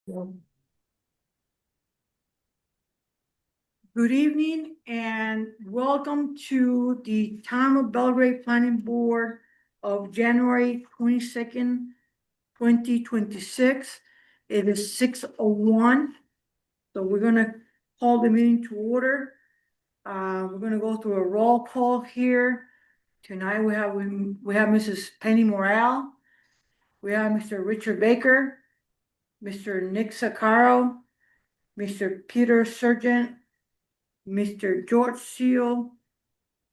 Good evening and welcome to the Town of Belgrade Planning Board of January 22nd, 2026. It is 6:01. So we're gonna call the meeting to order. We're gonna go through a roll call here. Tonight we have Mrs. Penny Morale. We have Mr. Richard Baker, Mr. Nick Saccaro, Mr. Peter Sargent, Mr. George Seal,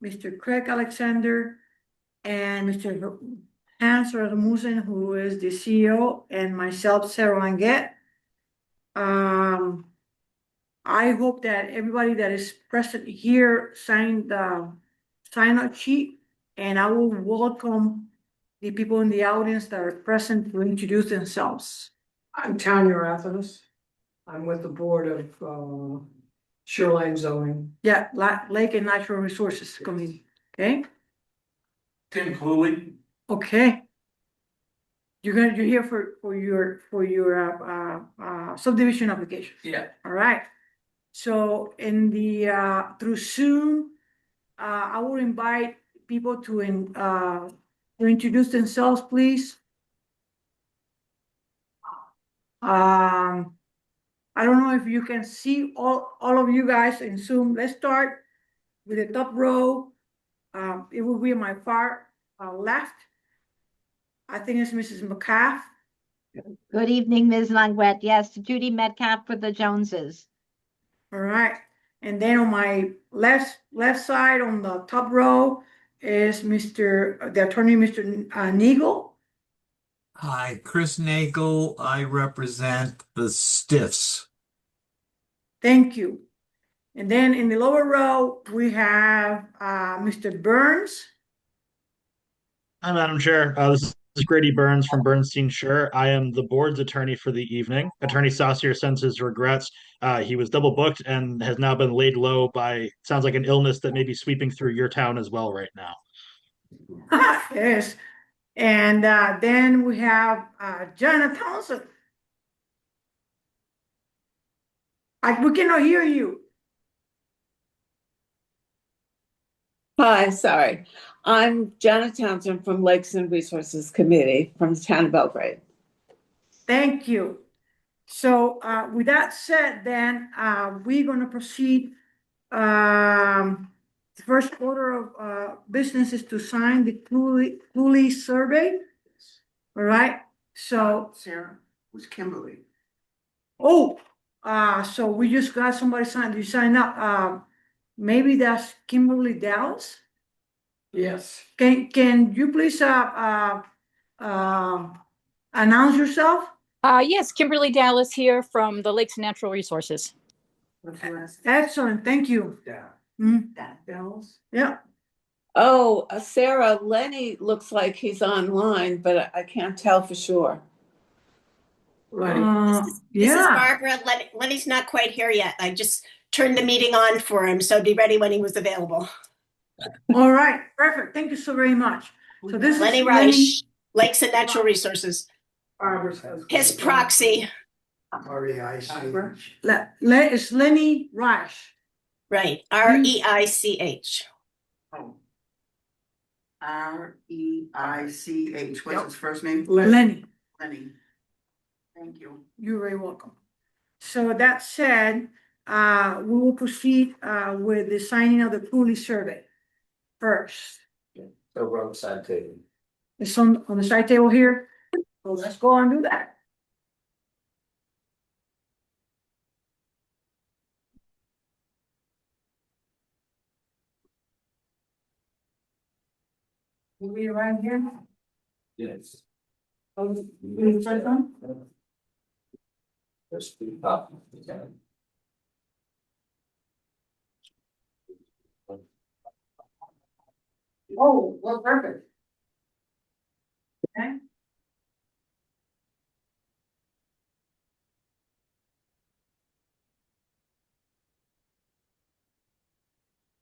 Mr. Craig Alexander, and Mr. Hans Rasmussen, who is the CEO, and myself, Sarah Langet. I hope that everybody that is present here signed the sign-up sheet, and I will welcome the people in the audience that are present to introduce themselves. I'm Tanya Rathanas. I'm with the Board of Shoreline Zoning. Yeah, Lake and Natural Resources Committee, okay? Tim Cooley. Okay. You're here for your subdivision application. Yeah. All right. So in the through Zoom, I will invite people to introduce themselves, please. I don't know if you can see all of you guys in Zoom. Let's start with the top row. It will be my far left. I think it's Mrs. McCaff. Good evening, Ms. Languette. Yes, Judy Metcalf for the Joneses. All right. And then on my left side on the top row is the attorney, Mr. Nagel. Hi, Chris Nagel. I represent the Stiffs. Thank you. And then in the lower row, we have Mr. Burns. Hi, Madam Chair. This is Grady Burns from Bernstein Sure. I am the board's attorney for the evening. Attorney Saucier sends his regrets. He was double booked and has now been laid low by, sounds like an illness that may be sweeping through your town as well right now. Yes. And then we have Janet Townsend. We cannot hear you. Hi, sorry. I'm Janet Townsend from Lakes and Resources Committee from the Town of Belgrade. Thank you. So with that said, then we're going to proceed. The first order of business is to sign the Cooley survey. All right. So Sarah, who's Kimberly? oh, so we just got somebody signed. You sign up. Maybe that's Kimberly Dallas. Yes. Can you please announce yourself? Yes, Kimberly Dallas here from the Lakes Natural Resources. Excellent, thank you. Yeah. Dallas? Yeah. Oh, Sarah, Lenny looks like he's online, but I can't tell for sure. This is Barbara. Lenny's not quite here yet. I just turned the meeting on for him, so be ready when he was available. All right, perfect. Thank you so very much. So this Lenny is Reich, Lakes and Natural Resources. His proxy. R-E-I-C-H. It's Lenny Reich. Right, R-E-I-C-H. R-E-I-C-H. What's his first name? Lenny. Lenny. Thank you. You're very welcome. So that said, we will proceed with the signing of the Cooley survey first. Over on the side table. It's on the side table here. So let's go and do that. Will be right here. Yes. Oh, you first one? Just the top. Oh, well, perfect. Okay.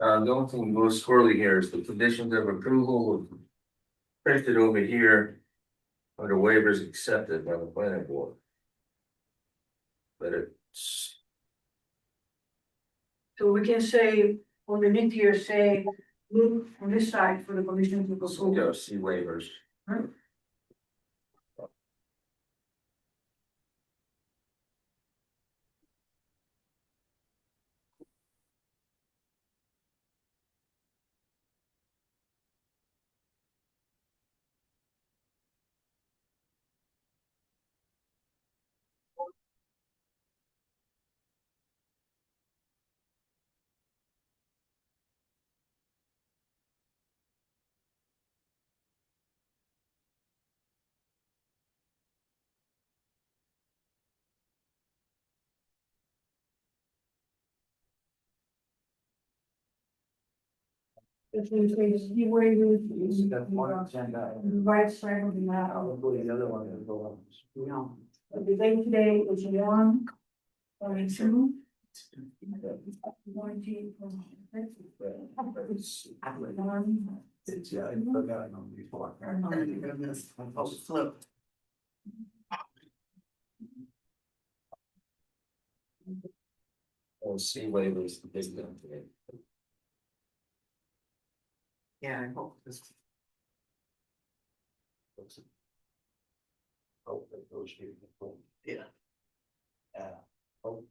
The only thing most squirrely here is the conditions of approval printed over here under waivers accepted by the planning board. but it's, So we can say, underneath here, say, look on this side for the commission to so approve. go see waivers. If we say see waivers. Right side of the map. Probably the other one is the one. No. The date today is 1/22. It's, yeah, I forgot on before. Oh, my goodness. Oh, flip. Oh, see waivers, the big thing today. Yeah, I hope this. Oh, those here. Yeah. Oh.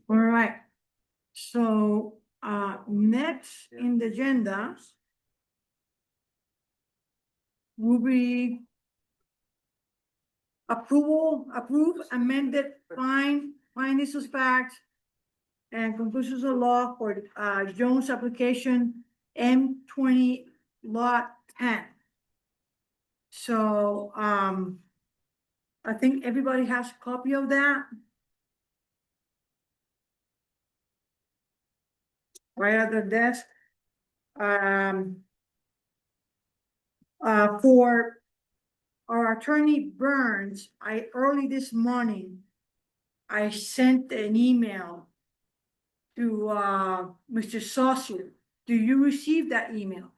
All right. So, next in the agenda will be approve amended findings of fact and conclusions of law for, Jones application M20 lot 10. So, I think everybody has a copy of that. Right at the desk. For our attorney Burns, early this morning, I sent an email to, Mr. Saucier. Do you receive that email?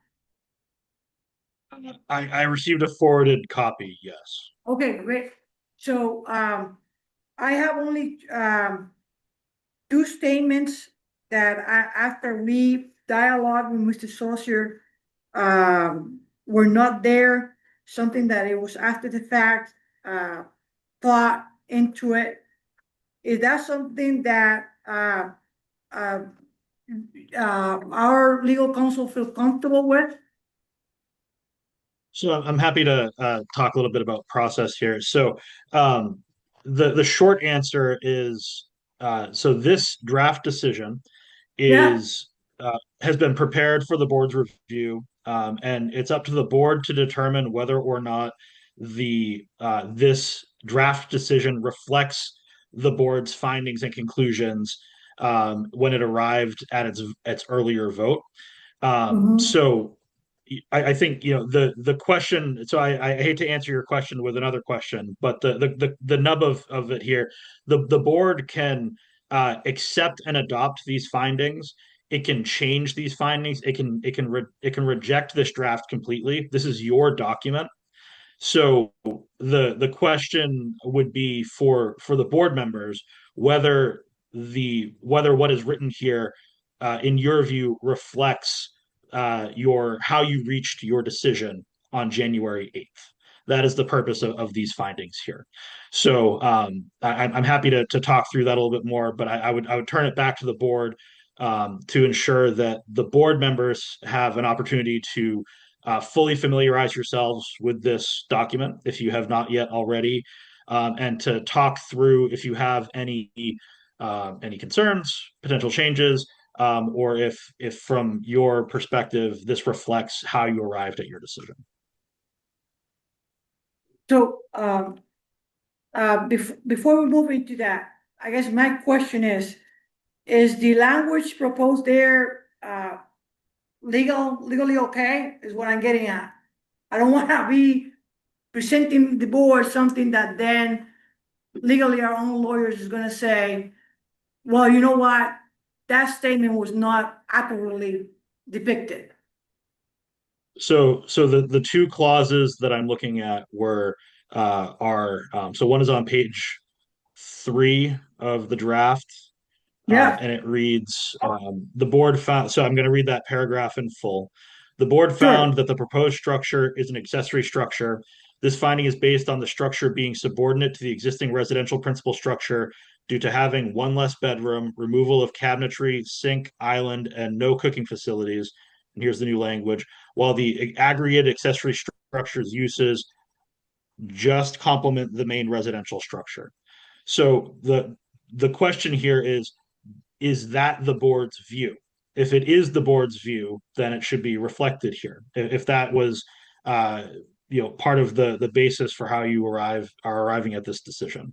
I received a forwarded copy, yes. Okay, great. So, I have only, two statements that after we dialogued with Mr. Saucier, were not there, something that it was after the fact, thought into it. Is that something that, our legal counsel feel comfortable with? So I'm happy to talk a little bit about process here. So the short answer is so this draft decision Yeah. is has been prepared for the board's review, and it's up to the board to determine whether or not the this draft decision reflects the board's findings and conclusions when it arrived at its earlier vote. Mhm. So I think, the question, so I hate to answer your question with another question, but the nub of it here, the board can accept and adopt these findings. It can change these findings. It can reject this draft completely. This is your document. So the question would be for the board members whether whether what is written here, in your view, reflects your how you reached your decision on January 8th. That is the purpose of these findings here. So I'm happy to talk through that a little bit more, but I would turn it back to the board to ensure that the board members have an opportunity to fully familiarize yourselves with this document if you have not yet already, and to talk through if you have any concerns, potential changes, or if from your perspective this reflects how you arrived at your decision. So, before we move into that, I guess my question is the language proposed there, legally okay, is what I'm getting at. I don't want to be presenting the board something that then legally our own lawyers is gonna say, well, you know what? That statement was not accurately depicted. So the two clauses that I'm looking at are so one is on page 3 of the draft. Yeah. And it reads, the board found, so I'm going to read that paragraph in full. The board found that the proposed structure is an accessory structure. This finding is based on the structure being subordinate to the existing residential principal structure due to having one less bedroom, removal of cabinetry, sink, island, and no cooking facilities. And here's the new language. While the aggregate accessory structure's uses just complement the main residential structure. So the question here is that the board's view? If it is the board's view, then it should be reflected here. If that was part of the basis for how you are arriving at this decision.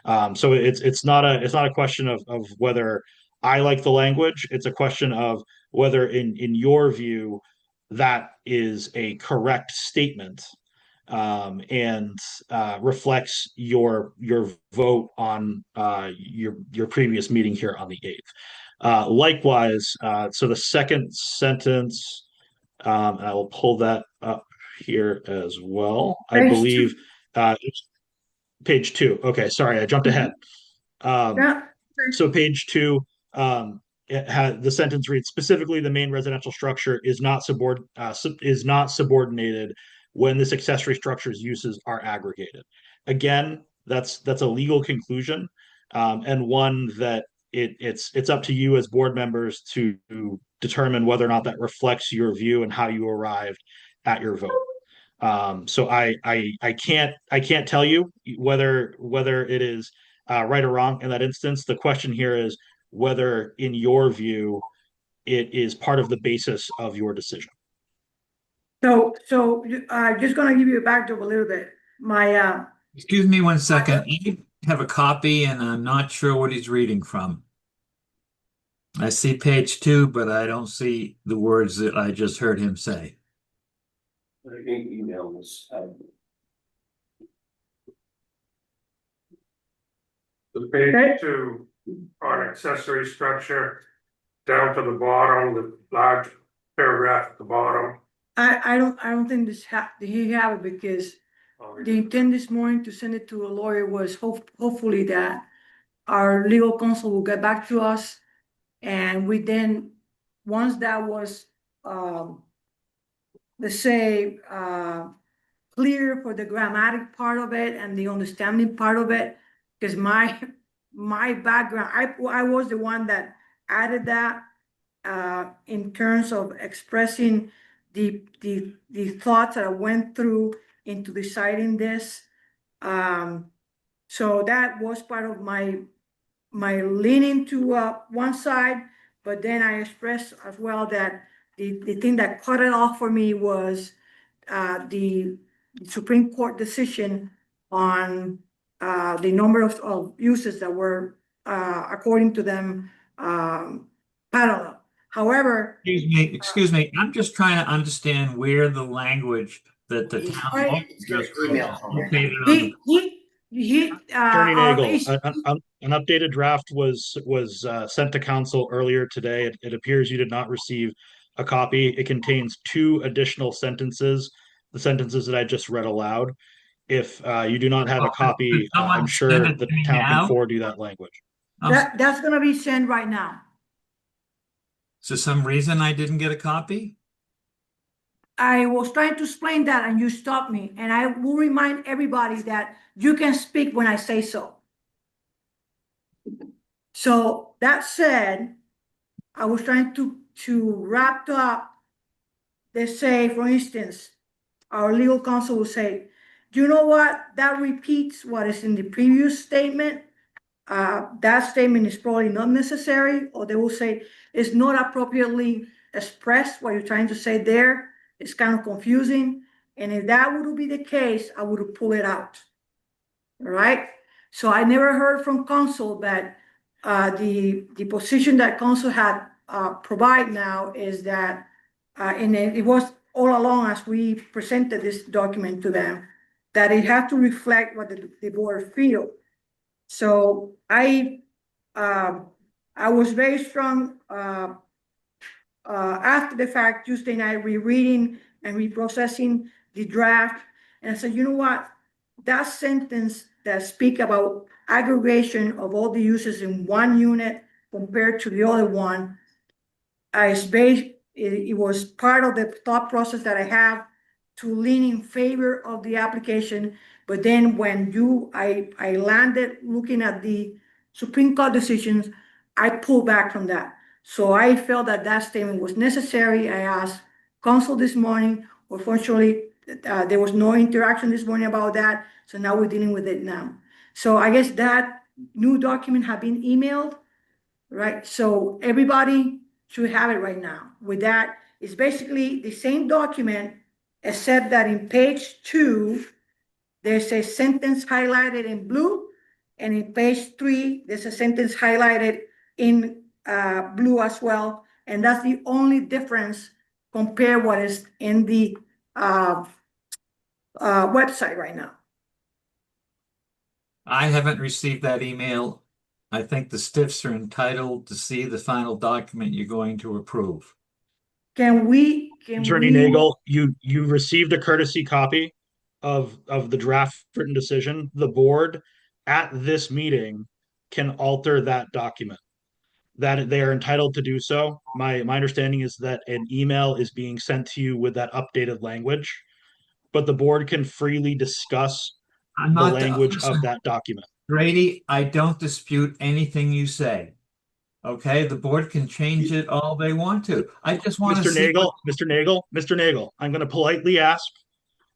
So it's not a question of whether I like the language. It's a question of whether in your view that is a correct statement, and reflects your vote on your previous meeting here on the 8th. Likewise, so the second sentence, and I will pull that up here as well. I Page believe it's page 2. Okay, sorry, I jumped ahead. Yeah. So page 2, the sentence reads, specifically the main residential structure is not subordinated when this accessory structure's uses are aggregated. Again, that's a legal conclusion, and one that it's up to you as board members to determine whether or not that reflects your view and how you arrived at your vote. So I can't tell you whether it is right or wrong in that instance. The question here is whether, in your view, it is part of the basis of your decision. So, just gonna give you a backdrop a little bit. Excuse me 1 second. I have a copy and I'm not sure what he's reading from. I see page 2, but I don't see the words that I just heard him say. Email this. The page 2 on accessory structure, down to the bottom, the large paragraph at the bottom. I don't think he have it because the intent this morning to send it to a lawyer was hopefully that our legal counsel will get back to us. And we then, once that was, let's say, clear for the grammatic part of it and the understanding part of it, because my background, I was the one that added that in terms of expressing the thoughts that I went through into deciding this. So that was part of my leaning to one side, but then I expressed as well that the thing that cut it off for me was the Supreme Court decision on the number of uses that were, according to them, parallel. However, Excuse me, I'm just trying to understand where the language that the He's town right. just email read from her. located on the he, Attorney Nagel, he's- an updated draft was sent to council earlier today. It appears you did not receive a copy. It contains two additional sentences, the sentences that I just read aloud. If you do not have a copy, Could someone I'm send sure it the to me town can now? forward you that language. that's gonna be sent right now. So some reason I didn't get a copy? I was trying to explain that and you stopped me, and I will remind everybody that you can speak when I say so. So that said, I was trying to wrap up, let's say, for instance, our legal counsel will say, you know what, that repeats what is in the previous statement. That statement is probably not necessary, or they will say it's not appropriately expressed what you're trying to say there. It's kind of confusing. And if that would be the case, I would pull it out. All right. So I never heard from counsel that the position that counsel had provide now is that, and it was all along as we presented this document to them, that it had to reflect what the board feel. So I was very strong after the fact Tuesday night rereading and reprocessing the draft, and I said, you know what, that sentence that speak about aggregation of all the uses in one unit compared to the other one, it was part of the thought process that I have to lean in favor of the application. But then when I landed looking at the Supreme Court decisions, I pulled back from that. So I felt that that statement was necessary. I asked counsel this morning. Unfortunately, there was no interaction this morning about that. So now we're dealing with it now. So I guess that new document have been emailed, right? So everybody should have it right now. With that, it's basically the same document, except that in page 2, there's a sentence highlighted in blue, and in page 3, there's a sentence highlighted in blue as well. And that's the only difference compare what is in the website right now. I haven't received that email. I think the stiffs are entitled to see the final document you're going to approve. Attorney Nagel, you received a courtesy copy of the draft written decision. The board at this meeting can alter that document. That they are entitled to do so. My understanding is that an email is being sent to you with that updated language, but the board can freely discuss the language of that document. Grady, I don't dispute anything you say. Okay, the board can change it all they want to. I just want to see. Mr. Nagel, I'm going to politely ask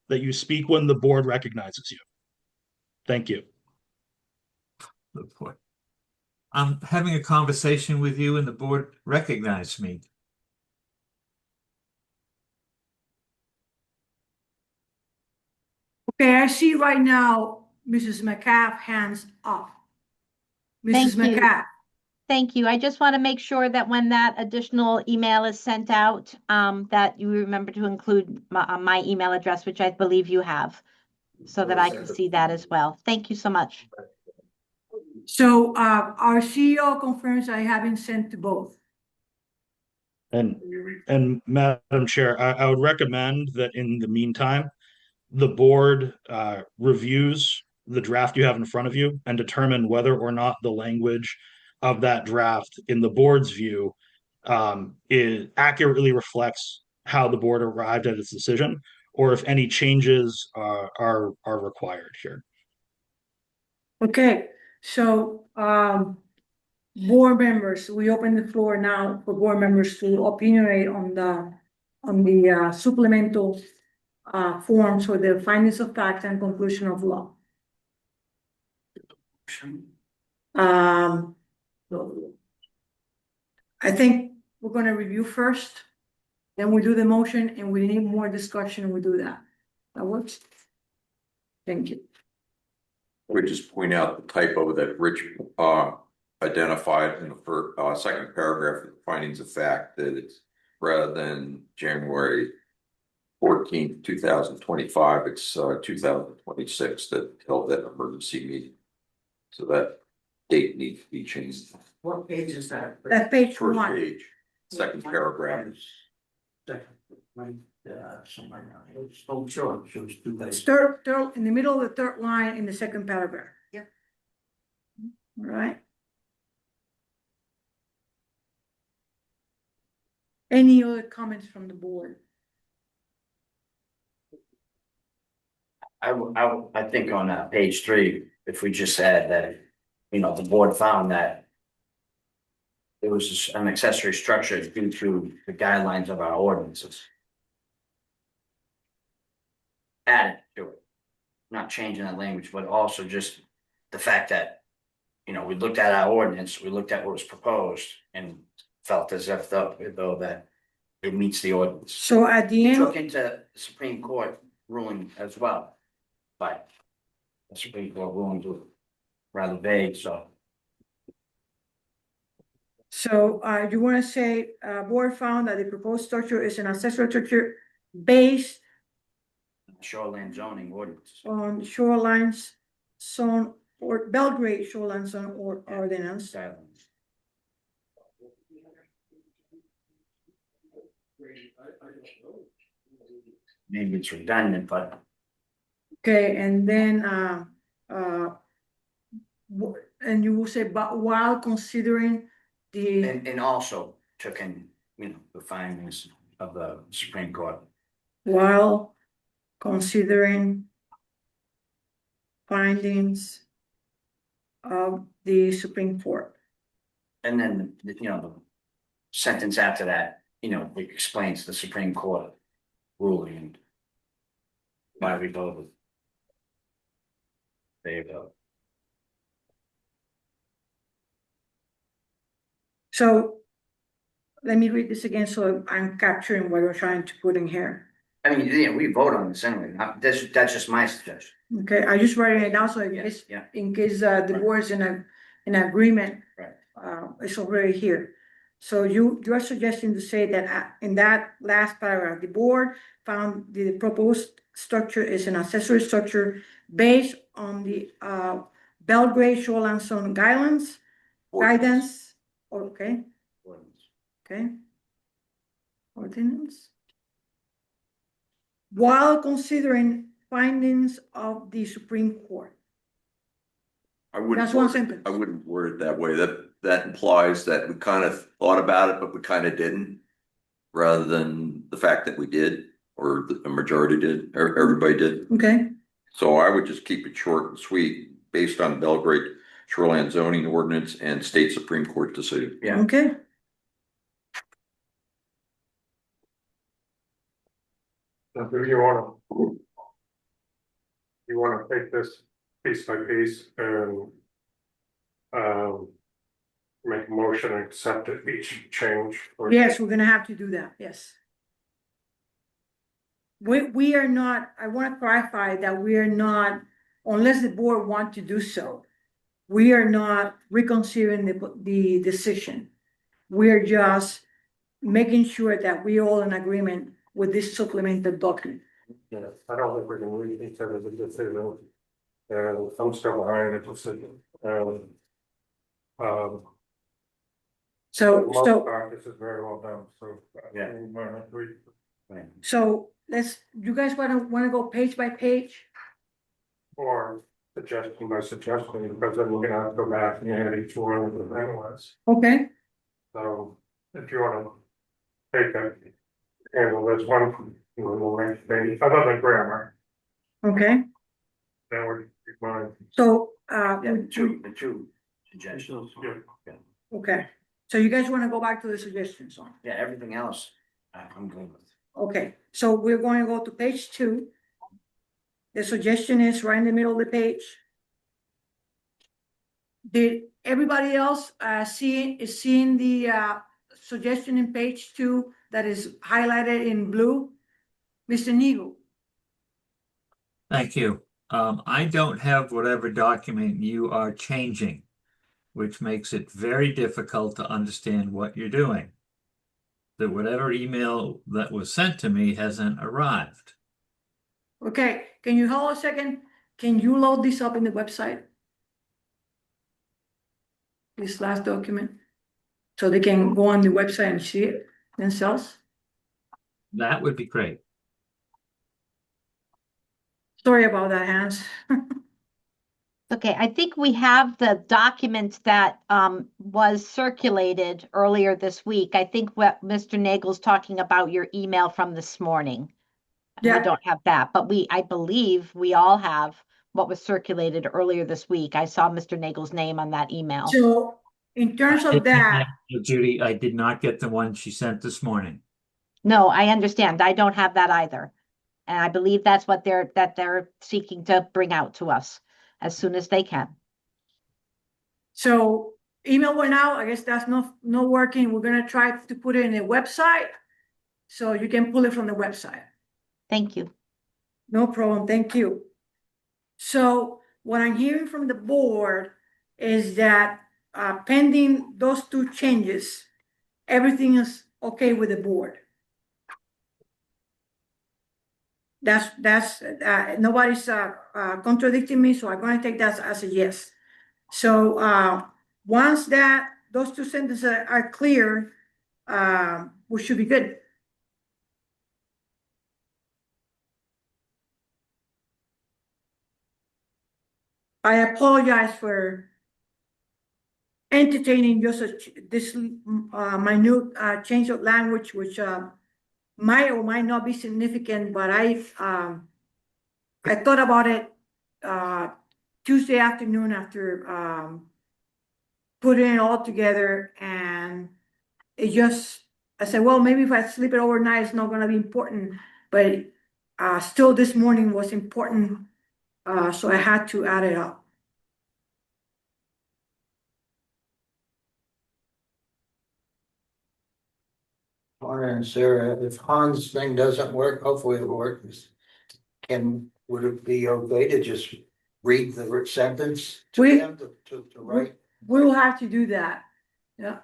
that you speak when the board recognizes you. Thank you. The board. I'm having a conversation with you and the board recognized me. Okay, I see right now, Mrs. McCaff, hands up. Mrs. Thank you. McCaff. Thank you. I just want to make sure that when that additional email is sent out, that you remember to include my email address, which I believe you have, so that I can see that as well. Thank you so much. So our CEO confirms I haven't sent to both. And Madam Chair, I would recommend that in the meantime, the board reviews the draft you have in front of you and determine whether or not the language of that draft, in the board's view, it accurately reflects how the board arrived at its decision, or if any changes are required here. Okay, so board members, we open the floor now for board members to opinionate on the supplemental forms for the findings of fact and conclusion of law. I think we're going to review first, then we do the motion, and we need more discussion, we do that. That works? Thank you. I would just point out the typo that Rich identified in the second paragraph, of the findings of fact, that it's rather than January 14th, 2025, it's 2026 that held that emergency meeting. So that date needs to be changed. What page is that? That's page First one. page, second paragraph. Somewhere around here. Oh, sure, she was 2 days. Third, in the middle of the third line in the second paragraph. Yep. All right. Any other comments from the board? I think on page 3, if we just add that, the board found that it was an accessory structure due to the guidelines of our ordinances. Add it to it, not changing that language, but also just the fact that, we looked at our ordinance, we looked at what was proposed and felt as if though that it meets the ordinance. So at the We end, took into the Supreme Court ruling as well, but the Supreme Court rulings were rather vague, so. you want to say, board found that the proposed structure is an accessory structure based Shoreline zoning ordinance. on shorelines zone or Belgrade shoreline zone or ordinance. Guidelines. Maybe it's redundant, but Okay, and then, and you will say, but while considering the, and also took in, the findings of the Supreme Court. while considering findings of the Supreme Court. And then, the sentence after that, it explains the Supreme Court ruling and why we voted. There you go. So let me read this again, so I'm capturing what we're trying to put in here. I mean, we vote on this anyway, that's just my suggestion. Okay, I just writing it down, so Yeah. in case the board's in agreement. Right. It's already here. So you are suggesting to say that in that last paragraph, the board found the proposed structure is an accessory structure based on the Belgrade shoreline zone guidelines, guidance, okay, okay. Ordinance. While considering findings of the Supreme Court. That's one sentence. I wouldn't word it that way. That implies that we kind of thought about it, but we kind of didn't. Rather than the fact that we did, or the majority did, or everybody did. Okay, So I would just keep it short and sweet, based on Belgrade Shoreline Zoning Ordinance and State Supreme Court decision. Yeah. okay. Now, do you wanna take this piece by piece and make a motion and accept it, each change? Or Yes, we're gonna have to do that, yes. We are not, I wanna clarify that we are not, unless the board want to do so, we are not reconsidering the decision. We're just making sure that we all in agreement with this supplemental document. Yeah, I don't think we're gonna read each other's decision. And I'm still behind the decision. So, Most so, part, this is very well done, so. Yeah. I'm gonna agree. so you guys wanna go page by page? Or suggestion by suggestion, because then we're gonna have to go back and add each one of the was. Okay, So if you wanna take that, handle this one, we'll make maybe, other than grammar, okay, that would be mine. so, Yeah, the two suggestions. Yeah. okay, so you guys wanna go back to the suggestions on? Yeah, everything else, I'm good with. Okay, so we're going to go to page 2. The suggestion is right in the middle of the page. Did everybody else seeing the suggestion in page 2 that is highlighted in blue? Mr. Neagle? Thank you. I don't have whatever document you are changing. which makes it very difficult to understand what you're doing. That whatever email that was sent to me hasn't arrived. Okay, can you hold a second? Can you load this up in the website? This last document? So they can go on the website and see it themselves? That would be great. Sorry about that, Hans. Okay, I think we have the document that was circulated earlier this week. I think what Mr. Nagel's talking about your email from this morning. We Yeah. don't have that, but I believe we all have what was circulated earlier this week. I saw Mr. Nagel's name on that email. So in terms of that, Judy, I did not get the one she sent this morning. No, I understand. I don't have that either. And I believe that's what they're seeking to bring out to us as soon as they can. so email went out, I guess that's not working. We're gonna try to put it in a website. So you can pull it from the website. Thank you. No problem, thank you. So what I'm hearing from the board is that pending those two changes, everything is okay with the board. That's nobody's contradicting me, so I'm gonna take that as a yes. So once those two sentences are clear, we should be good. I apologize for entertaining just this minute change of language, which might or might not be significant, but I thought about it Tuesday afternoon after putting it all together, and I said, well, maybe if I sleep it overnight, it's not gonna be important, but still this morning was important, so I had to add it up. Donna and Sarah, if Hans' thing doesn't work, hopefully it works. Would it be okay to just read the sentence to them to write? We will have to do that, yeah.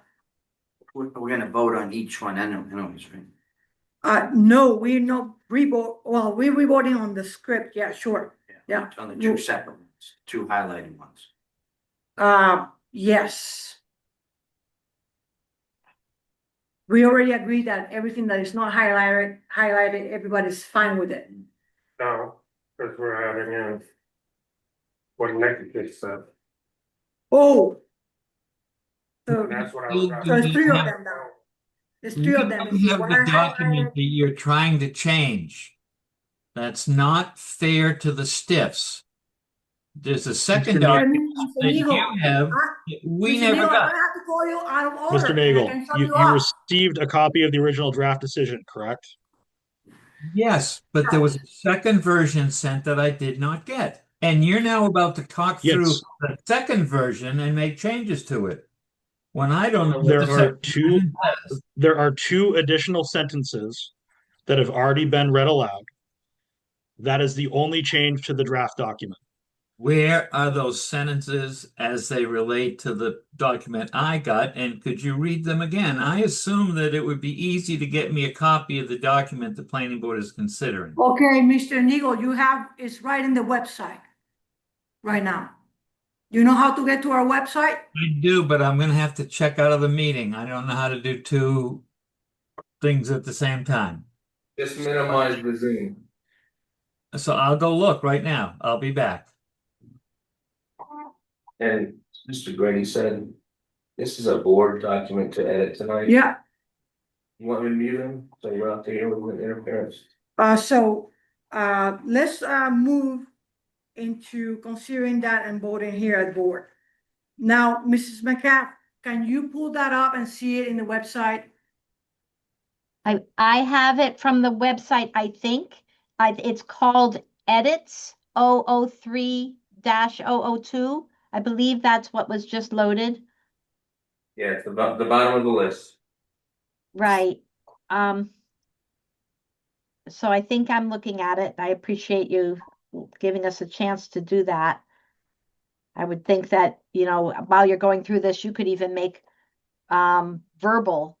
We're gonna vote on each one anyways, right? No, we're not well, we're revoting on the script, yeah, sure, yeah. On the two separate ones, two highlighted ones. Yes. We already agreed that everything that is not highlighted, everybody's fine with it. No, because we're adding in what Nick just said. Oh. So And that's what I was. so it's three of them now. There's three of them. You have the document that you're trying to change. That's not fair to the stiffs. There's a second document that you have, we never got. I have to call you out of order. Mr. Nagel, you received a copy of the original draft decision, correct? Yes, but there was a second version sent that I did not get. And you're now about to talk through the second version and make changes to it. When I don't know what there are two additional sentences that have already been read aloud. That is the only change to the draft document. Where are those sentences as they relate to the document I got? And could you read them again? I assume that it would be easy to get me a copy of the document the planning board is considering. Okay, Mr. Nagel, it's right in the website right now. You know how to get to our website? I do, but I'm going to have to check out of the meeting. I don't know how to do two things at the same time. Just minimize the Zoom. So I'll go look right now. I'll be back. And Mr. Grady said, this is a board document to edit tonight. Yeah. You want me to mute him? So we're out there with interference. Let's move into considering that and voting here at board. Now, Mrs. McCaff, can you pull that up and see it in the website? I have it from the website, I think. It's called edits 003-002. I believe that's what was just loaded. Yeah, it's the bottom of the list. Right. So I think I'm looking at it. I appreciate you giving us a chance to do that. I would think that, you know, while you're going through this, you could even make verbal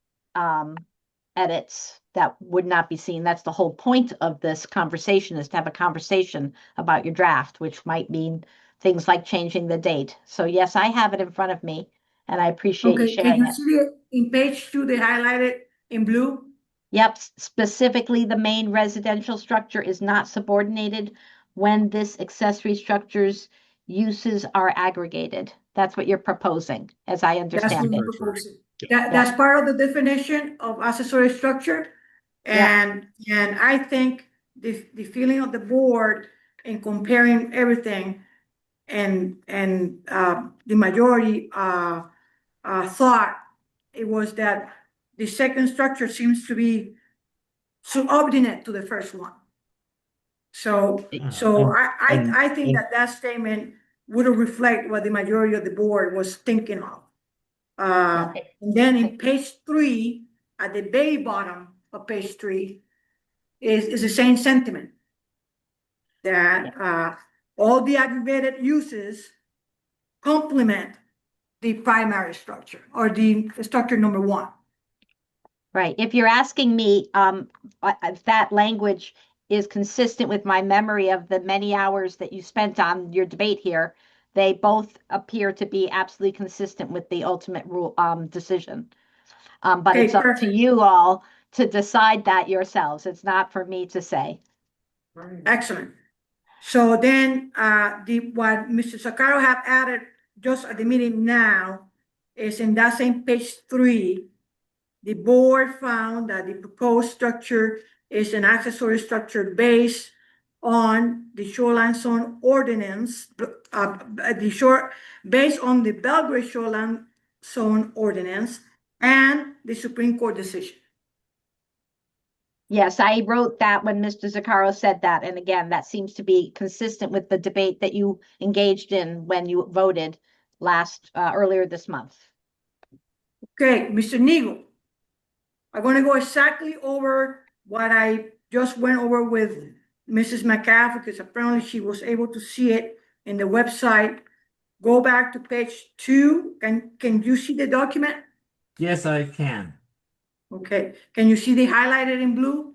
edits that would not be seen. That's the whole point of this conversation, is to have a conversation about your draft, which might mean things like changing the date. So yes, I have it in front of me, and I appreciate you Okay, can sharing you it. see it in page 2, they highlighted in blue? Yep, specifically, the main residential structure is not subordinated when this accessory structure's uses are aggregated. That's what you're proposing, as I That's what understand you're it. proposing. Yeah. That's part of the definition of accessory structure. Yeah. And I think the feeling of the board in comparing everything and the majority thought it was that the second structure seems to be subordinate to the first one. So I think that statement would reflect what the majority of the board was thinking of. And then in page 3, at the very bottom of page 3, is the same sentiment. That all the aggravated uses complement the primary structure or the structure number 1. Right. If you're asking me, if that language is consistent with my memory of the many hours that you spent on your debate here, they both appear to be absolutely consistent with the ultimate rule, decision. But Okay, it's up to perfect. you all to decide that yourselves. It's not for me to say. Excellent. So then, what Mr. Sakaro have added just at the meeting now is in that same page 3, the board found that the proposed structure is an accessory structure based on the shoreline zone ordinance, based on the Belgrade shoreline zone ordinance and the Supreme Court decision. Yes, I wrote that when Mr. Zaccaro said that. And again, that seems to be consistent with the debate that you engaged in when you voted earlier this month. Okay, Mr. Neagle, I'm going to go exactly over what I just went over with Mrs. McCaffrey, because apparently she was able to see it in the website. Go back to page 2. Can you see the document? Yes, I can. Okay. Can you see the highlighted in blue?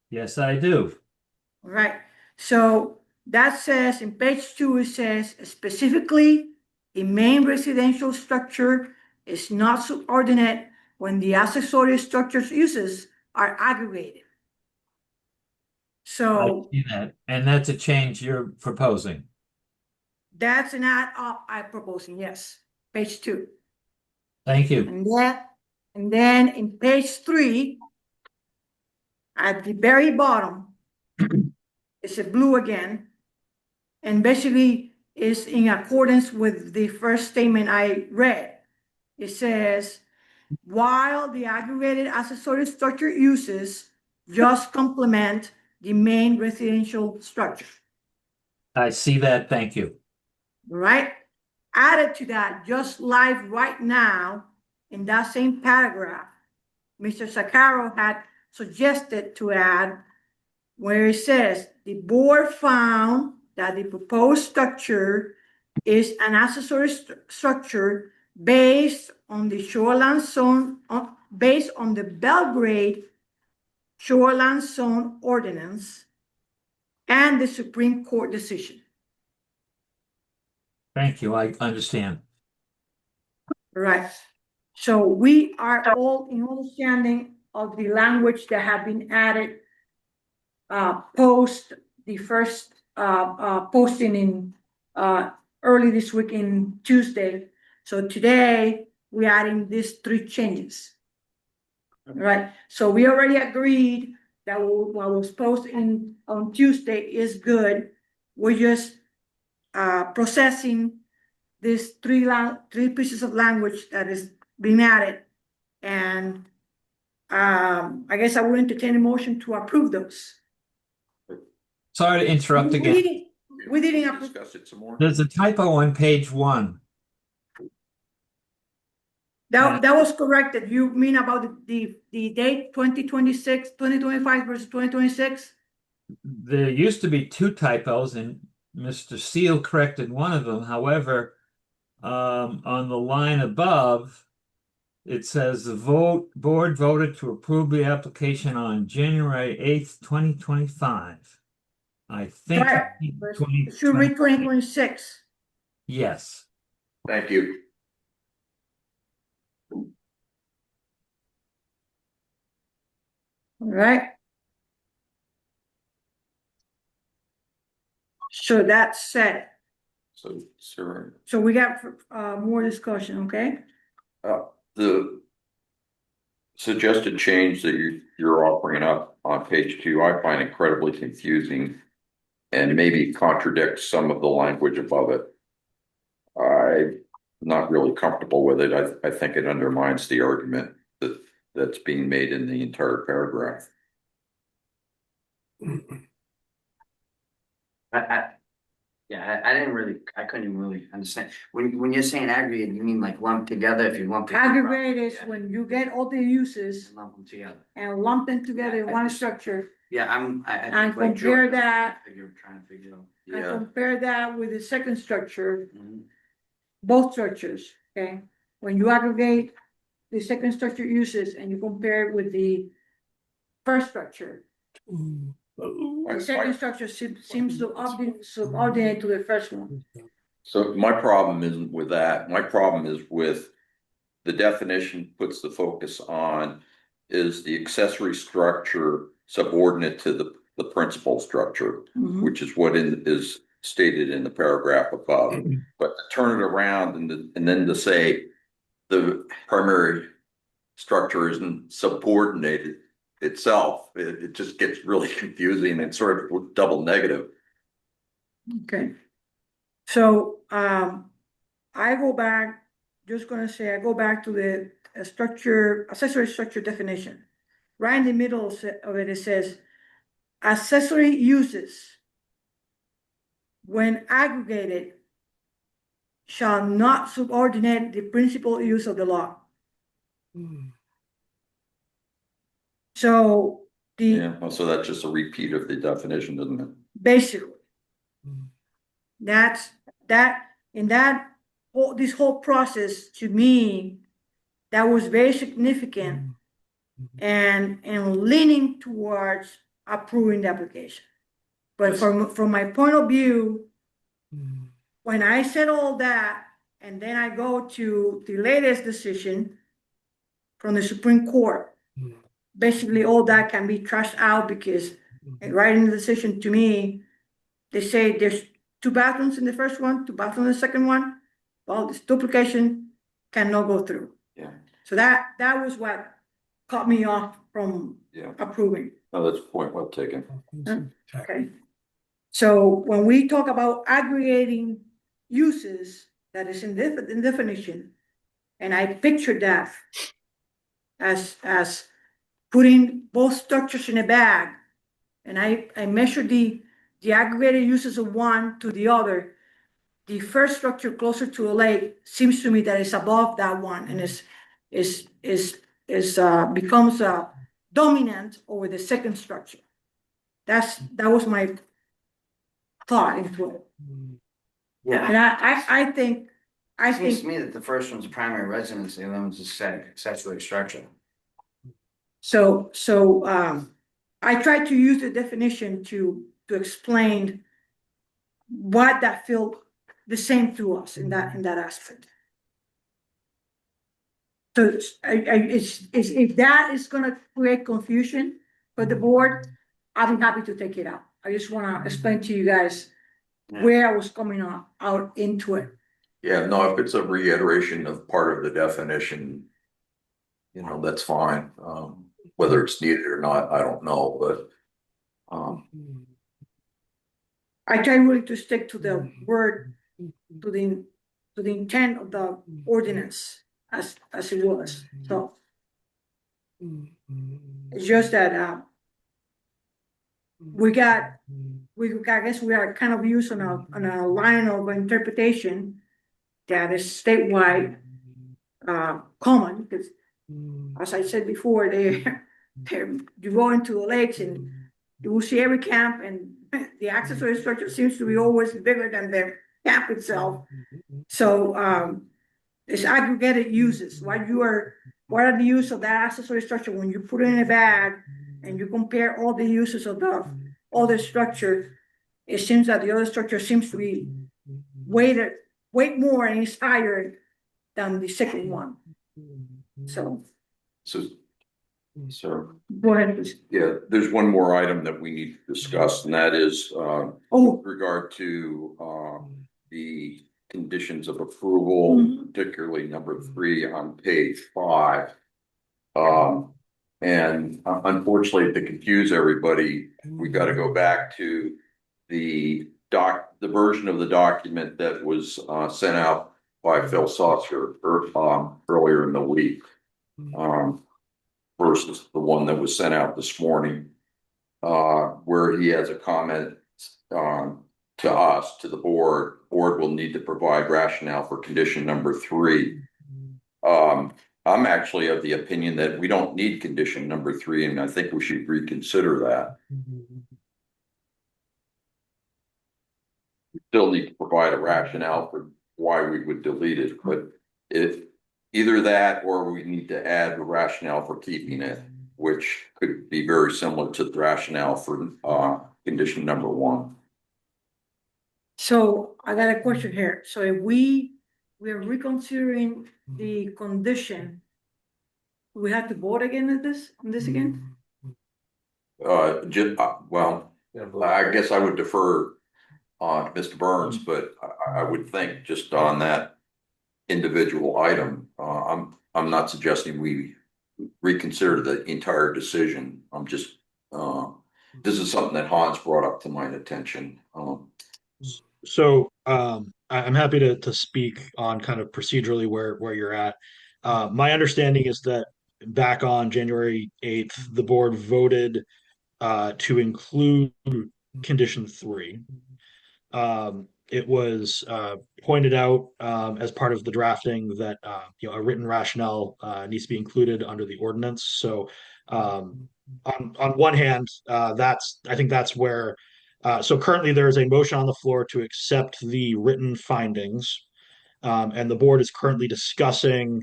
Yes, I do. All right. So that says in page 2, it says specifically the main residential structure is not subordinate when the accessory structure's uses are aggregated. So I see that. And that's a change you're proposing. that's an add up I'm proposing, yes. Page 2. Thank you. And then in page 3, at the very bottom, it's a blue again, and basically is in accordance with the first statement I read. It says, while the aggregated accessory structure uses just complement the main residential structure. I see that. Thank you. Right? Added to that, just live right now, in that same paragraph, Mr. Sakaro had suggested to add where it says, the board found that the proposed structure is an accessory structure based on the shoreline zone, based on the Belgrade shoreline zone ordinance and the Supreme Court decision. Thank you. I understand. Right. So we are all in understanding of the language that have been added post the first posting in early this week in Tuesday. So today we're adding these 3 changes. Right. So we already agreed that what was posted on Tuesday is good. We're just processing these 3 pieces of language that is being added, and I guess I would entertain a motion to approve those. Sorry to interrupt again. We didn't approve. Discuss it some more. There's a typo on page 1. That was corrected. You mean about the date 2025 versus 2026? There used to be 2 typos, and Mr. Seal corrected one of them. However, on the line above, it says the board voted to approve the application on January 8th, 2025. I think Right. It should read 2026. yes. Thank you. All right. So that's set. So, Sarah, So we got more discussion, okay? the suggested change that you're offering up on page 2, I find incredibly confusing and maybe contradicts some of the language above it. I'm not really comfortable with it. I think it undermines the argument that's being made in the entire paragraph. I didn't really, I couldn't even really understand. When you're saying aggregate, you mean like lumped together, if you lump it. Aggregate is when you get all the uses Lump them together. and lump them together in one structure Yeah, I and think like compare George- that, trying to figure out. and compare that with the second structure, Mhm. both structures, okay? When you aggregate the second structure uses and you compare it with the first structure, the second structure seems to subordinate to the first one. So my problem isn't with that. My problem is with the definition puts the focus on is the accessory structure subordinate to the principal structure, Mhm. which is what is stated in the paragraph above. But to turn it around and then to say the primary structure isn't subordinated itself, it just gets really confusing and sort of double negative. Okay. So, I go back, just gonna say, I go back to the accessory structure definition. Right in the middle of it, it says, accessory uses when aggregated shall not subordinate the principal use of the lot. So Yeah, so that's just a repeat of the definition, isn't it? basically, that's this whole process, to me, that was very significant and leaning towards approving the application. But from my point of view, when I said all that, and then I go to the latest decision from the Supreme Court, basically all that can be trashed out because right in the decision, to me, they say there's 2 bathrooms in the first one, 2 bathrooms in the second one. Well, this duplication cannot go through. Yeah. So that was what caught me off from approving. No, that's a point well taken. Okay. So when we talk about aggregating uses, that is in definition, and I pictured that as putting both structures in a bag, and I measured the aggregated uses of one to the other. The first structure closer to a lake seems to me that it's above that one and becomes dominant over the second structure. That was my thought into it. Yeah. And I think Seems to me that the first one's a primary residence, the other one's a accessory structure. so. I tried to use the definition to explain what that felt the same to us in that aspect. So if that is gonna create confusion for the board, I'll be happy to take it out. I just wanna explain to you guys where I was coming out into it. Yeah, no, if it's a reiteration of part of the definition, that's fine. Whether it's needed or not, I don't know, but I try really to stick to the word, to the intent of the ordinance as it was, so. It's just that, I guess we are kind of used on a line of interpretation that is statewide, common, because as I said before, you go into the lakes and you will see every camp and the accessory structure seems to be always bigger than the camp itself. So, it's aggregated uses, what are the use of that accessory structure when you put it in a bag and you compare all the uses of the other structure, it seems that the other structure seems to be weighted more and is higher than the second one. So, So, go ahead, please. yeah, there's one more item that we need to discuss, and that is, Oh, with regard to, the conditions of approval, Mhm. particularly number 3 on page 5. And unfortunately, to confuse everybody, we got to go back to the version of the document that was sent out by Phil Saucer earlier in the week, versus the one that was sent out this morning, where he has a comment to us, to the board. Board will need to provide rationale for condition number 3. I'm actually of the opinion that we don't need condition number 3, and I think we should reconsider that. We still need to provide a rationale for why we would delete it, but if either that or we need to add a rationale for keeping it, which could be very similar to the rationale for condition number 1. so I got a question here. So if we're reconsidering the condition, we have to vote again on this again? Well, I guess I would defer on Mr. Burns, but I would think just on that individual item, I'm not suggesting we reconsider the entire decision. I'm just, this is something that Hans brought up to my attention. So I'm happy to speak on kind of procedurally where you're at. My understanding is that back on January 8th, the board voted to include condition 3. It was pointed out as part of the drafting that a written rationale needs to be included under the ordinance. So on one hand, I think that's where. So currently there is a motion on the floor to accept the written findings, and the board is currently discussing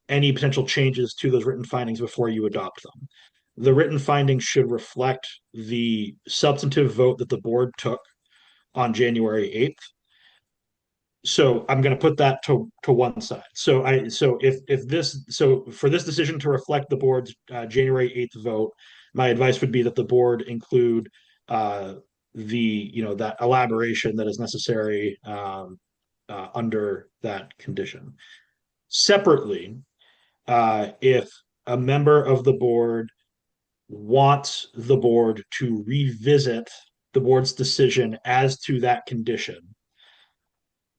any potential changes to those written findings before you adopt them. The written findings should reflect the substantive vote that the board took on January 8th. So I'm going to put that to one side. So for this decision to reflect the board's January 8th vote, my advice would be that the board include that elaboration that is necessary under that condition. Separately, if a member of the board wants the board to revisit the board's decision as to that condition,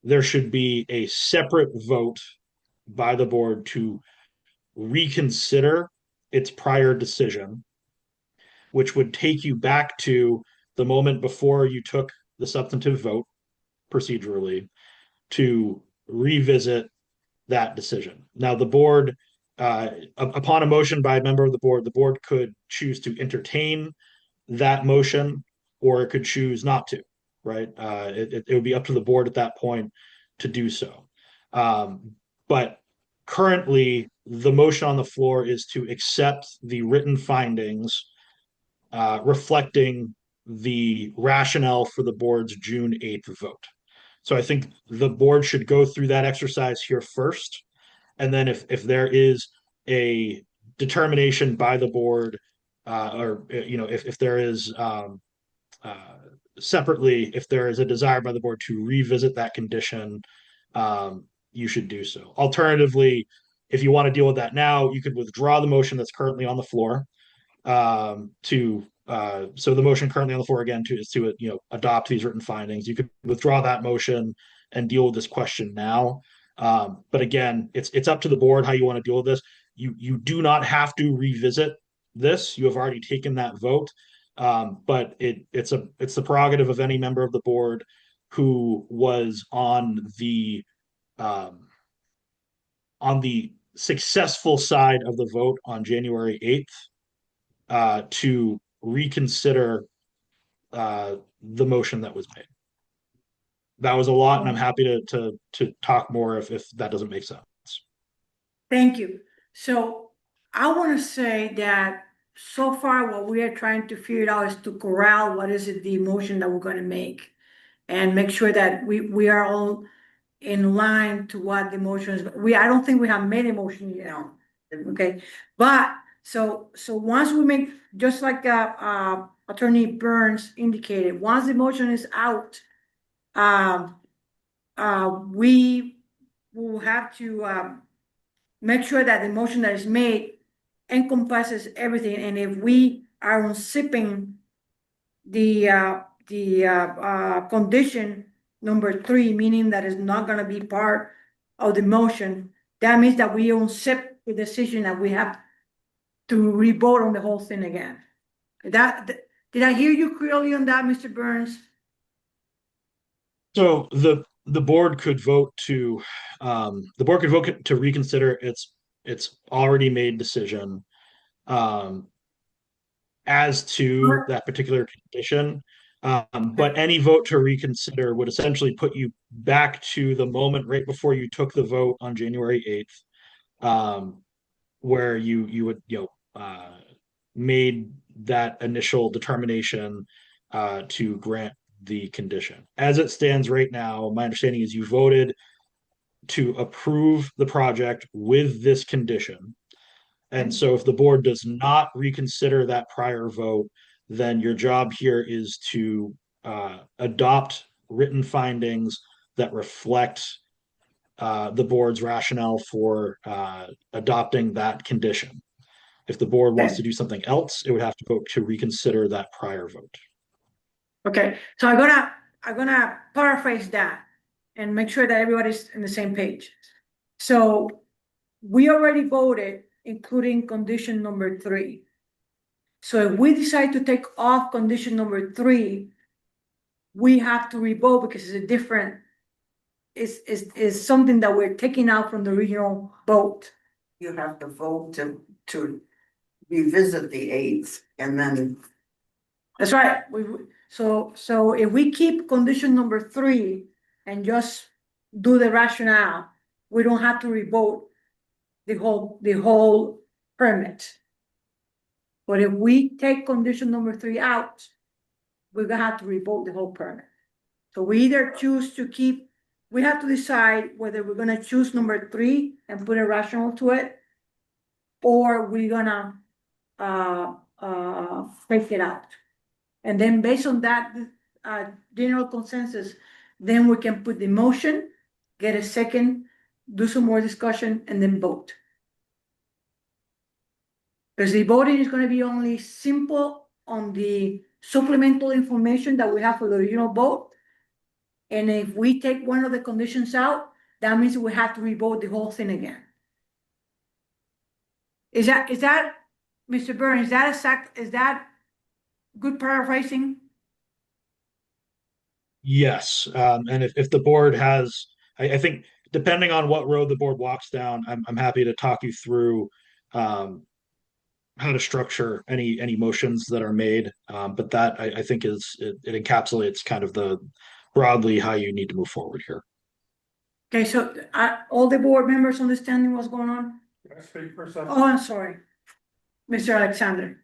there should be a separate vote by the board to reconsider its prior decision, which would take you back to the moment before you took the substantive vote procedurally to revisit that decision. Now, the board, upon a motion by a member of the board could choose to entertain that motion, or it could choose not to, right? It would be up to the board at that point to do so. But currently, the motion on the floor is to accept the written findings reflecting the rationale for the board's June 8th vote. So I think the board should go through that exercise here first. And then if there is a determination by the board, if there is separately, if there is a desire by the board to revisit that condition, you should do so. Alternatively, if you want to deal with that now, you could withdraw the motion that's currently on the floor. So the motion currently on the floor again is to adopt these written findings. You could withdraw that motion and deal with this question now. But again, it's up to the board how you want to deal with this. You do not have to revisit this. You have already taken that vote. But it's the prerogative of any member of the board who was on the successful side of the vote on January 8th to reconsider the motion that was made. That was a lot, and I'm happy to talk more if that doesn't make sense. Thank you. So I want to say that so far what we are trying to figure out is to corral what is it the motion that we're going to make and make sure that we are all in line to what the motion is. I don't think we have made a motion, okay? But so once we make, just like Attorney Burns indicated, once the motion is out, we will have to make sure that the motion that is made encompasses everything. And if we are unzipping the condition number 3, meaning that is not going to be part of the motion, that means that we unzip the decision that we have to re-vote on the whole thing again. Did I hear you clearly on that, Mr. Burns? So the board could vote to reconsider its already made decision as to that particular condition. But any vote to reconsider would essentially put you back to the moment right before you took the vote on January 8th, where you would made that initial determination to grant the condition. As it stands right now, my understanding is you voted to approve the project with this condition. And so if the board does not reconsider that prior vote, then your job here is to adopt written findings that reflect the board's rationale for adopting that condition. If the board wants to do something else, it would have to vote to reconsider that prior vote. Okay, so I'm gonna paraphrase that and make sure that everybody's in the same page. So we already voted, including condition number 3. So if we decide to take off condition number 3, we have to re-vote because it's a different, is something that we're taking out from the original vote. You have to vote to revisit the 8th and then. That's right. So if we keep condition number 3 and just do the rationale, we don't have to re-vote the whole permit. But if we take condition number 3 out, we're gonna have to re-vote the whole permit. So we either choose to keep, we have to decide whether we're gonna choose number 3 and put a rationale to it, or we're gonna take it out. And then based on that general consensus, then we can put the motion, get a second, do some more discussion, and then vote. Because the voting is going to be only simple on the supplemental information that we have for the original vote. And if we take one of the conditions out, that means we have to re-vote the whole thing again. Is that, Mr. Burns, is that good paraphrasing? Yes, and if the board has, I think depending on what road the board walks down, I'm happy to talk you through how to structure any motions that are made. But that I think it encapsulates kind of the broadly how you need to move forward here. Okay, so all the board members understanding what's going on? Can I speak for a second? Oh, I'm sorry, Mr. Alexander.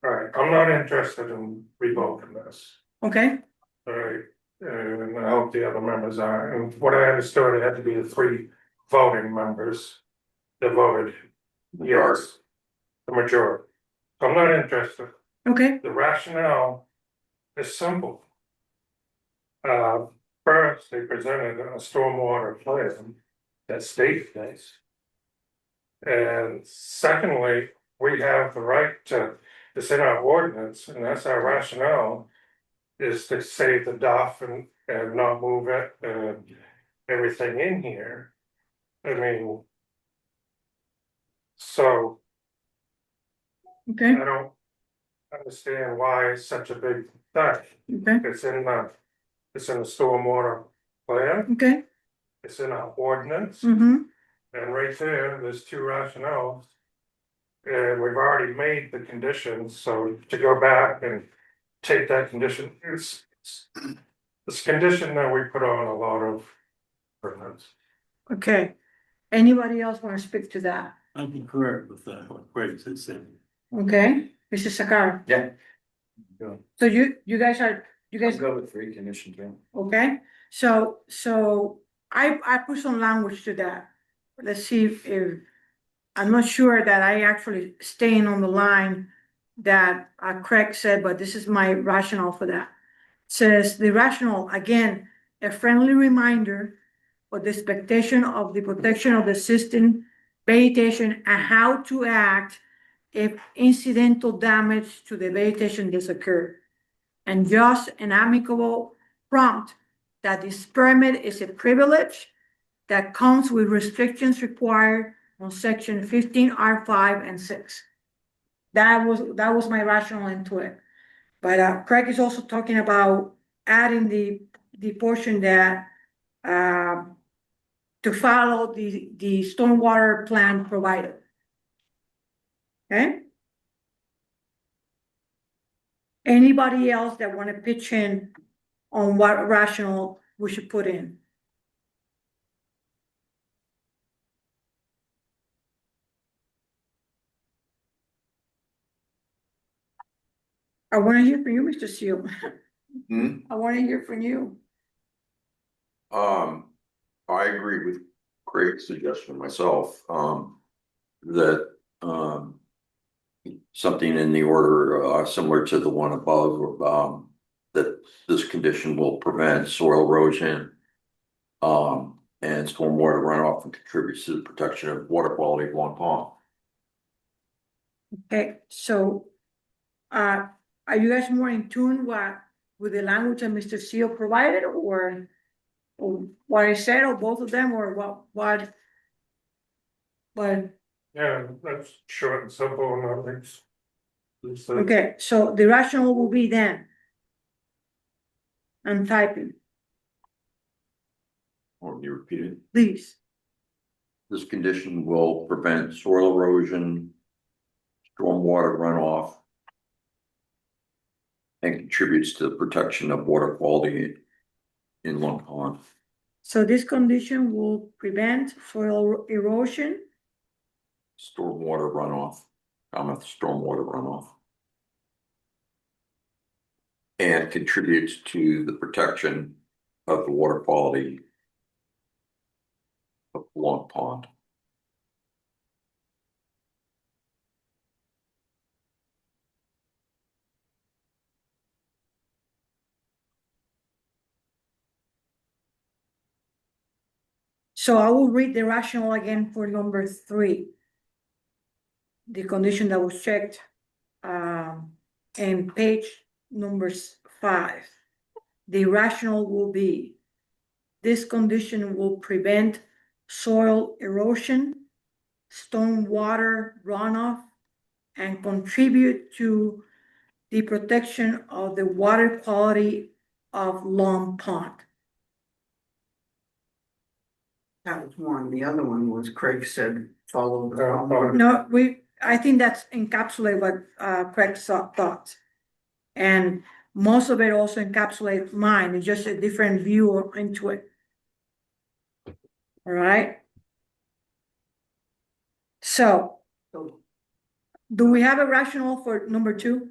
All right, I'm not interested in revoking this. Okay, All right, and I hope the other members are, and what I understood, it had to be the 3 voting members that voted yes, the majority. So I'm not interested. okay, The rationale is simple. First, they presented a stormwater plan that state-based. And secondly, we have the right to, it's in our ordinance, and that's our rationale, is to save the DUF and not move it and everything in here. I mean, so okay, I don't understand why it's such a big thing. okay, It's in the stormwater plan, okay. it's in our ordinance, Mm-hmm. and right there's 2 rationales And we've already made the conditions, so to go back and take that condition, it's condition that we put on a lot of permits. Okay, anybody else wanna speak to that? I concur with what Greg said. Okay, Mr. Sakara, Yeah. Go. so you guys are, you I'll guys, go with 3 conditions, yeah. okay? So I put some language to that. Let's see if, I'm not sure that I actually staying on the line that Craig said, but this is my rationale for that. Says the rationale, again, a friendly reminder for the expectation of the protection of the existing vegetation and how to act if incidental damage to the vegetation does occur. And just an amicable prompt that this permit is a privilege that comes with restrictions required on section 15R5 and 6. That was my rationale into it. But Craig is also talking about adding the portion that to follow the stormwater plan provided. Okay? Anybody else that want to pitch in on what rationale we should put in? I want to hear from you, Mr. Seal. I want to hear from you. I agree with Craig's suggestion myself, that, something in the order, similar to the one above, that this condition will prevent soil erosion, and stormwater runoff and contributes to the protection of water quality of Long Pond. Okay, so are you guys more in tune with the language that Mr. Seal provided, or what I said, or both of them, or what? Yeah, that's short and simple and that makes. Okay, so the rationale will be then. I'm typing, Or you repeat it? please. This condition will prevent soil erosion, stormwater runoff, and contributes to the protection of water quality in Long Pond. So this condition will prevent soil erosion, Stormwater runoff, stormwater runoff. And contributes to the protection of the water quality of Long Pond. so I will read the rationale again for number 3. The condition that was checked, and page number 5. The rationale will be, this condition will prevent soil erosion, stormwater runoff, and contribute to the protection of the water quality of Long Pond. That was one. The other one was Craig said, follow the. No, I think that's encapsulate what Craig's thoughts. And most of it also encapsulates mine. It's just a different view into it. All right. So, do we have a rationale for number 2?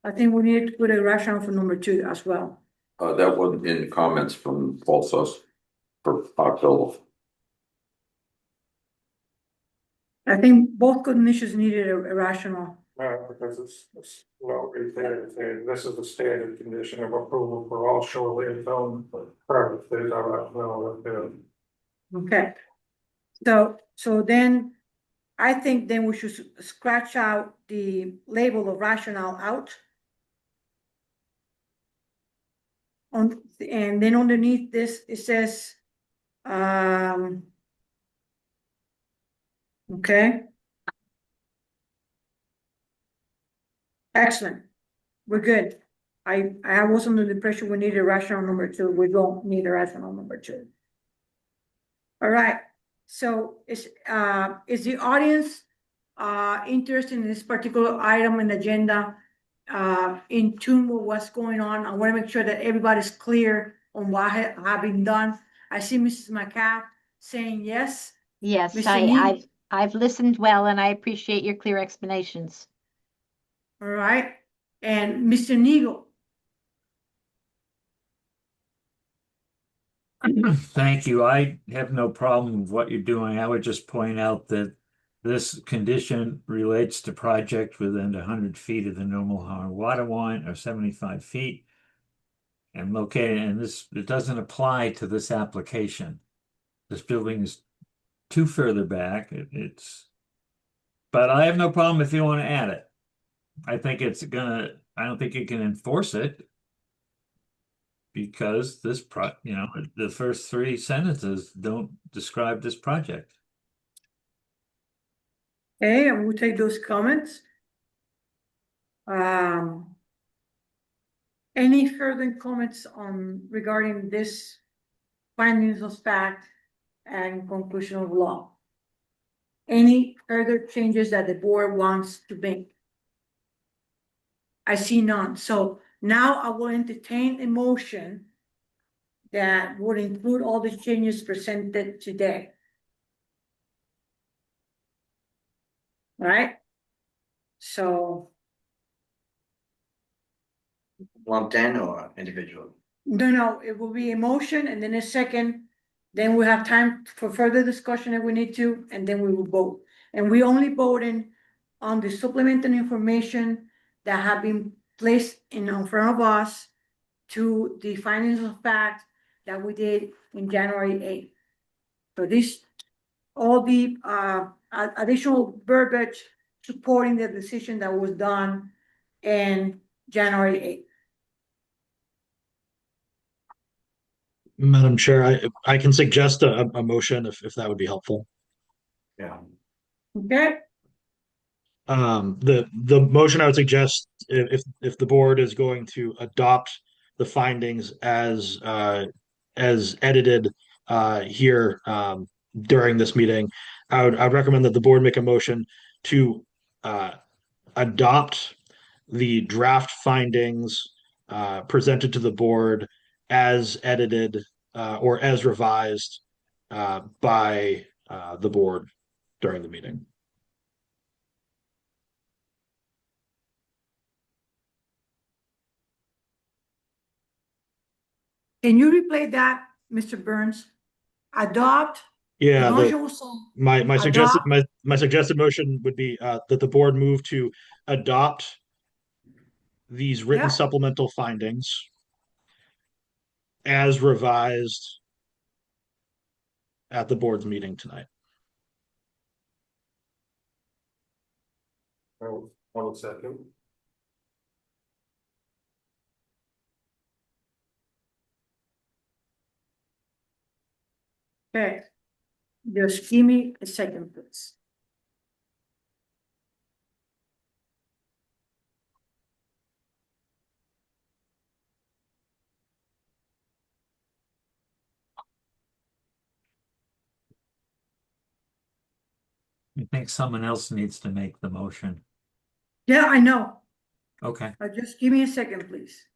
I think we need to put a rationale for number 2 as well. That was in the comments from Paul Suss for October. I think both conditions needed a rationale. Because it's not really fair to say, this is the standard condition of approval for all shoreline zone permits, there's a rationale that Okay. So then, I think then we should scratch out the label of rationale out. And then underneath this, it says, okay. Excellent. We're good. I was under the impression we needed a rationale number 2. We don't need a rationale number 2. All right. So is the audience interested in this particular item in the agenda, in tune with what's going on. I want to make sure that everybody's clear on what have been done. I see Mrs. McCaff saying yes. Yes, Mr. Neal? I've listened well and I appreciate your clear explanations. All right, and Mr. Neagle. Thank you. I have no problem with what you're doing. I would just point out that this condition relates to project within 100 feet of the normal high water line or 75 feet. And located, and this, it doesn't apply to this application. This building is too further back. But I have no problem if you want to add it. I think I don't think you can enforce it. Because this the first three sentences don't describe this project. Okay, and we'll take those comments. Any further comments regarding this findings of fact and conclusion of law? Any further changes that the board wants to make? I see none. So now I will entertain a motion that would include all the changes presented today. All right? So, Lumped in or individual? no, it will be a motion and then a second. Then we have time for further discussion if we need to, and then we will vote. And we only voting on the supplemental information that have been placed in front of us to the findings of fact that we did in January 8th. So this, all the additional verbiage supporting the decision that was done in January 8th. Madam Chair, I can suggest a motion if that would be helpful. Yeah. Okay, The motion I would suggest, if the board is going to adopt the findings as edited here during this meeting, I'd recommend that the board make a motion to adopt the draft findings presented to the board as edited or as revised by the board during the meeting. can you replay that, Mr. Burns? Adopt. Yeah, The motion was my suggested adopt. my suggested motion would be that the board move to adopt these written Yeah. supplemental findings as revised at the board's meeting tonight. One second. Okay, just give me a second, please. I think someone else needs to make the motion. Yeah, I know. Okay. Just give me a second, please.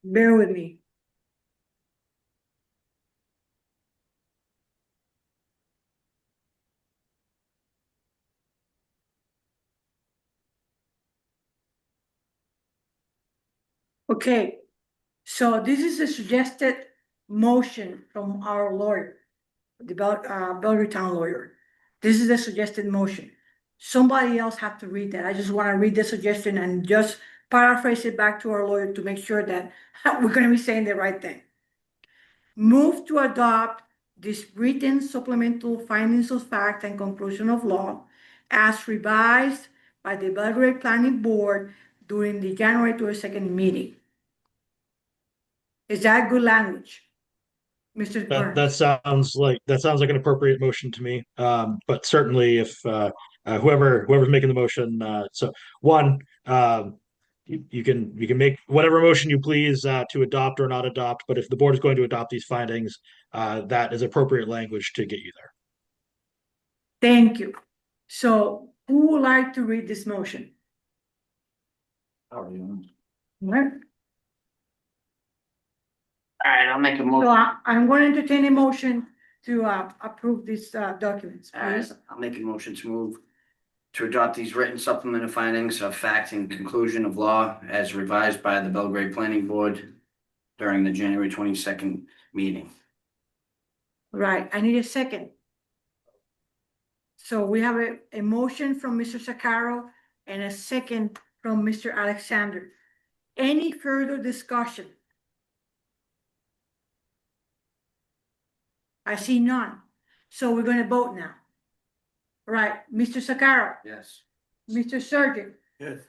Bear with me. Okay, so this is a suggested motion from our lawyer, the Bellevue Town lawyer. This is a suggested motion. Somebody else have to read that. I just want to read the suggestion and just paraphrase it back to our lawyer to make sure that we're going to be saying the right thing. Move to adopt this written supplemental findings of fact and conclusion of law as revised by the Belgrade Planning Board during the January 22nd meeting. Is that good language? Mr. Burns? That sounds like an appropriate motion to me. But certainly if whoever's making the motion, so one, you can make whatever motion you please to adopt or not adopt, but if the board is going to adopt these findings, that is appropriate language to get you there. Thank you. So who would like to read this motion? All Right. right, I'll make a So motion. I'm going to entertain a motion to approve these documents, All right, please. I'll make a motion to move to adopt these written supplemental findings of fact and conclusion of law as revised by the Belgrade Planning Board during the January 22nd meeting. Right, I need a second. So we have a motion from Mr. Sakaro and a second from Mr. Alexander. Any further discussion? I see none. So we're gonna vote now. Right, Mr. Sakaro, Yes. Mr. Surgeon, Yes.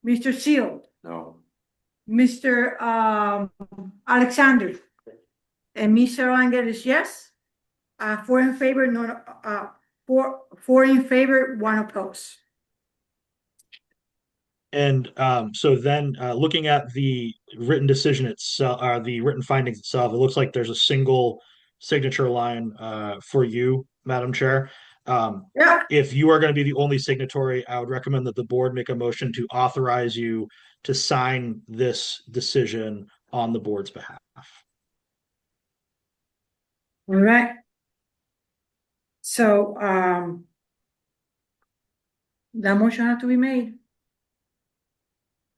Mr. Seal, No, Mr. Alexander, and Mr. Rangel is yes. Four in favor, none, four in favor, one opposed. And so then looking at the written decision itself, the written findings itself, it looks like there's a single signature line for you, Madam Chair. Yeah. If you are going to be the only signatory, I would recommend that the board make a motion to authorize you to sign this decision on the board's behalf. All right. So, that motion has to be made.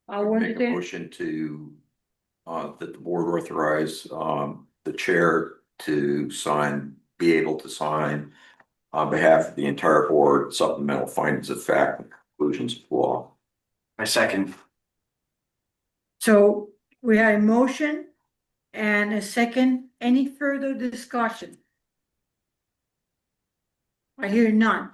I want make a to, motion to, that the board authorize, the chair to sign, be able to sign on behalf of the entire board supplemental findings of fact and conclusions of law. My second. so we have a motion and a second. Any further discussion? I hear none.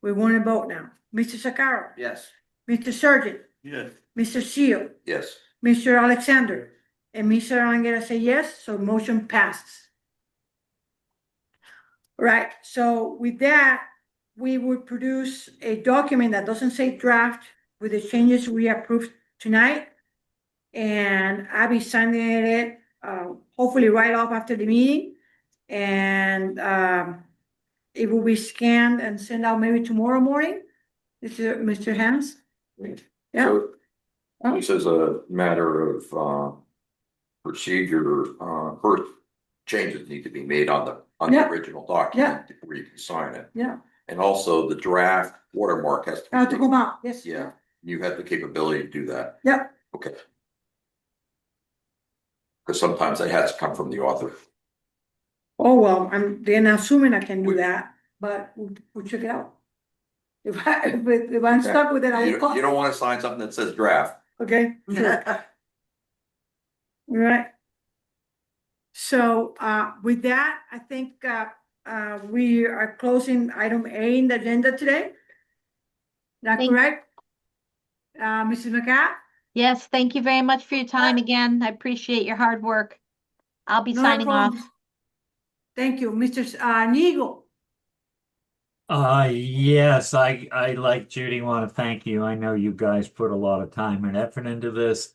We want to vote now. Mr. Sakaro, Yes. Mr. Surgeon, Yes. Mr. Seal, Yes. Mr. Alexander, and Mr. Rangel say yes, so motion passes. Right, so with that, we would produce a document that doesn't say draft with the changes we approved tonight. And I'll be signing it, hopefully right off after the meeting. And, it will be scanned and sent out maybe tomorrow morning. Mr. Hans? Yeah. So, this is a matter of procedure, first changes need to be made on the Yeah. original document before you can sign it. Yeah, And also the draft watermark has I have to to be, come out, yes. yeah, you have the capability to do that. Yep, Okay. Because sometimes it has to come from the author. oh, well, I'm then assuming I can do that, but we'll check it out. If I'm stuck with it, I will You call. don't want to sign something that says draft. Okay, sure. Right. So, with that, I think, we are closing item A in the agenda today. Is that Thank- correct? Mrs. McCaff? Yes, thank you very much for your time again. I appreciate your hard work. I'll be No signing off. problem. Thank you, Mr. Neagle. Yes, I like Judy, want to thank you. I know you guys put a lot of time and effort into this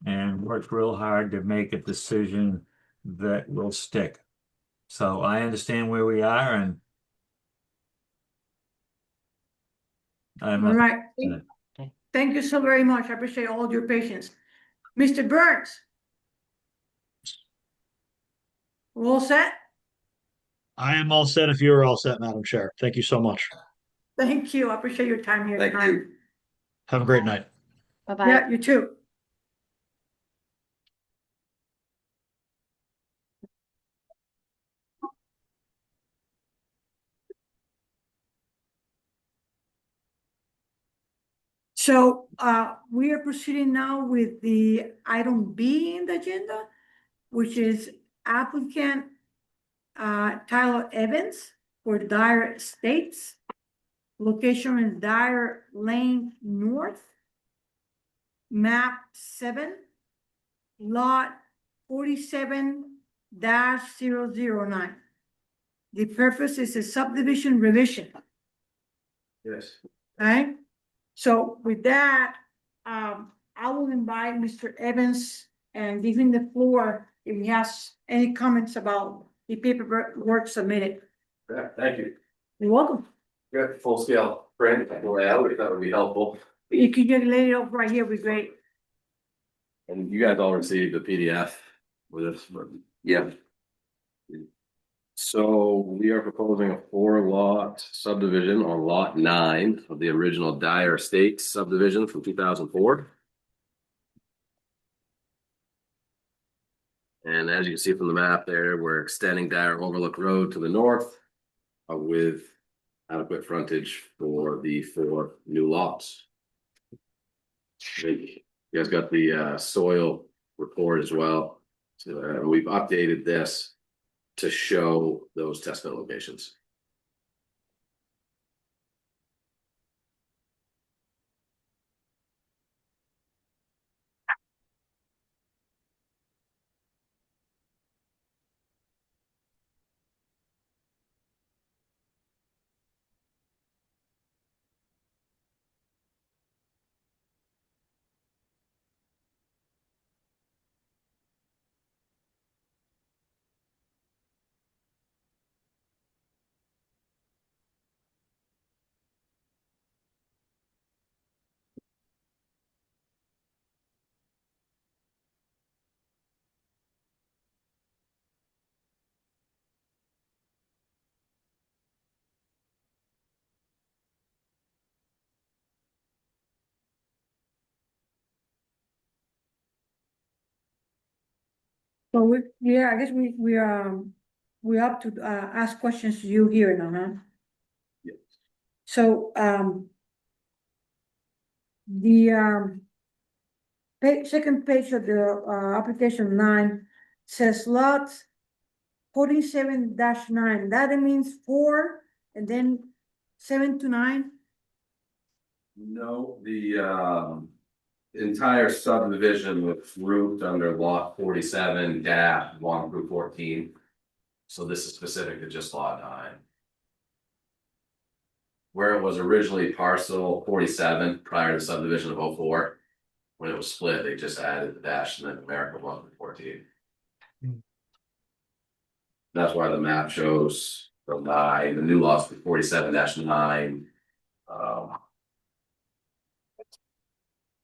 and worked real hard to make a decision that will stick. So I understand where we are and I'm All not- right. Thank you so very much. I appreciate all your patience. Mr. Burns? We all set? I am all set if you are all set, Madam Chair. Thank you so much. Thank you. I appreciate your time here Thank tonight. you. Have a great night. Bye-bye. Yeah, you too. So, we are proceeding now with the item B in the agenda, which is applicant Tyler Evans for Dyer Estates. Location is Dyer Lane North. Map 7, lot 47-009. The purpose is a subdivision revision, Yes. right? So with that, I will invite Mr. Evans and give him the floor if he has any comments about the paperwork submitted. Yeah, thank you. You're welcome. Got the full scale print layout, if that would be helpful. You can just lay it up right here, would be great. And you guys all received the PDF with this, but Yeah, so we are proposing a 4-lot subdivision on lot 9 of the original Dyer Estates subdivision from 2004. And as you can see from the map there, we're extending Dyer Overlook Road to the north with adequate frontage for the 4 new lots. You guys got the soil report as well. So we've updated this to show those test pit locations. So I guess we have to ask questions to you here now, huh? Yes. So the second page of the application 9 says lot 47-9. That means 4 and then 7 to 9. No, the entire subdivision was grouped under lot 47-1 through 14. So this is specific to just lot 9. Where it was originally parcel 47 prior to subdivision of 04, when it was split, they just added the dash and then numerical 1 through 14. That's why the map shows the 9, the new lots for 47-9.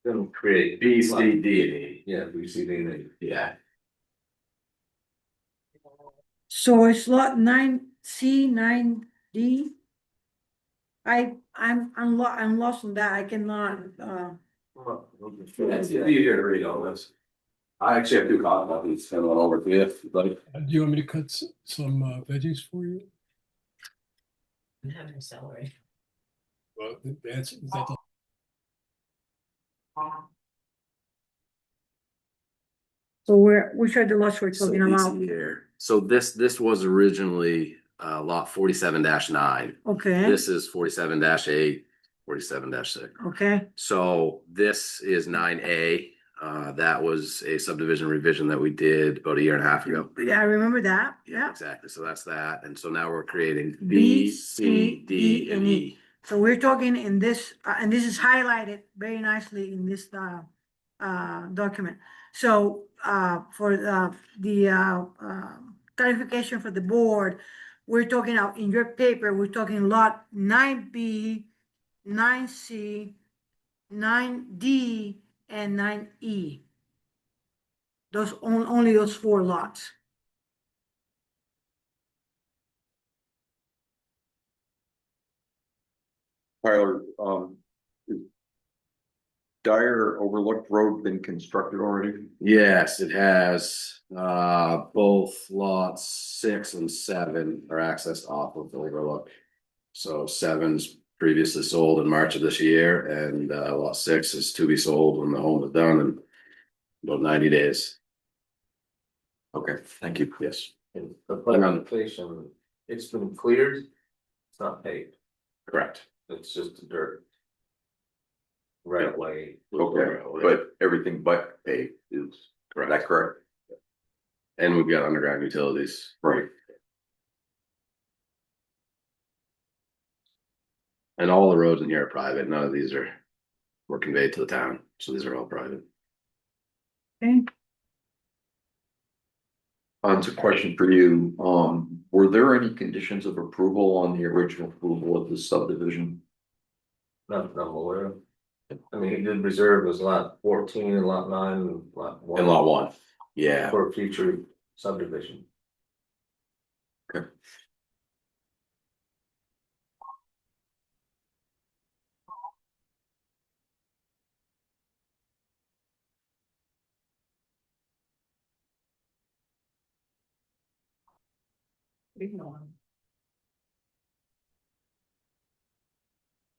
It'll create B, C, D, and E. Yeah, B, C, D, and E. Yeah. So it's lot 9C, 9D. I'm lost on that. I cannot It's easier to read all this. I actually have 2 copies, send one over to you if you'd like. Do you want me to cut some veggies for you? I'm having celery. Well, that's, is that the So which are the lots we're talking about? So this was originally lot 47-9. Okay, This is 47-8, 47-6. okay, So this is 9A. That was a subdivision revision that we did about a year and a half ago. yeah, I remember that, yeah. Exactly. So that's that. And so now we're creating B, B, C, D, and E. So we're talking in this, and this is highlighted very nicely in this document. So for the clarification for the board, we're talking out in your paper, we're talking lot 9B, 9C, 9D, and 9E. Those only those 4 lots. Tyler, Dyer Overlook Road been constructed already? Yes, it has. Both lots 6 and 7 are accessed off of the Overlook. So 7's previously sold in March of this year, and lot 6 is to be sold when the home is done in about 90 days. Okay, thank you. Yes. And the clarification, it's been cleared, it's not paved, Correct. it's just dirt. Right away. Okay, but everything but paved is, is that correct? And we've got underground utilities. Right. And all the roads in here are private. None of these were conveyed to the town. So these are all private. Okay, It's a question for you. Were there any conditions of approval on the original approval of the subdivision? Not that I'm aware of. I mean, he did reserve his lot 14 and lot 9 and lot 1. And lot one. Yeah. For future subdivision. Okay.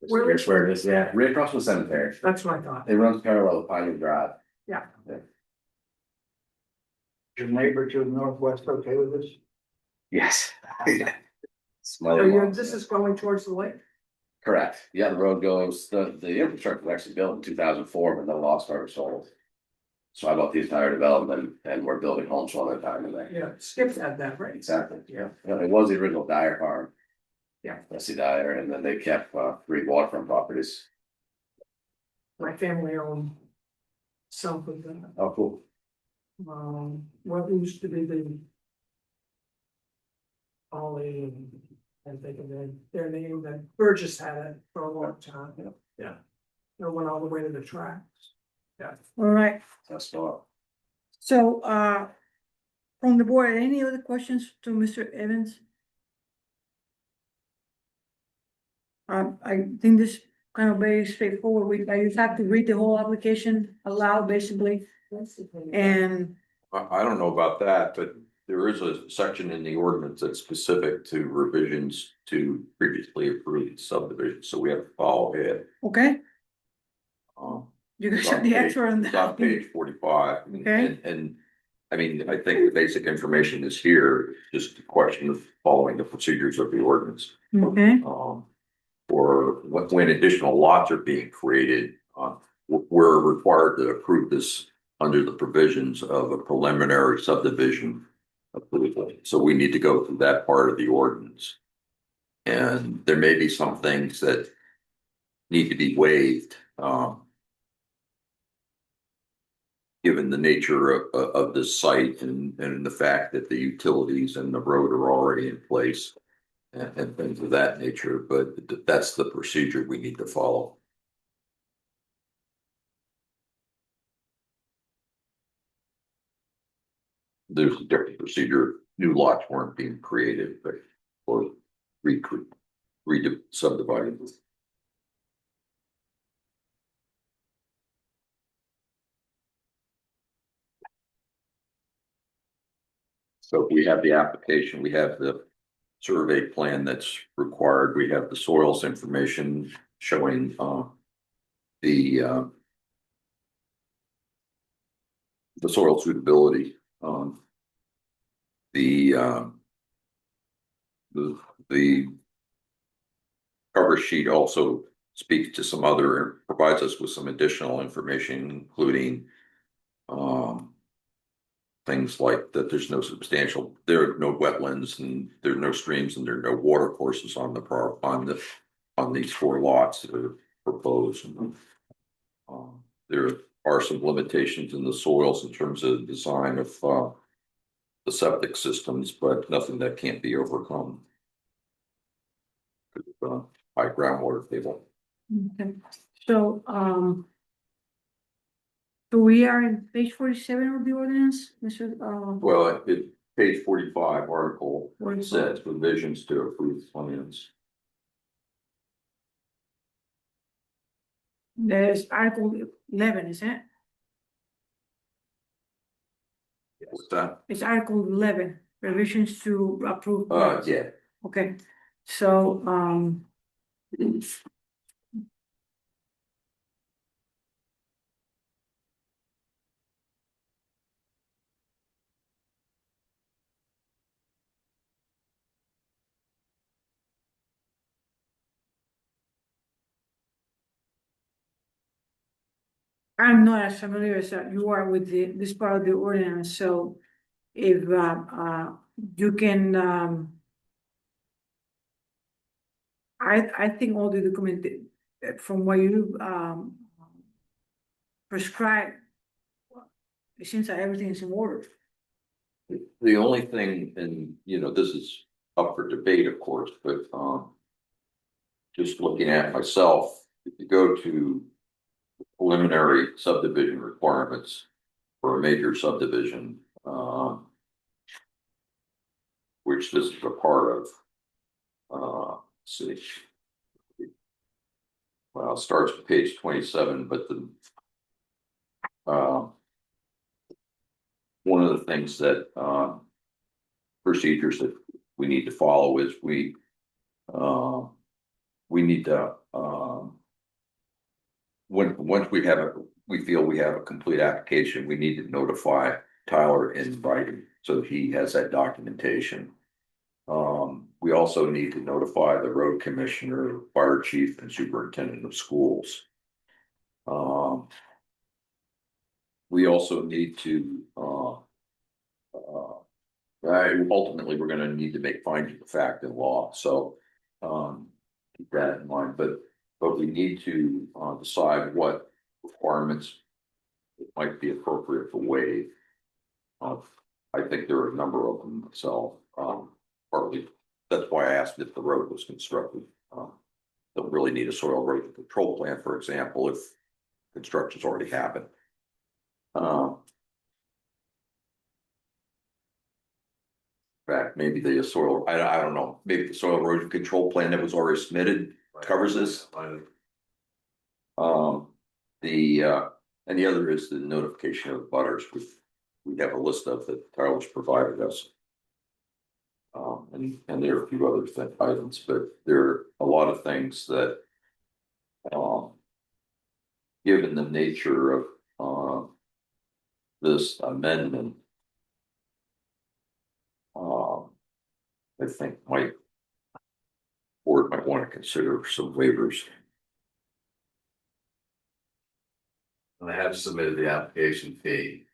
Where is- Where it is, yeah. Right across from the cemetery. That's what I thought. It runs parallel to Pioneer Drive. Yeah. Your neighbor to the northwest okay with this? Yes. So this is going towards the lake? Correct. Yeah, the road goes, the infrastructure was actually built in 2004, but the lot started sold. So I bought the entire development and we're building homes all the time in there. Yeah, Skip had that, right? Exactly, yeah. It was the original Dyer farm. Yeah. Bessie Dyer, and then they kept 3 waterfront properties. My family owned south of that. Oh, cool. What used to be the Ollie, and think of their name, that Burgess had it for a long time. Yeah. It went all the way to the tracks. Yeah. all right, That's all. so, from the board, any other questions to Mr. Evans? I think this kind of very straightforward, I just have to read the whole application aloud, basically, and, I don't know about that, but there is a section in the ordinance that's specific to revisions to previously approved subdivisions, so we have to follow it. okay, Um, you guys it's have on the page- expert on it's on that. page 45. Okay. And I mean, I think the basic information is here, just a question of following the procedures of the ordinance. Okay, Or when additional lots are being created, we're required to approve this under the provisions of a preliminary subdivision approval. So we need to go through that part of the ordinance. And there may be some things that need to be waived, given the nature of this site and the fact that the utilities and the road are already in place and things of that nature, but that's the procedure we need to follow. There's a different procedure, new lots weren't being created, but or subdivided. So we have the application, we have the survey plan that's required, we have the soils information showing the soil suitability, the cover sheet also speaks to some other, provides us with some additional information, including things like that there are no wetlands and there are no streams and there are no water courses on these 4 lots that are proposed. There are some limitations in the soils in terms of the design of the septic systems, but nothing that can't be overcome. High groundwater table. okay, so, so we are in page 47 of the ordinance, Mr. Well, page 45 article 45. says revisions to approved plans. There's Article 11, is it? What's that? It's Article 11, revisions to approve. Yeah. Okay, so, I'm not as familiar as you are with this part of the ordinance, so if, you can, I think all the document, from what you, prescribe, it seems that everything is in order. The only thing, and this is up for debate, of course, but just looking at myself, if you go to preliminary subdivision requirements for a major subdivision, which this is a part of, let's see. Well, it starts with page 27, but one of the things that procedures that we need to follow is we need to once we feel we have a complete application, we need to notify Tyler in writing so he has that documentation. We also need to notify the road commissioner, fire chief, and superintendent of schools. We also need to ultimately we're going to need to make findings of fact in law, so keep that in mind. But we need to decide what requirements might be appropriate for waive. I think there are a number of them myself. Partly that's why I asked if the road was constructed. Don't really need a soil erosion control plan, for example, if construction's already happened. In fact, maybe the soil, I don't know, maybe the soil erosion control plan that was already submitted covers this. And the other is the notification of butters, which we have a list of that Tyler's provided us. And there are a few other items, but there are a lot of things that, given the nature of this amendment, I think board might want to consider some waivers. I have submitted the application fee.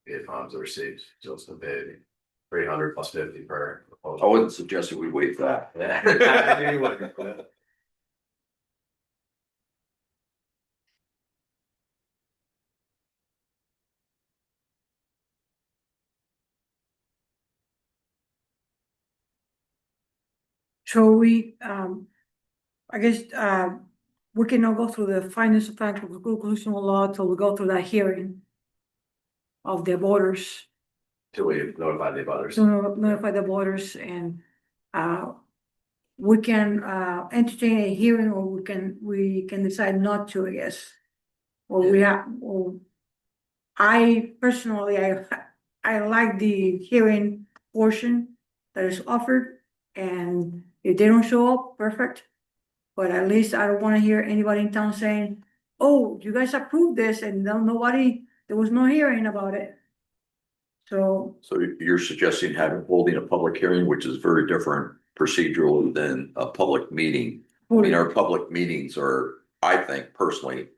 If funds are received, just the baby. 300 plus 50 per proposal. I wouldn't suggest that we waive that. I knew you wouldn't. So I guess, we cannot go through the findings of fact of the conclusion of law till we go through that hearing of the voters, Till we notify the others. to notify the voters, and, we can, entertain a hearing, or we can decide not to, I guess. Or I personally, I like the hearing portion that is offered, and if they don't show up, perfect. But at least I don't want to hear anybody in town saying, oh, you guys approved this, and there was no hearing about it. So you're suggesting holding a public hearing, which is very different procedurally than a public meeting. I mean, our public meetings are, I think personally,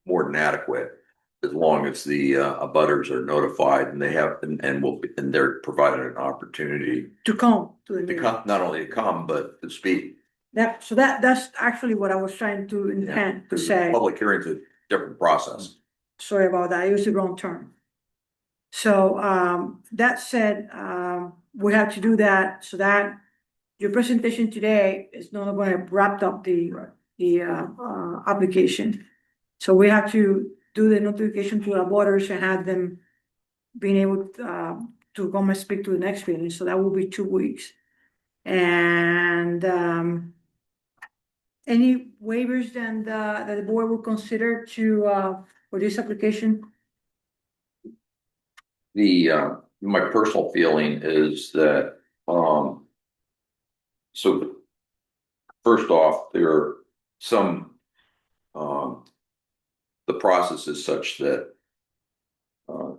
more than adequate, as long as the abutters are notified and and they're provided an opportunity to come to the meeting. not only to come, but to speak. That's actually what I was trying to intend to say. Public hearings is a different process. Sorry about that, I used the wrong term. So, that said, we have to do that so that your presentation today is not going to wrap up the application. So we have to do the notification to our voters and have them being able to come and speak to the next meeting. So that will be 2 weeks. And, any waivers that the board will consider for this application? My personal feeling is that, so first off, there are some, the process is such that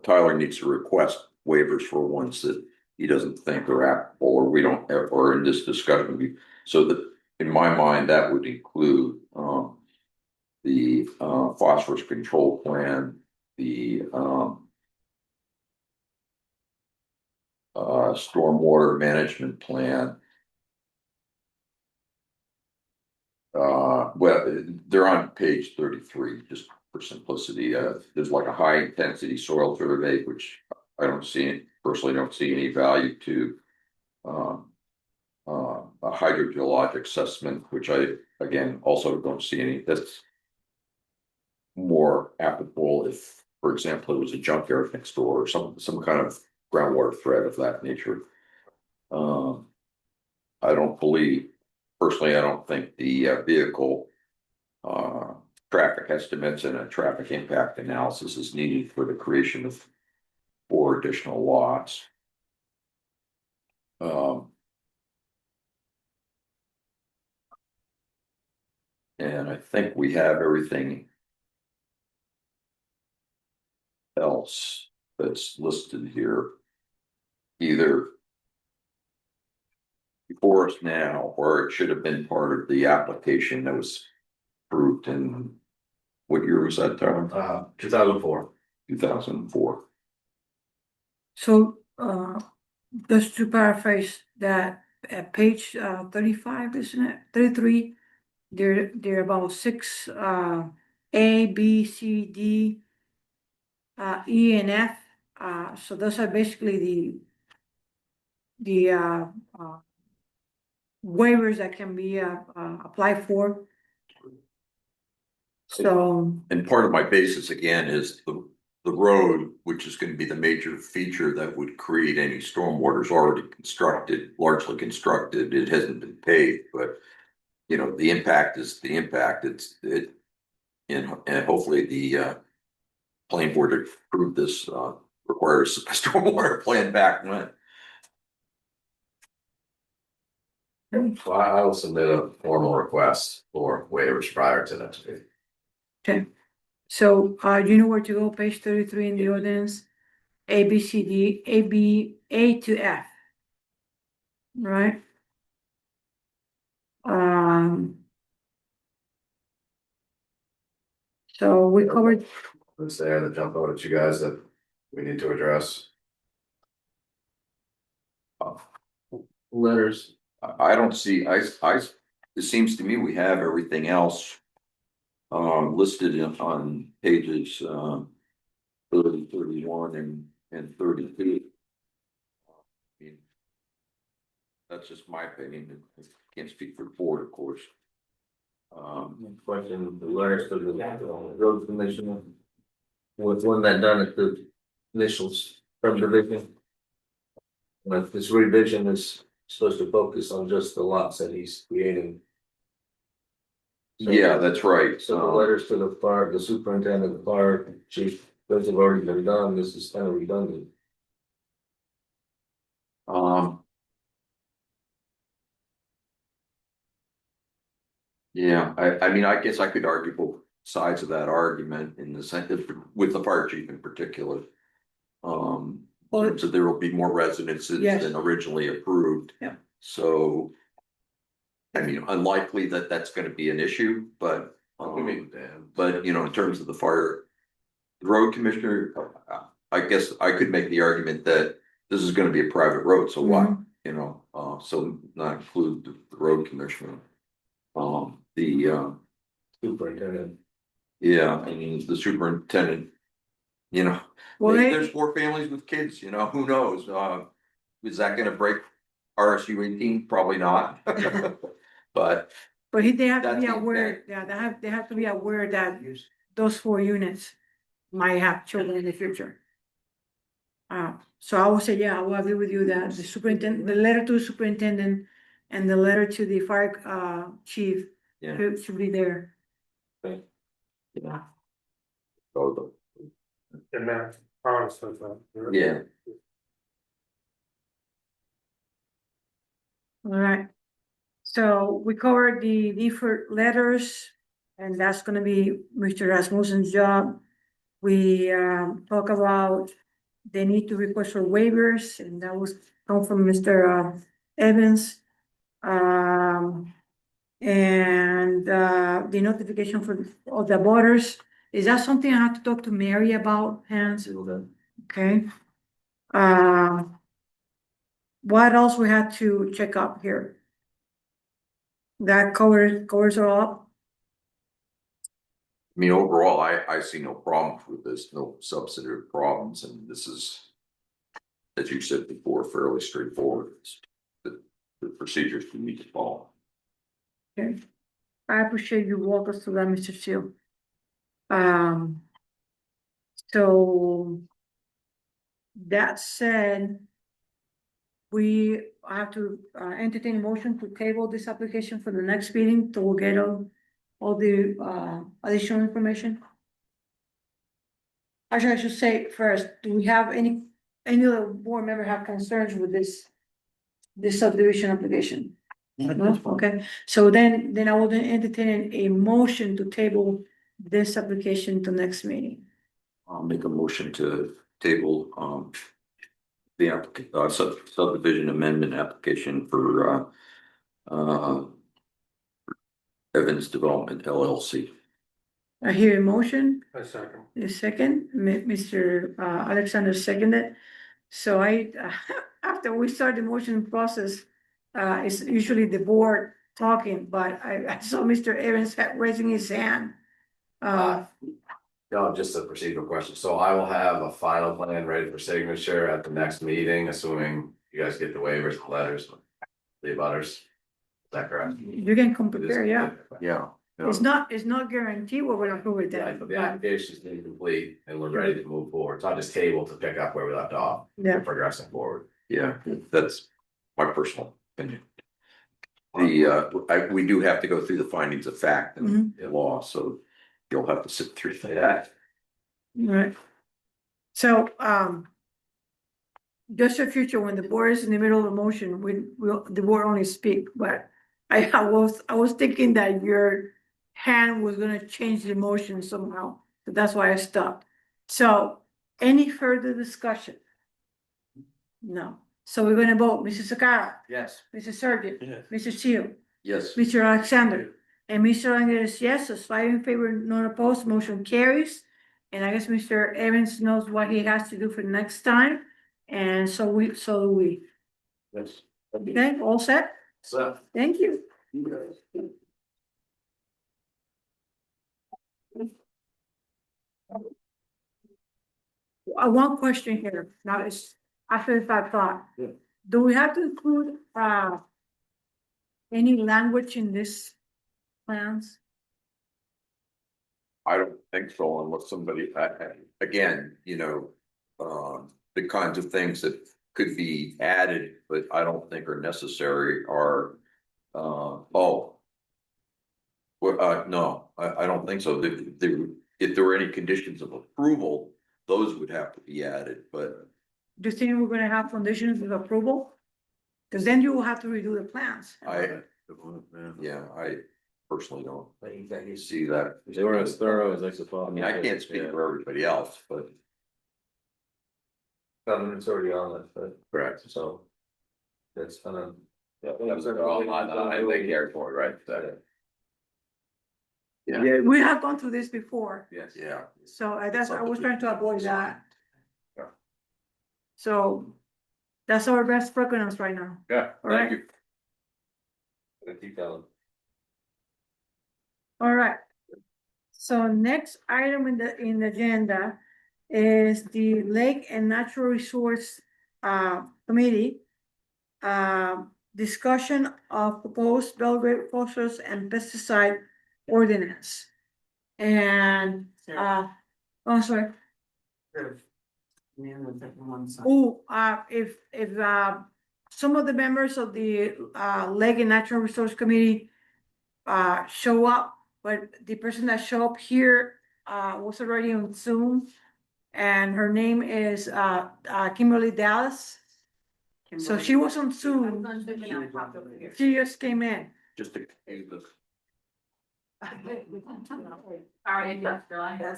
Tyler needs to request waivers for ones that he doesn't think are applicable, or we don't, or in this discussion, so that in my mind, that would include the phosphorus control plan, the stormwater management plan. Well, they're on page 33, just for simplicity. There's like a high intensity soil survey, which I personally don't see any value to. A hydrogeologic assessment, which I, again, also don't see any, that's more applicable if, for example, it was a junkyard next door or some kind of groundwater threat of that nature. I don't believe, personally, I don't think the vehicle traffic estimates and a traffic impact analysis is needed for the creation of 4 additional lots. And I think we have everything else that's listed here, either before us now, or it should have been part of the application that was approved in, what year was that, Tom? 2004. 2004. So, just to paraphrase that, at page 35, isn't it? 33, there are about 6 A, B, C, D, E, and F. So those are basically the waivers that can be applied for. So, And part of my basis again is the road, which is going to be the major feature that would create any stormwater, is already constructed, largely constructed. It hasn't been paved, but you know, the impact is the impact. And hopefully the planning board to approve this requires a stormwater plan back when. So I will submit a formal request for waivers prior to next meeting. okay. So, do you know where to go? Page 33 in the ordinance, A, B, C, D, A, B, A to F. Right? So we covered, Is there the jump out at you guys that we need to address? Letters. I don't see, it seems to me we have everything else listed on pages 30, 31 and 32. I mean, that's just my opinion. I can't speak for the board, of course. Question, the letters to the road commissioner. Was one that done at the initials from division? But this revision is supposed to focus on just the lots that he's creating. So- Yeah, that's right. So the letters to the superintendent, the fire chief, those have already been done. This is kind of redundant. Yeah, I mean, I guess I could argue both sides of that argument in the sense that with the fire chief in particular. So there will be more residences Yes. than originally approved. Yeah. So. I mean, unlikely that that's gonna be an issue, but, you know, in terms of the road commissioner, I guess I could make the argument that this is gonna be a private road, so why, you know, so not include the road commissioner. The Superintendent. yeah, I mean, the superintendent, you know, well, maybe there's 4 families with kids, you know, who knows? Is that gonna break RSU 18? Probably not. But they have to that's be the aware, intent. yeah, they have to be aware that those 4 units might have children in the future. So I would say, yeah, I will agree with you that the superintendent, the letter to the superintendent and the letter to the fire chief Yeah. should be there. Okay. Yeah. And that, honestly, Yeah. All right. So we covered the deferred letters, and that's gonna be Mr. Rasmussen's job. We talk about the need to request for waivers, and that was come from Mr. Evans. And the notification for all the voters, Is that something I have to talk to Mary about, Hans? Okay. What else we had to check up here? That covers it all? I mean, overall, I see no problems with this, no substantive problems, and this is, as you said before, fairly straightforward. The procedures we need to follow. Okay. I appreciate you walk us through that, Mr. Seal. So that said, we have to entertain a motion to table this application for the next meeting to get all the additional information. Actually, I should say first, do we have any other board member have concerns with this subdivision application? No? Okay, so then I will entertain a motion to table this application to next meeting. I'll make a motion to table, the subdivision amendment application for, Evans Development LLC. I hear a motion, A second. a second, Mr. Alexander seconded. So after we start the motion process, it's usually the board talking, but I saw Mr. Evans raising his hand. No, just a procedural question. So I will have a final plan ready for signature at the next meeting, assuming you guys get the waivers, the letters, the abutters. Is that correct? You can come prepare, yeah. Yeah. It's not guaranteed we're gonna approve it Yeah, then. but the application's been complete and we're ready to move forward. So I'll just table to pick up where we left off. Yeah. Progressing forward. Yeah, that's my personal opinion. We do have to go through the findings of fact and law, so you'll have to sit through that. Right. So, just for future, when the board is in the middle of a motion, the board only speak, but I was thinking that your hand was gonna change the motion somehow, so that's why I stopped. So, any further discussion? No, so we're gonna vote, Mrs. Sakara, Yes. Mrs. Surgeon, Yes. Mr. Seal, Yes. Mr. Alexander, and Mr. Langer is yes, so 5 in favor, none opposed, motion carries. And I guess Mr. Evans knows what he has to do for next time, and so do we. Yes. Okay, all set? So. Thank you. One question here, now it's after that thought. Yeah. Do we have to include any language in this plans? I don't think so unless somebody, again, the kinds of things that could be added, but I don't think are necessary are, no, I don't think so. If there were any conditions of approval, those would have to be added, but Do you think we're gonna have conditions of approval? Cause then you will have to redo the plans. I personally don't see that. They were as thorough as I suppose. I mean, I can't speak for everybody else, but. Government's already on it, but. Correct. So. That's kind of. I think airport, right? Yeah. We have gone through this before, Yes. Yeah. so I was trying to avoid that. Yeah. So that's our best preference right now. Yeah. All right. Thank you. Keep going. All right. So next item in the agenda is the Lake and Natural Resource Committee. Discussion of proposed Belgrade phosphorus and pesticide ordinance. And oh, sorry. Oh, if some of the members of the Lake and Natural Resource Committee show up, but the person that show up here was already on Zoom, and her name is Kimberly Dallas. So she was on Zoom. She just came in. Just to. That's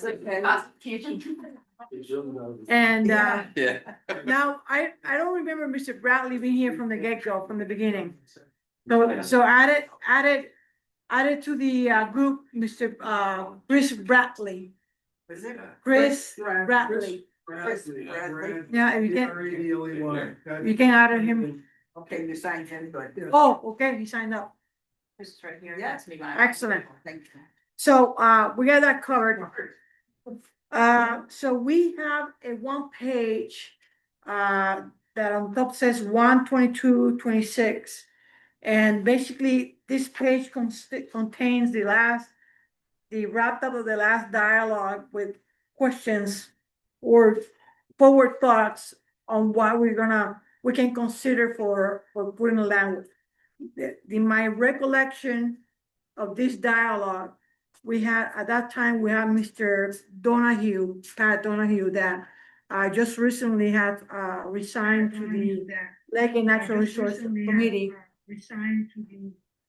okay. And Yeah. now I don't remember Mr. Bradley being here from the get-go, from the beginning. So added to the group, Mr. Chris Bradley. Was it? Chris Brad- Bradley. Bradley. Yeah, if you can, Bradley. you can add him. Okay, you signed him, but. Oh, okay, he signed up. This is right here. Yes. me. Excellent. Thank you. So, we got that covered. So we have a one page, that on top says 1/22/26. And basically, this page contains the wrap up of the last dialogue with questions or forward thoughts on what we can consider for putting a language. My recollection of this dialogue, we had, at that time, we had Mr. Donahue, Pat Donahue, that just recently had resigned to the Lake and Natural Resource Committee.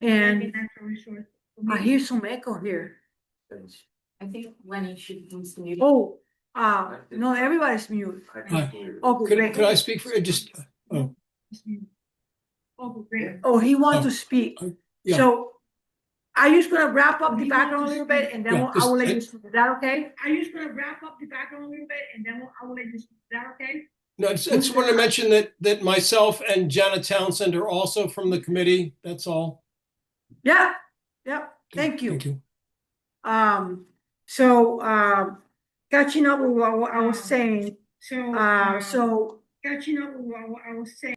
And I hear some echo here. I think Lenny should use the. Oh, no, everybody's mute. Oh, great. Could I speak for just? Oh, he wants to speak. Yeah. So I'm just gonna wrap up the background a little bit and then Yeah, I will let you, just- is that okay? I'm just gonna wrap up the background a little bit and then I will let you, is that okay? No, I just want to mention that myself and Janet Townsend are also from the committee. That's all. Yeah, thank you. Thank you. Catching up with what I was saying. Catching up with what I was saying.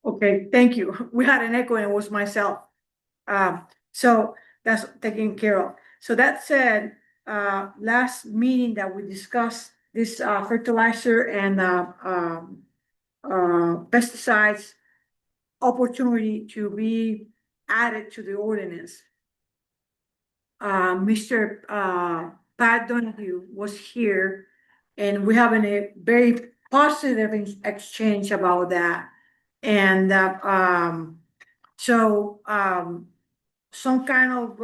Okay, thank you. We had an echo and it was myself. So that's taken care of. So that said, last meeting that we discussed this fertilizer and pesticides opportunity to be added to the ordinance. Mr. Pat Donahue was here and we're having a very positive exchange about that. And some kind of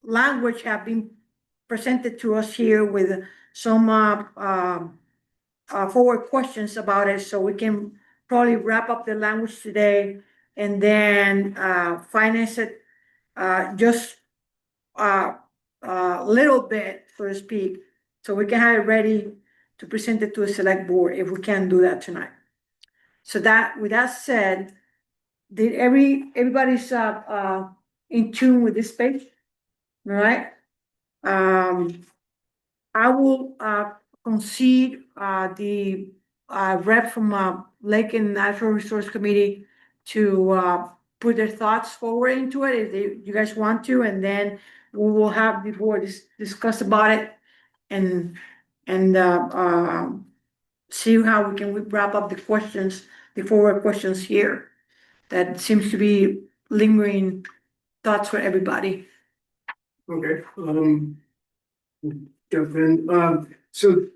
language have been presented to us here with some forward questions about it, so we can probably wrap up the language today and then finance it just a little bit, so to speak, so we can have it ready to present it to a select board if we can do that tonight. So that, with that said, did everybody's in tune with this page? All right. I will concede the rep from Lake and Natural Resource Committee to put their thoughts forward into it if you guys want to, and then we will have the board discuss about it and see how we can wrap up the questions, the forward questions here. That seems to be lingering thoughts for everybody. Okay, jump in. So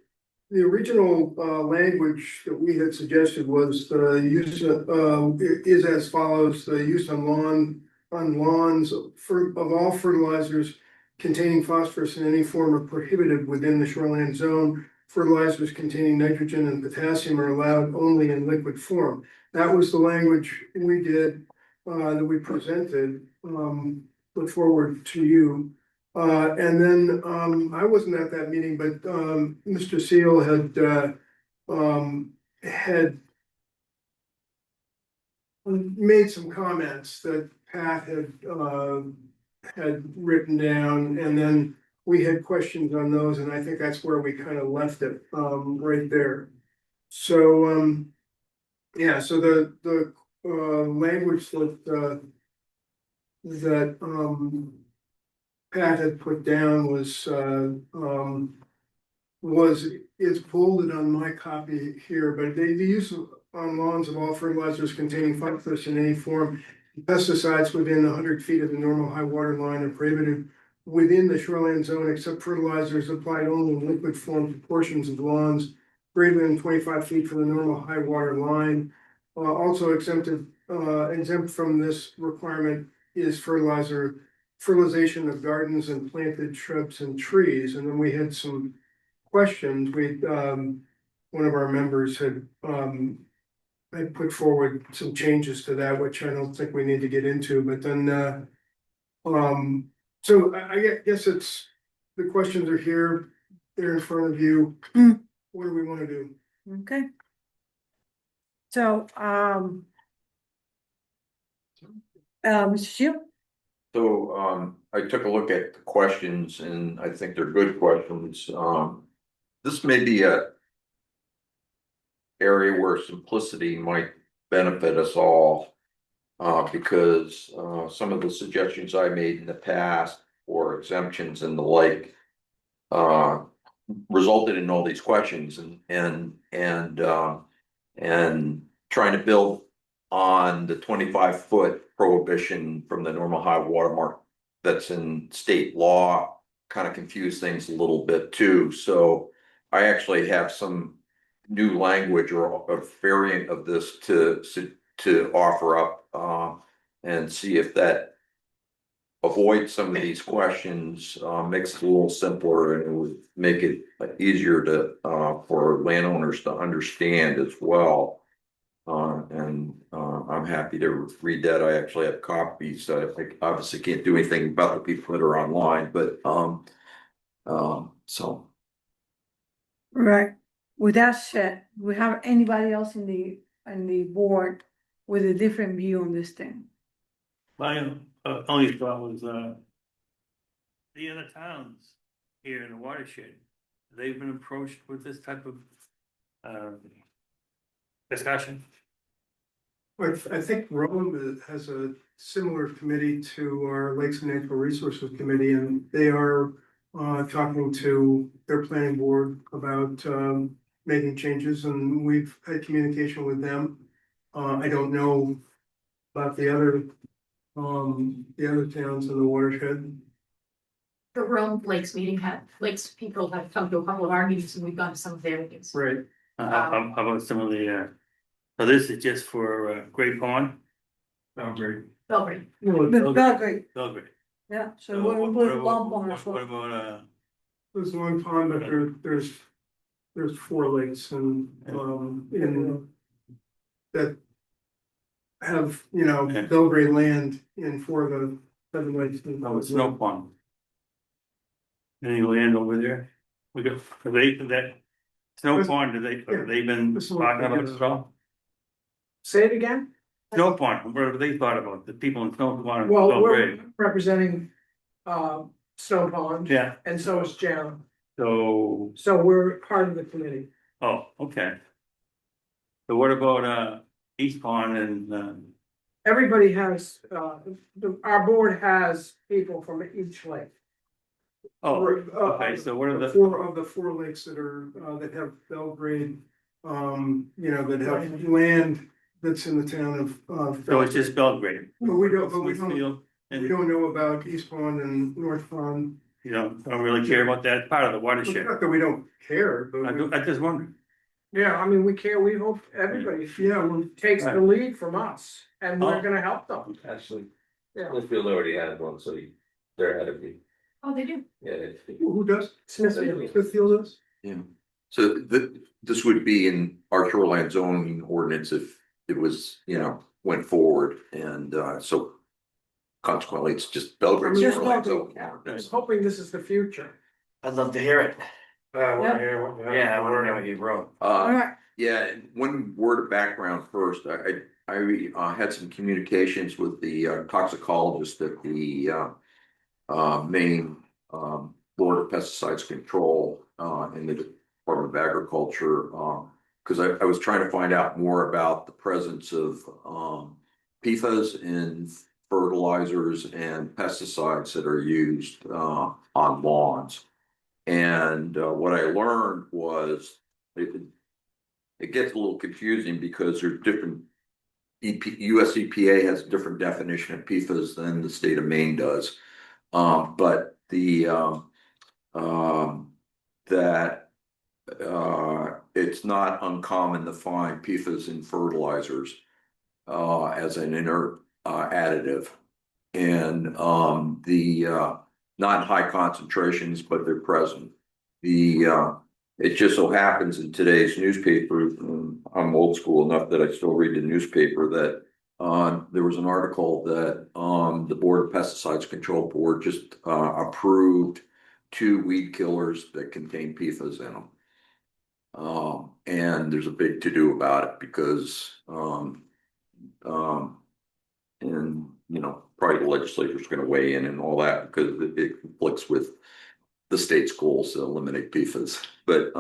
the original language that we had suggested was the use of is as follows: the use on lawns of all fertilizers containing phosphorus in any form are prohibited within the shoreline zone. Fertilizers containing nitrogen and potassium are allowed only in liquid form. That was the language we did that we presented, put forward to you. And then I wasn't at that meeting, but Mr. Seal had made some comments that Pat had written down, and then we had questions on those, and I think that's where we kind of left it right there. So yeah, so the language that Pat had put down is bolded on my copy here, but the use on lawns of all fertilizers containing phosphorus in any form, pesticides within 100 feet of the normal high water line are prohibited within the shoreline zone, except fertilizers applied only in liquid form to portions of lawns greater than 25 feet from the normal high water line. Also exempt from this requirement is fertilization of gardens and planted shrubs and trees. And then we had some questions. One of our members had put forward some changes to that, which I don't think we need to get into, but then So I guess it's, the questions are here, they're in front of you. Mm. What do we want to do? Okay. So, Mr. Shield? So, I took a look at the questions and I think they're good questions. This may be a area where simplicity might benefit us all. Because, some of the suggestions I made in the past for exemptions and the like, resulted in all these questions and trying to build on the 25-foot prohibition from the normal high water mark that's in state law kind of confused things a little bit too. So I actually have some new language or a variant of this to offer up and see if that avoids some of these questions, makes it a little simpler, and it would make it easier to for landowners to understand as well. I'm happy to read that. I actually have copies. I obviously can't do anything about the people that are online, but so. Right. With that said, we have anybody else in the board with a different view on this thing? My only thought was, the other towns here in the watershed, they've been approached with this type of discussion. I think Rome has a similar committee to our Lakes and Natural Resources Committee, and they are talking to their planning board about making changes, and we've had communication with them. I don't know about the other towns in the watershed. The Rome Lakes meeting Lakes people have come to a couple of our meetings and we've gone to some of their meetings. Right. How about some of the, so this is just for Great Pond? Belgrade. Belgrade. Belgrade, Belgrade. yeah, so we'll put a lump on it. What about, There's one pond, but there's 4 lakes and in that have, Belgrade land in 4 of the 7 lakes. Snow Pond? Any land over there? We got, that Snow Pond, have they been talking about this at all? Say it again? Snow Pond, what have they thought about, the people in Snow Pond? Well, Belgrade? we're representing Snow Pond. Yeah. And so is Jan. So, We're part of the committee. oh, okay. So what about East Pond and Everybody has, our board has people from each lake. oh, okay, so what are the? 4 of the 4 lakes that are that have Belgrade, that have land that's in the town of. So it's just Belgrade? But we don't know about East Pond and North Pond. You don't really care about that part of the watershed? Not that we don't care, but. I just wondered. Yeah, I mean, we care, we hope everybody takes the lead from us and we're gonna help them. Actually, Yeah. Smithfield already had one, so they're ahead of me. Oh, they do? Yeah. Who does? Smithfield. Smithfield does? Yeah, so this would be in our shoreline zoning ordinance if it was, went forward, and so consequently, it's just Belgrade's Just shoreline hoping, zoning ordinance. hoping this is the future. I'd love to hear it. I wanna hear what you have. Yeah, I wanna know what you wrote. Alright, Yeah, and one word of background first, I had some communications with the toxicologist at the Maine Board of Pesticides Control in the Department of Agriculture, because I was trying to find out more about the presence of PFAS in fertilizers and pesticides that are used on lawns. And what I learned was it gets a little confusing because there's different US EPA has a different definition of PFAS than the state of Maine does. But that it's not uncommon to find PFAS in fertilizers as an inert additive, and not high concentrations, but they're present. It just so happens in today's newspaper, I'm old school enough that I still read the newspaper, that there was an article that, the Board of Pesticides Control Board just, approved 2 weed killers that contain PFAS in them. And there's a big to-do about it because, and, you know, probably the legislature's gonna weigh in and all that because it conflicts with the state's goals to eliminate PFAS. But,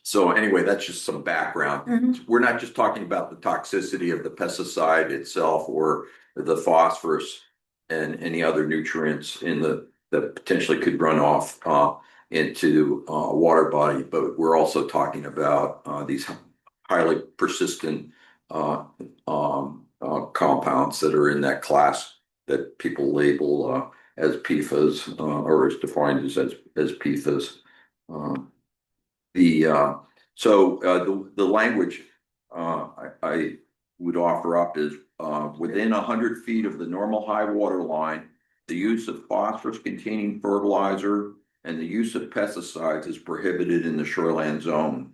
so anyway, that's just some background. We're not just talking about the toxicity of the pesticide itself or the phosphorus and any other nutrients in that potentially could run off into a water body, but we're also talking about these highly persistent compounds that are in that class that people label as PFAS or is defined as PFAS. The language I would offer up is within 100 feet of the normal high water line, the use of phosphorus containing fertilizer and the use of pesticides is prohibited in the shoreland zone.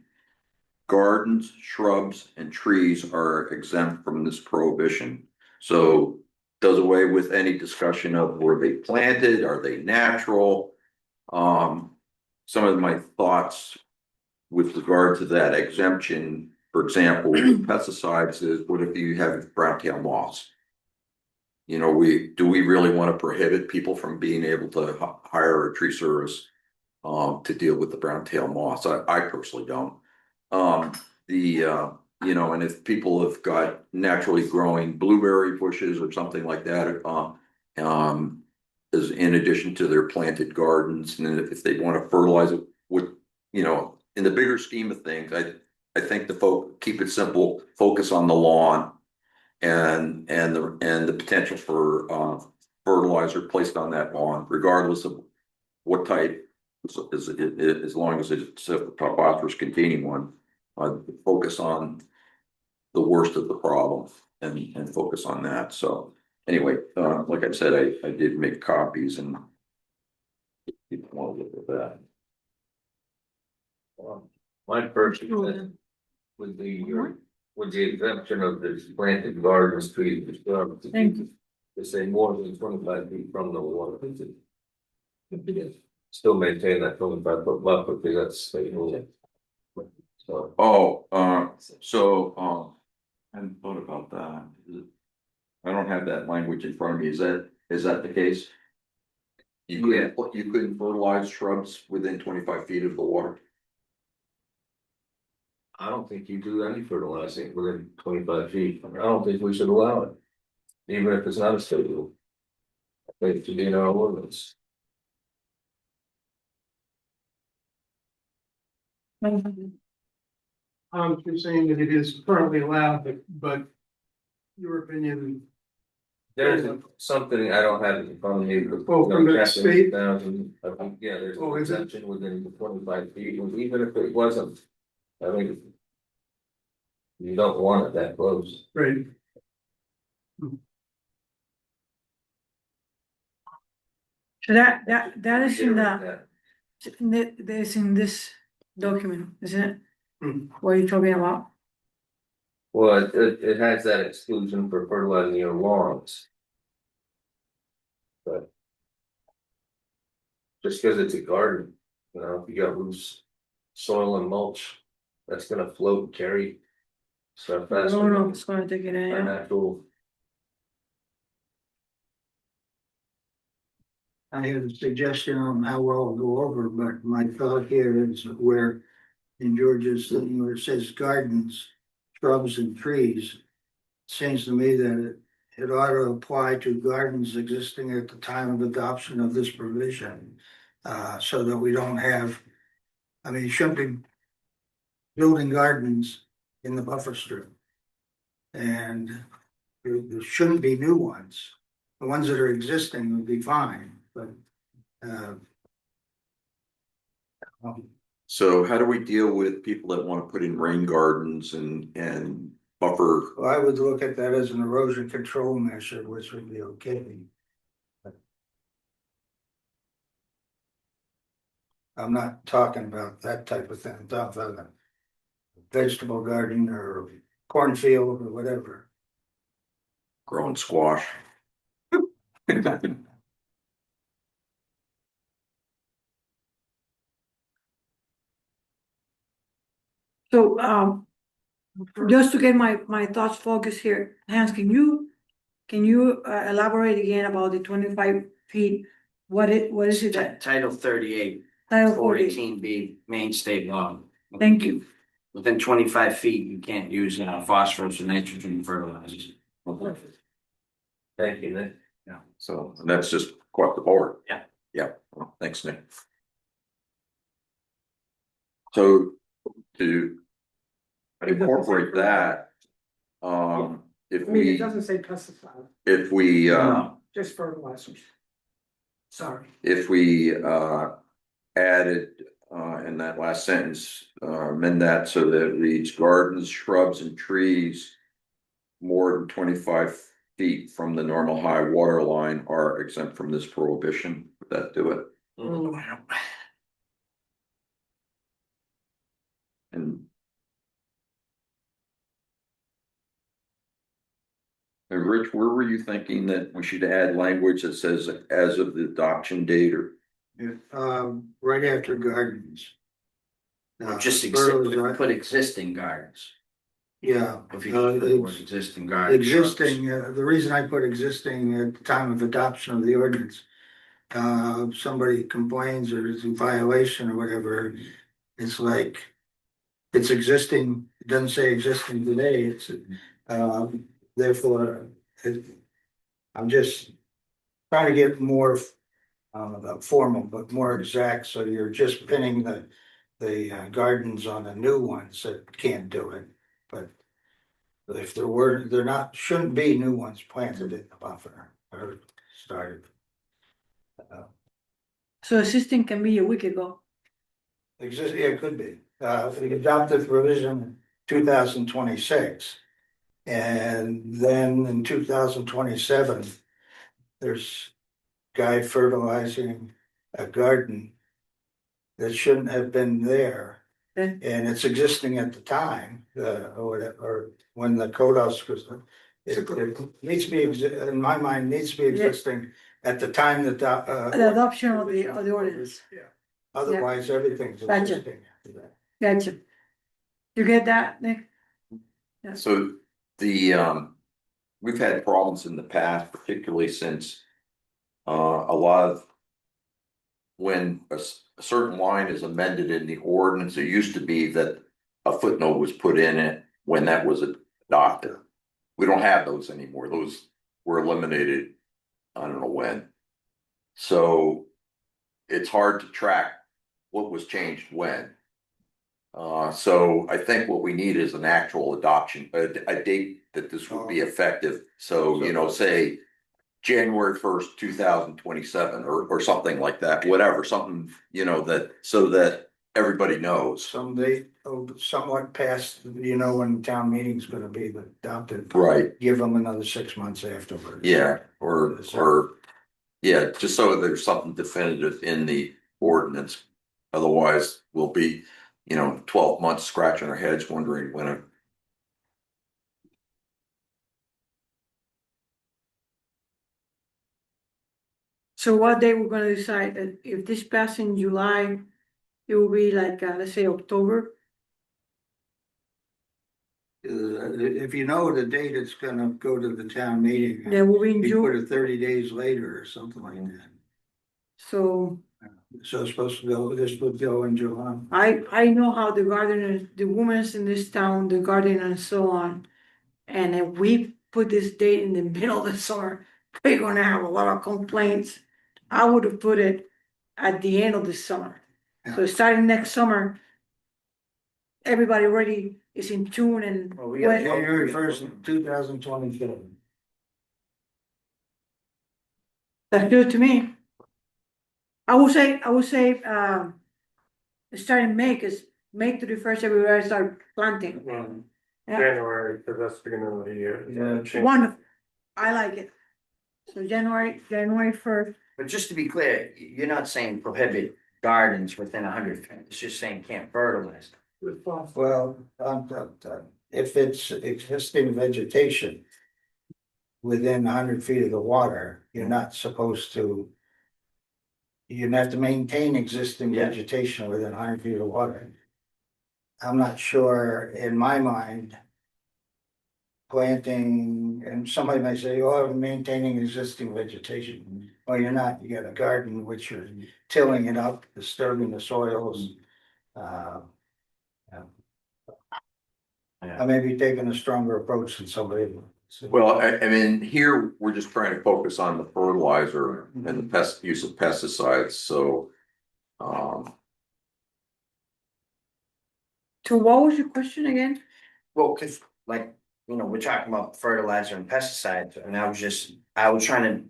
Gardens, shrubs, and trees are exempt from this prohibition. So does away with any discussion of were they planted, are they natural? Some of my thoughts with regard to that exemption, for example, with pesticides is what if you have brown tail moths? You know, do we really want to prohibit people from being able to hire a tree service to deal with the brown tail moths? I personally don't. You know, and if people have got naturally growing blueberry bushes or something like that, as in addition to their planted gardens, and if they want to fertilize it with, you know, in the bigger scheme of things, I think keep it simple, focus on the lawn and the potential for fertilizer placed on that lawn, regardless of what type, as long as it's a phosphorus containing one. Focus on the worst of the problem and focus on that. So anyway, like I said, I did make copies and people want to look at that. My first would be with the exemption of the planted gardens, trees, and shrubs. Thank you. To say more than 25 feet from the water. Still maintain that 25-foot buffer because that's state rule. So. I hadn't thought about that. I don't have that language in front of me. Is that the case? You couldn't fertilize shrubs within 25 feet of the water. I don't think you do any fertilizing within 25 feet. I don't think we should allow it, even if it's not a state rule. I think it should be in our ordinance. You're saying that it is currently allowed, but your opinion. There's something I don't have it in front of me. From the state? I think, yeah, there's an exemption within the 25 feet, and even if it wasn't, I mean, you don't want it that close. Right. So that is in this document, isn't it? What are you talking about? Well, it has that exclusion for fertilizing your lawns. But just because it's a garden, you know, if you got loose soil and mulch, that's gonna float and carry stuff faster. I don't know if it's gonna take it in. Natural. I have a suggestion on how well I'll go over, but my thought here is where in George's thing where it says gardens, shrubs and trees. Seems to me that it ought to apply to gardens existing at the time of adoption of this provision. So that we don't have, I mean, you shouldn't be building gardens in the buffer strip. And there shouldn't be new ones. The ones that are existing would be fine, but so how do we deal with people that want to put in rain gardens and buffer? well, I would look at that as an erosion control measure, which would be okay. I'm not talking about that type of thing. I'm talking about a vegetable garden or cornfield or whatever. Growing squash. So, just to get my thoughts focused here, Hans, can you elaborate again about the 25 feet? What is it that, Title 38, Title 418 40? B, main state law. Thank you. Within 25 feet, you can't use phosphorus or nitrogen fertilizers. Thank you, Nick. Yeah. So that's just quite the board. Yeah. Yeah, well, thanks, Nick. So to incorporate that, if I mean, it we, doesn't say pesticide, if we, just fertilizers. Sorry. if we, added, in that last sentence, amend that so that it reads gardens, shrubs and trees more than 25 feet from the normal high water line are exempt from this prohibition, would that do it? And Rich, where were you thinking that we should add language that says as of the adoption date or? Right after gardens. Just put existing gardens. Yeah. If you put the word existing gardens. Existing, the reason I put existing at the time of adoption of the ordinance. Somebody complains or is in violation or whatever, it's like. It's existing, it doesn't say existing today, it's, therefore, I'm just. Trying to get more, formal, but more exact, so you're just pinning the gardens on the new ones that can't do it, but. If there were, there not, shouldn't be new ones planted in the buffer or started. So assisting can be a week ago. Yeah, it could be, we adopted provision 2026. And then in 2027, there's guy fertilizing a garden. That shouldn't have been there. Okay. And it's existing at the time, or when the code house was. It needs to be, in my mind, needs to be existing at the time that The adoption of the ordinance. otherwise, everything's Gotcha. existing. Gotcha. You get that, Nick? Yeah. So we've had problems in the past, particularly since a lot of when a certain line is amended in the ordinance, it used to be that a footnote was put in it when that was adopted. We don't have those anymore. Those were eliminated. I don't know when. So it's hard to track what was changed when. So I think what we need is an actual adoption, a date that this would be effective. So, say January 1st, 2027 or something like that, whatever, something, that so that everybody knows. Someday, somewhat past, when town meeting's gonna be adopted. Right. Give them another 6 months afterwards. Yeah, yeah, just so there's something definitive in the ordinance. Otherwise, we'll be, 12 months scratching our heads wondering when So what day we're gonna decide that if this passes in July, it will be like, let's say October? If you know the date it's gonna go to the town meeting. That will be in You put June, it 30 days later or something like that. so So it's supposed to go, this would go in July. I know how the gardeners, the women's in this town, the garden and so on. And if we put this date in the middle of the summer, we're gonna have a lot of complaints. I would have put it at the end of the summer. So starting next summer, everybody already is in tune and. We got January 1st, 2027. That's good to me. I would say, starting May, cause May 31st, everybody start planting. Yeah. January, because that's the beginning of the year. Yeah. Wonderful, I like it. So January 1st, But just to be clear, you're not saying prohibit gardens within 100 feet. It's just saying can't fertilize. Well, if it's existing vegetation within 100 feet of the water, you're not supposed to. You have to maintain existing vegetation within 100 feet of the water. I'm not sure, in my mind, planting, and somebody might say, oh, I'm maintaining existing vegetation. Well, you're not, you got a garden which you're tilling it up, disturbing the soils. I may be taking a stronger approach than somebody. Well, I mean, here, we're just trying to focus on the fertilizer and the use of pesticides, so. So what was your question again? Well, cause like, you know, we're talking about fertilizer and pesticides, and I was trying to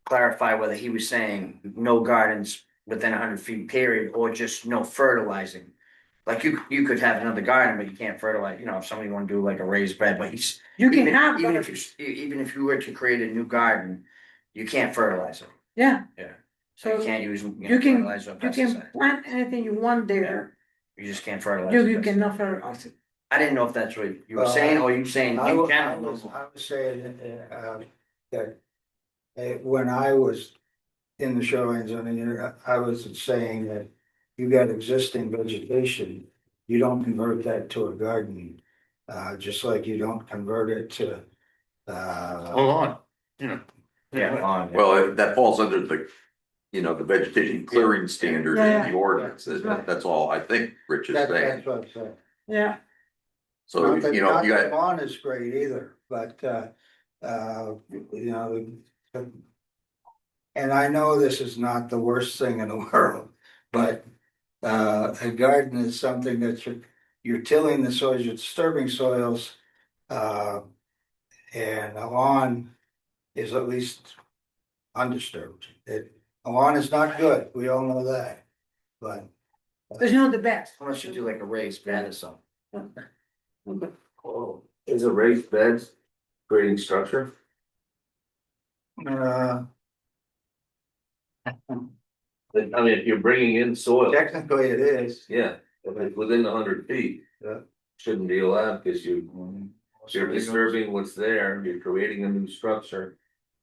clarify whether he was saying no gardens within 100 feet period, or just no fertilizing. Like you could have another garden, but you can't fertilize, you know, if somebody wanna do like a raised bed, but You can even- have, Even if you were to create a new garden, you can't fertilize it. yeah. Yeah. So You can't use, you can, fertilizer or you can pesticide. plant anything you want there, You just can't fertilize. you cannot fertilize it. I didn't know if that's what you were saying, or you saying I in was general. saying, that when I was in the shoreline zone, I was saying that you got existing vegetation, you don't convert that to a garden. Just like you don't convert it to, On, you know. Yeah. Well, that falls under the, you know, the vegetation clearing standard in the ordinance, that's all I think Rich is saying. that's what I'm saying. Yeah. So, Not that- you know, not you that got, lawn is great either, but, you know. And I know this is not the worst thing in the world, but, a garden is something that you're tilling the soils, you're disturbing soils. And a lawn is at least undisturbed. A lawn is not good, we all know that, but. It's not the best. Unless you do like a raised bed or something. Oh, is a raised bed grading structure? I mean, if you're bringing in soil. Technically it is. Yeah, if it's within 100 feet. Yeah. Shouldn't be allowed, because you're disturbing what's there, you're creating a new structure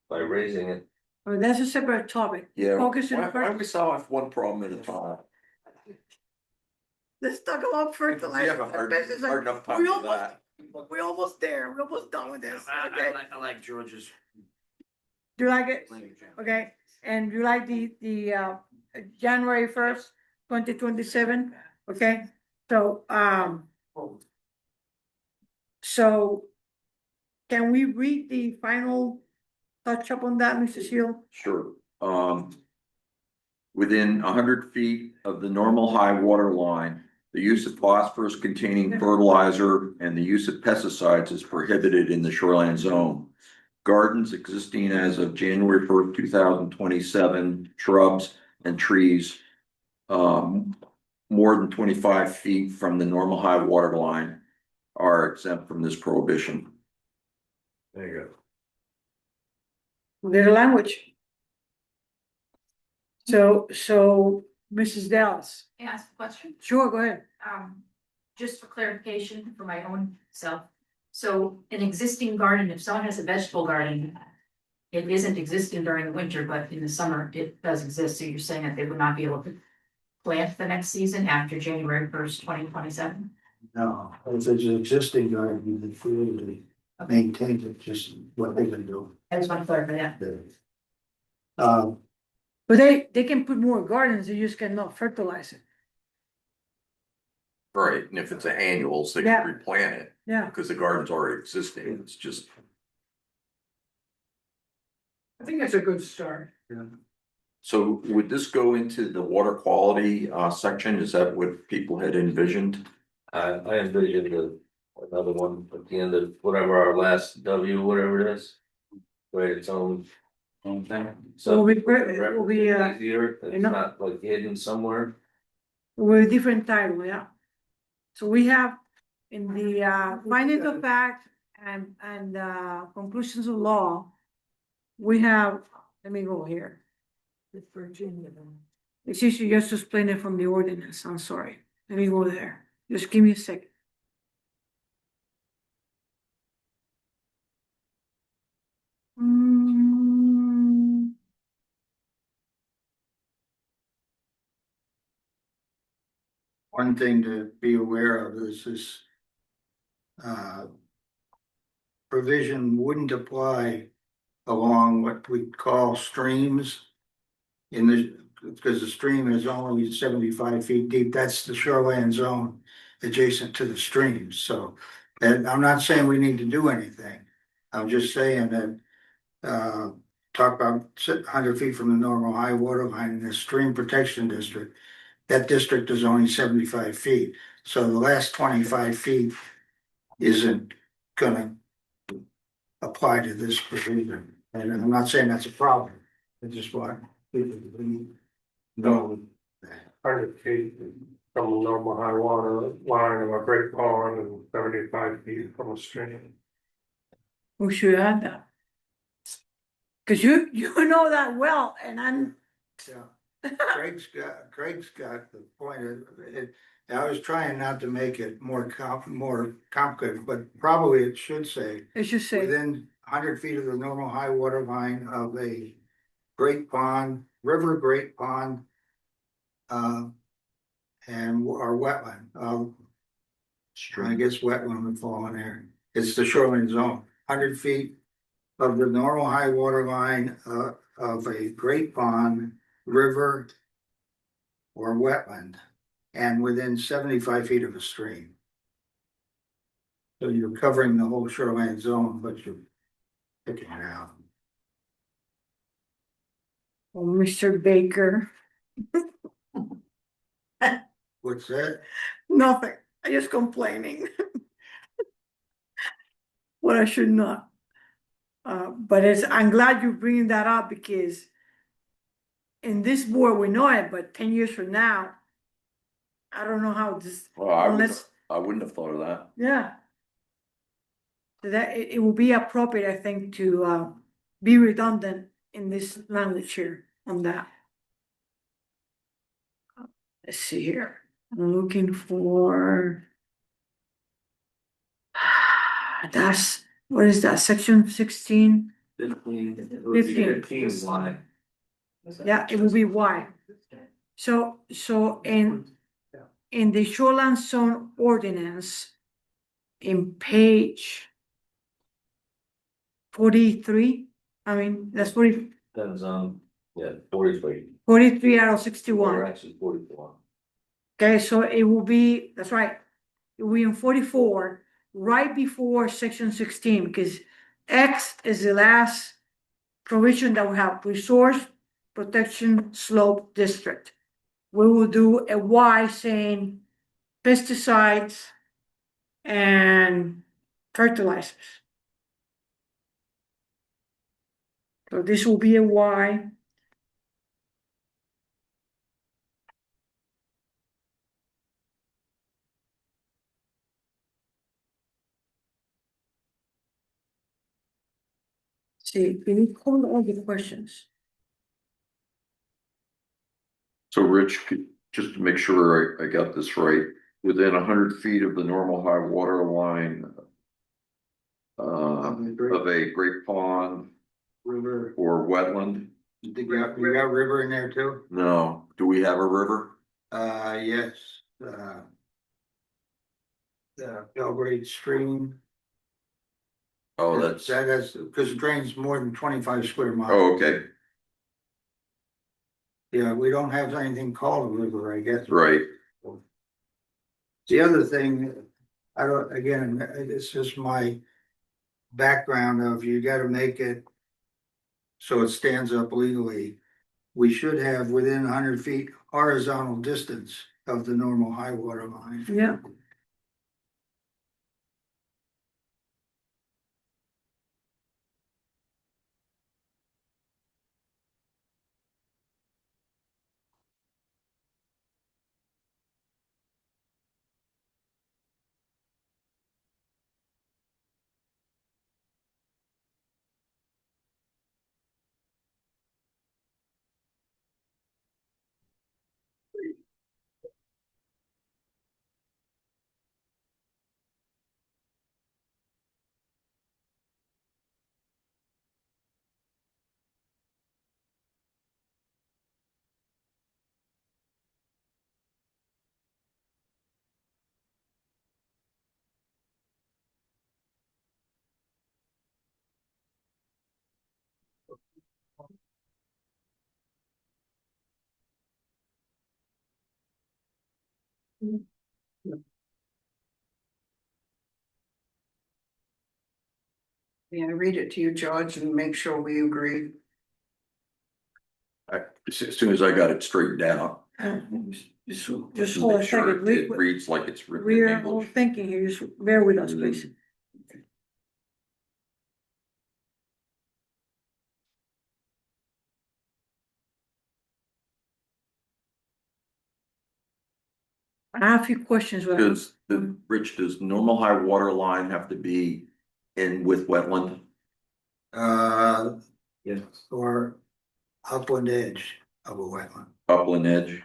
by raising it. Well, that's a separate topic. yeah, Focus on why first. we solve one problem at a time? Let's talk about fertilizer. You have a hard enough time We with almost, that. we're almost there. We're almost done with this. Okay. I like George's. Do you like it? language. Okay, and you like the January 1st, 2027, okay? So, so can we read the final touch up on that, Mrs. Hill? Sure. Within 100 feet of the normal high water line, the use of phosphorus containing fertilizer and the use of pesticides is prohibited in the shoreline zone. Gardens existing as of January 1st, 2027, shrubs and trees more than 25 feet from the normal high water line are exempt from this prohibition. There you Their language. So, Mrs. Dallas, Can I ask a question? sure, go ahead. Just for clarification for my own self. So an existing garden, if someone has a vegetable garden, it isn't existing during the winter, but in the summer it does exist. So you're saying that they would not be able to plant the next season after January 1st, 2027? No, if it's an existing garden, then freely maintained it, just what they've been doing. I just want to clarify that. But they can put more gardens, they just cannot fertilize it. Right, and if it's an annual, they Yeah. can replant it. Yeah. Because the garden's already existing, it's just. I think that's a good start. So would this go into the water quality section? Is that what people had envisioned? I envisioned another one at the end of whatever our last W, whatever it is. Right, its own thing. So it will be, Easier, it's enough. not like hidden somewhere. with a different title, yeah. So we have in the findings of fact and conclusions of law, we have, let me go here. It's easier just to explain it from the ordinance, I'm sorry. Let me go there. Just give me a second. one thing to be aware of is this. Provision wouldn't apply along what we call streams. Because the stream is only 75 feet deep, that's the shoreline zone adjacent to the stream, so. And I'm not saying we need to do anything, I'm just saying that, talk about 100 feet from the normal high water line in the stream protection district. That district is only 75 feet, so the last 25 feet isn't gonna apply to this provision, and I'm not saying that's a problem, I just want people to know. 100 feet from a normal high water line of a great pond and 75 feet from a stream. We should add that. Cause you know that well, and I'm. Yeah. Craig's got the point of it. I was trying not to make it more complicated, but probably it should say. It should say. Within 100 feet of the normal high water line of a great pond, river, great pond. And or wetland, I guess wetland would fall in there. It's the shoreline zone, 100 feet of the normal high water line of a great pond, river. Or wetland, and within 75 feet of a stream. So you're covering the whole shoreline zone, but you're picking it out. Oh, Mr. Baker. What's that? Nothing, I just complaining. What I should not. But I'm glad you're bringing that up because. In this board, we know it, but 10 years from now. I don't know how this, Well, I unless, wouldn't have thought of that. yeah. So that it will be appropriate, I think, to be redundant in this language here on that. Let's see here, I'm looking for. That's, what is that, section 16? 15 line. Yeah, it will be Y. So in the shoreline zone ordinance. In page. 43, I mean, that's 40, That's, yeah, 43. 43 out of Or 61. actually 44. Okay, so it will be, that's right. It will be in 44, right before section 16, because X is the last provision that we have, resource protection slope district. We will do a Y saying pesticides and fertilizers. So this will be a Y. See, can you call all the questions? So Rich, just to make sure I got this right, within 100 feet of the normal high water line. Of a great pond River, or wetland? you got river in there too? No, do we have a river? Yes, the Belgrade Stream. Oh, that's, That is, because it drains more than 25 square miles. oh, okay, Yeah, we don't have anything called a river, I guess. right. The other thing, I don't, again, it's just my background of you gotta make it so it stands up legally. We should have within 100 feet horizontal distance of the normal high water line. Yeah. Yeah, read it to you, George, and make sure we agree. As soon as I got it straightened out. Just hold Make a sure second. it reads like it's written We in are all English. thinking here, just bear with us, please. I have a few questions. Does normal high water line have to be in with wetland? Yes. Or upland edge of a wetland. Upland edge?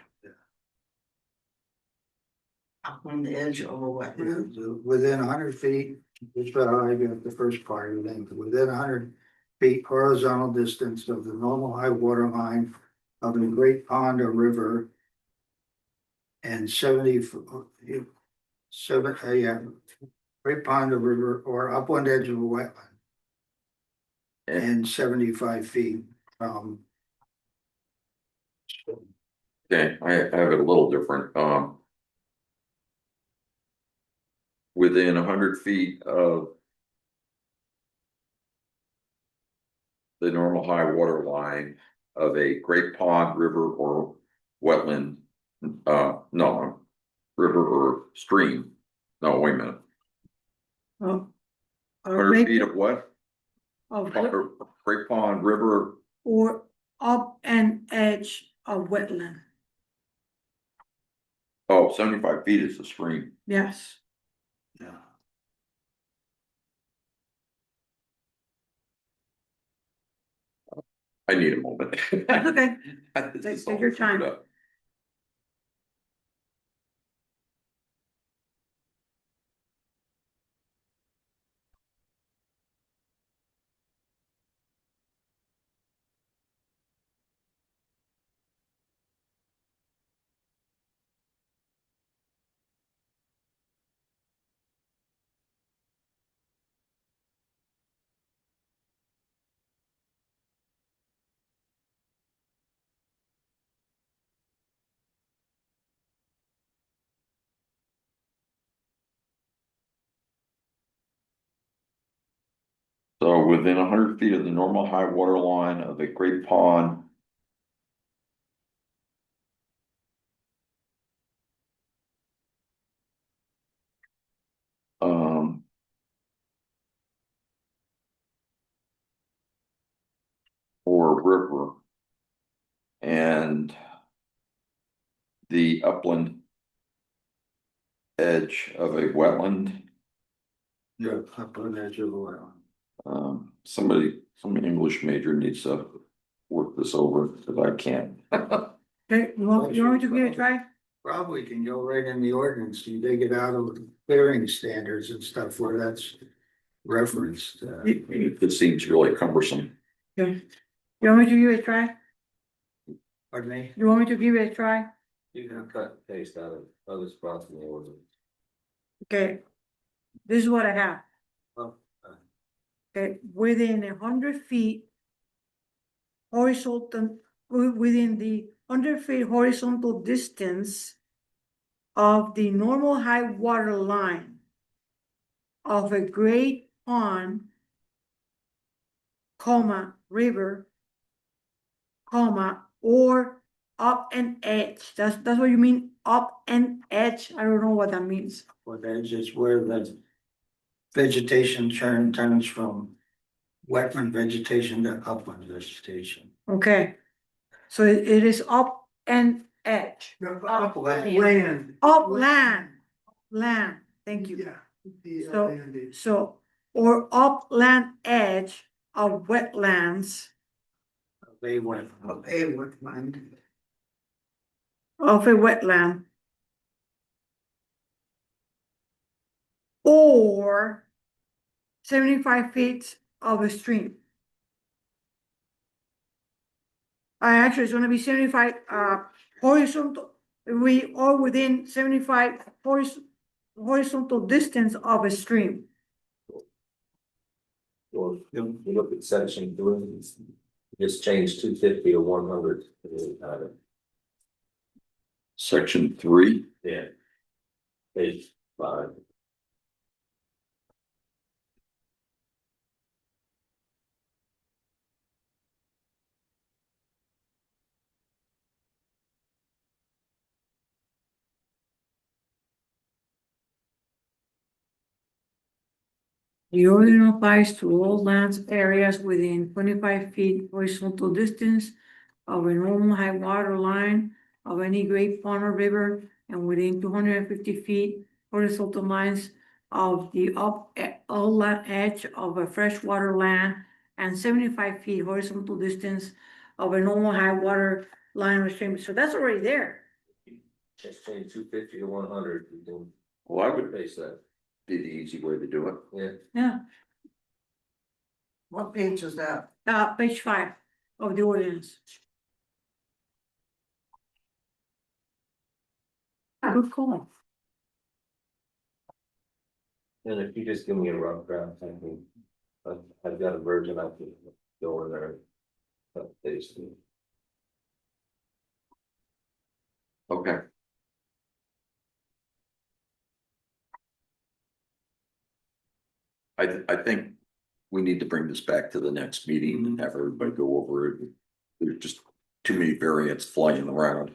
Upland edge of a wetland. Within 100 feet, just about I get the first part of the thing, within 100 feet horizontal distance of the normal high water line of a great pond or river. And 7 great pond or river or upland edge of a wetland. And 75 feet from. Okay, I have it a little different, within 100 feet of the normal high water line of a great pond, river, or wetland, no, river or stream. No, wait a minute. Oh. 100 feet of what? Of Great pond, river, or up and edge of wetland, oh, 75 feet is the stream. yes. Yeah. I need a moment. That's okay. This Take is all your screwed time. up. So within 100 feet of the normal high water line of a great pond. Or river. And the upland edge of a wetland. Yeah, upland edge of a wetland. Some English major needs to work this over, because I can't. Okay, you want me to give it a try? Probably can go right in the ordinance, you dig it out of clearing standards and stuff where that's referenced. It seems really cumbersome. Okay, you want me to give it a try? Pardon me? You want me to give it a try? You can cut and paste out of other spots in the ordinance. Okay, this is what I have. Oh, Okay, within 100 feet. Horizontal, within the 100 feet horizontal distance. Of the normal high water line. Of a great pond. Comma, river. Comma, or up and edge, that's what you mean, up and edge, I don't know what that means. what edge is where the vegetation turns from wetland vegetation to upland vegetation. Okay, so it is up and edge. Land. Upland, land, thank you. Yeah. So, or upland edge of wetlands. They went. A wetland. Of a wetland. Or 75 feet of a stream. Actually, it's gonna be 75, horizontal, we are within 75 horizontal distance of a stream. Well, you look at section 3, just change 250 to 100. Section 3. Yeah. Page 5. The ordinance applies to all lands areas within 25 feet horizontal distance of a normal high water line of any great pond or river, and within 250 feet horizontal lines of the outlet edge of a freshwater land, and 75 feet horizontal distance of a normal high water line or stream. So that's already there. Just change 250 to 100. Well, I would Base that. be the easy way to do it. Yeah. Yeah, What page is that? page 5 of the ordinance. Good call. And if you just give me a rough draft, I can, I've got a version I can go in there. Paste it. Okay. I think we need to bring this back to the next meeting and have everybody go over it. There's just too many variants flying around.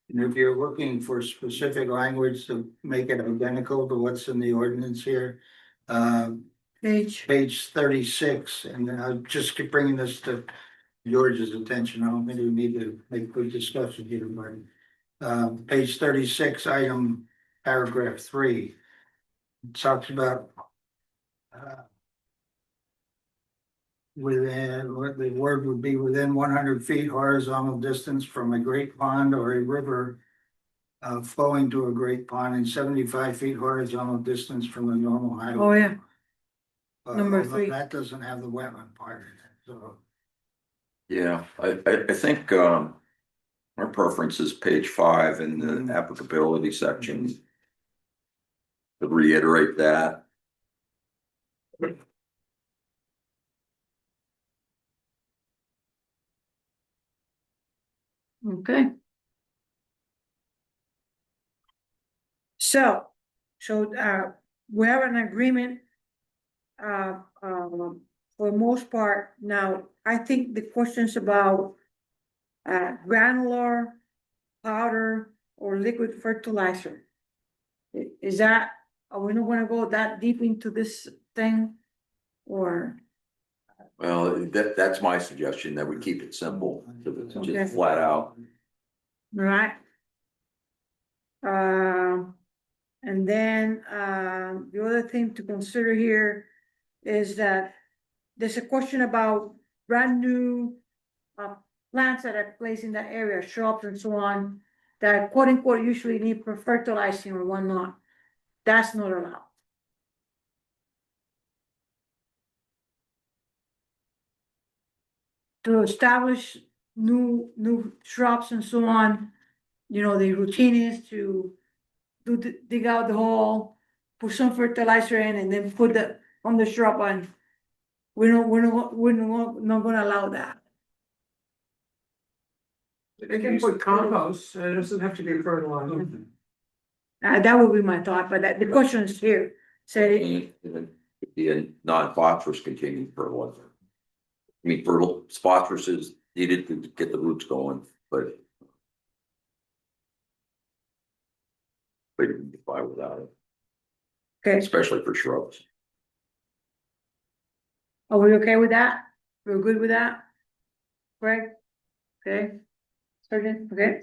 And if you're looking for specific language to make it identical to what's in the ordinance here, page 36, and I'll just keep bringing this to George's attention. I don't think we need to make good discussion here, but page 36, item paragraph 3, it talks about within, what the word would be, within 100 feet horizontal distance from a great pond or a river flowing to a great pond, and 75 feet horizontal distance from a normal highway. Oh, yeah. Number Although 3. that doesn't have the wetland part in it, so. Yeah, I think our preference is page 5 in the applicability section. To reiterate that. Okay. So we have an agreement. For the most part, now, I think the questions about granular, powder, or liquid fertilizer. Is that, are we not gonna go that deep into this thing? Or, Well, that's my suggestion, that we keep it simple, Okay. just flat out. right? And then, the other thing to consider here is that there's a question about brand new plants that are placed in that area, shrubs and so on, that quote unquote usually need for fertilizing or whatnot. That's not allowed. To establish new shrubs and so on, you know, the routine is to dig out the hole, put some fertilizer in, and then put on the shrub on. We're not gonna allow that. They can put compost, it doesn't have to be fertilizer. That would be my thought, but the question is here, said it, It'd be a non-phosphorus containing fertilizer. I mean, phosphorus is needed to get the roots going, but you can get by without it, okay, especially for shrubs. are we okay with that? We're good with that? Greg? Okay. Surgeon, okay?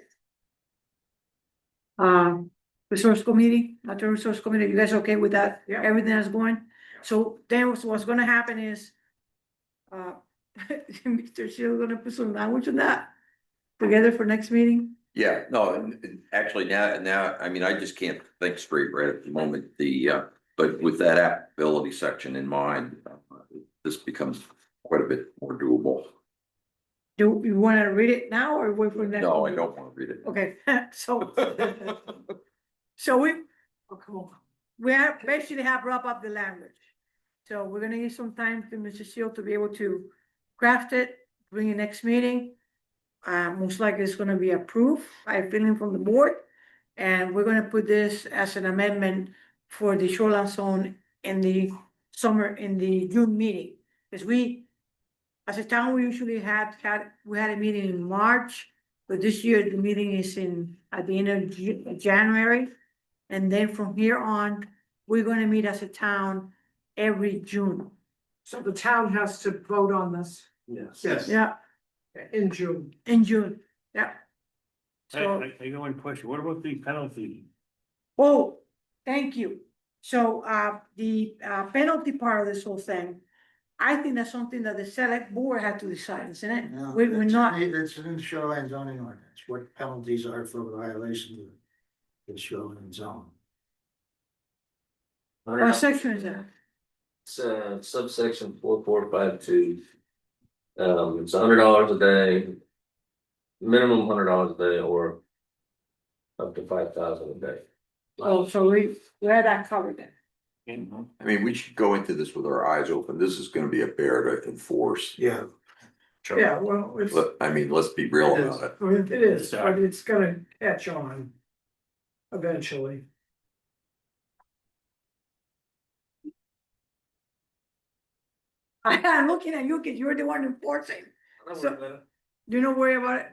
Resource committee, natural resource committee, you guys okay with that? Yeah. Everything that's going? So then what's gonna happen is, Mr. Shield gonna put some language on that together for next meeting? Yeah, no, and actually now, I mean, I just can't think straight right at the moment, but with that applicability section in mind, this becomes quite a bit more doable. Do you wanna read it now or wait for next? No, I meeting? don't want to read it. Okay, so we have basically have wrap up the language. So we're gonna give some time to Mr. Shield to be able to craft it, bring it next meeting. Most likely it's gonna be approved by a feeling from the board. And we're gonna put this as an amendment for the shoreline zone in the in the June meeting. Because as a town, we usually we had a meeting in March, but this year the meeting is at the end of January. And then from here on, we're gonna meet as a town every June. So the town has to vote on this Yes. Yeah, in June. in June, yeah. So, I got one question. What about the penalty? oh, thank you. So, the penalty part of this whole thing, I think that's something that the select board had to decide, isn't it? No, We're not, It's in the shoreline zoning ordinance, what penalties are for violation of the shoreline zone. what section is that? It's subsection 4452. It's $100 a day, minimum $100 a day, or up to 5,000 a day. Oh, so we had that covered then. I mean, we should go into this with our eyes open. This is gonna be a bear to enforce. Yeah. Yeah, well, it's, I mean, let's be real about it. it is, but it's gonna catch on eventually. I'm looking at you because you're the one enforcing. So, do not worry about it.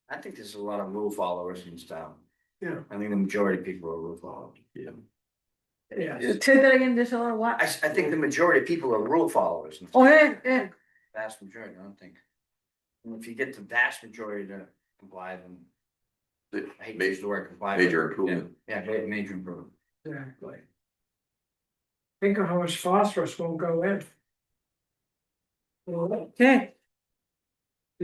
I think there's a lot of rule followers in this town. Yeah. I think the majority of people are rule followers. Yeah. Yeah. Say that again, there's a lot of what? I think the majority of people are rule followers. in this Oh, town. yeah. Vast majority, I don't think. And if you get the vast majority to comply, then I hate to use the word comply. but- Major improvement. Yeah, major improvement. Exactly. Think of how much phosphorus will go in. Okay.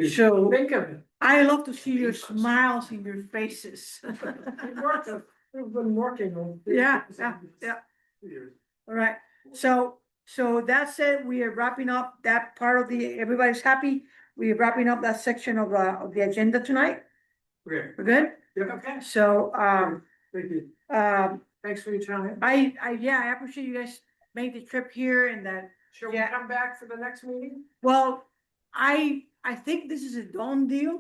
So, Think of it. I love to see your smiles in your faces. We've been working on. Yeah. All right, so that said, we are wrapping up that part of everybody's happy. We are wrapping up that section of the agenda tonight. Okay. We're good? Okay. So, Thank you. Thanks for your time. I appreciate you guys made the trip here and that. Shall we come back for the next meeting? Well, I think this is a done deal.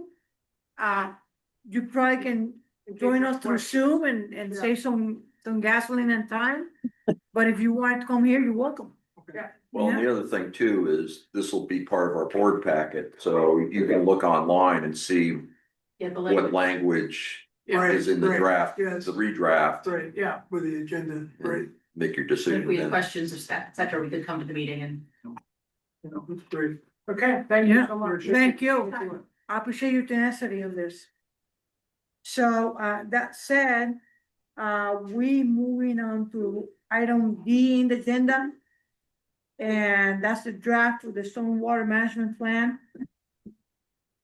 You probably can join us through Zoom and save some gasoline and time. But if you want to come here, you're welcome. Well, and the other thing too is this will be part of our board packet, so you can look online and see Yeah, the what language is in the Right, draft, yes. the redraft. Right, yeah, with the agenda, right. Make your If decision we have then. questions or et cetera, we could come to the meeting and. Great. Okay, thank you Yeah, so much. thank you. I appreciate your tenacity on this. So, that said, we moving on to item D in the agenda. And that's the draft of the stormwater management plan.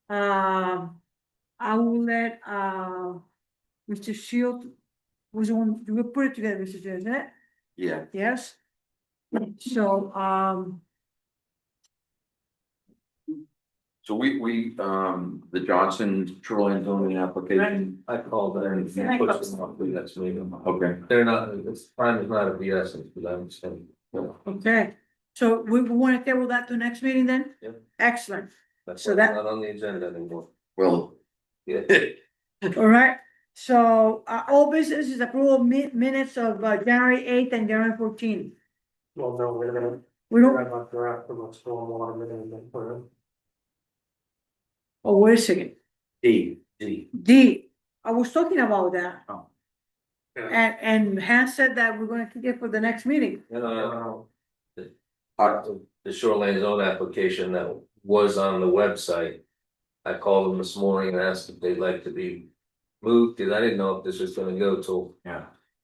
I will let, Mr. Shield, was on, we put it together, Mr. Shield, isn't it? Yeah. Yes. So, So we, the Johnson shoreline zoning application. I called there and pushed them off the next meeting. Okay. They're not, time is not of the essence for them, so. okay, so we want to table that to next meeting then? Yep. Excellent, That's So why that- it's not on the agenda anymore. Well, Yeah. all right. So, all business is approval minutes of January 8th and January 14th. Well, no, we're gonna. We don't, About draft of a stormwater management plan. oh, wait a second, D. D, I was talking about that. Oh. Yeah. And Hans said that we're gonna keep it for the next meeting. The shoreline zone application that was on the website. I called them this morning and asked if they'd like to be moved, because I didn't know if this was gonna go till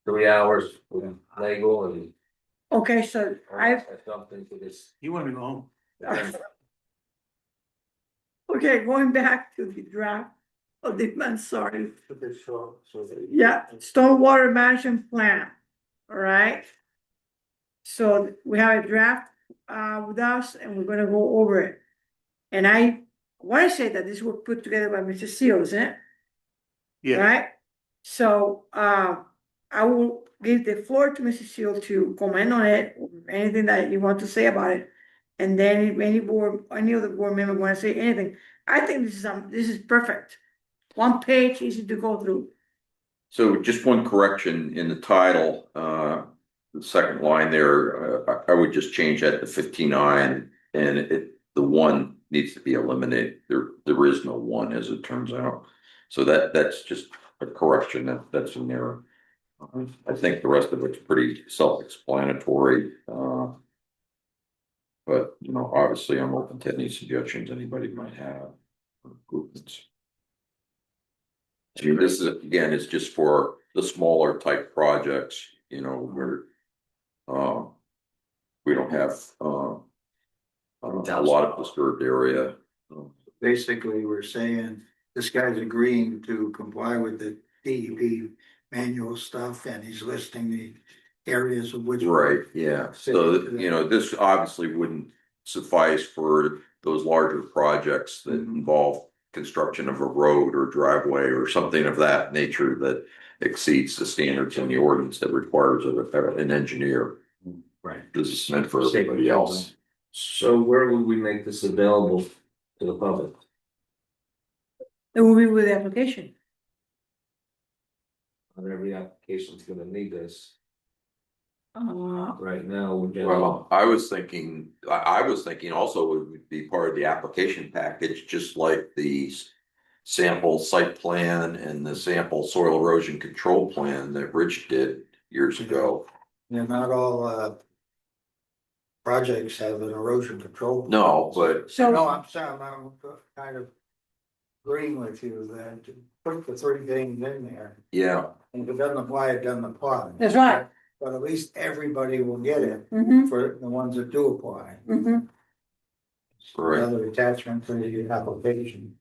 3 hours with legal and. Okay, so I jumped into this. You wanna go home? okay, going back to the draft of the, I'm sorry. Yeah, stormwater management plan, all right? So we have a draft with us and we're gonna go over it. And I wanna say that this was put together by Mr. Seal, isn't it? Yeah. Right? So I will give the floor to Mr. Seal to comment on it, anything that you want to say about it. And then if any of the board member wanna say anything, I think this is perfect. One page, easy to go through. So just one correction in the title, the second line there, I would just change that to 59 and the one needs to be eliminated. There is no one as it turns out. So that's just a correction that's in there. I think the rest of it's pretty self-explanatory. But obviously I'm open to any suggestions anybody might have. Improvements. I mean, this is, again, it's just for the smaller type projects, where we don't have a lot of disturbed area. Basically, we're saying this guy's agreeing to comply with the DEP manual stuff and he's listing the areas of which. Right, yeah. So, this obviously wouldn't suffice for those larger projects that involve construction of a road or driveway or something of that nature that exceeds the standards in the ordinance that requires an engineer. Right. This is meant for everybody else. So where would we make this available to the public? It will be with the application. Not every application's gonna need this. Uh, Right now, we're getting. Well, I was thinking also it would be part of the application package, just like the sample site plan and the sample soil erosion control plan that Rich did years ago. Yeah, not all projects have an erosion control. No, but No, I'm sorry, I'm kind of agreeing with you that put the three things in there. yeah, And if it doesn't apply, it doesn't apply. That's right. But at least everybody will get it Mhm. for the ones that do apply. Mhm. Right. Another attachment to the application.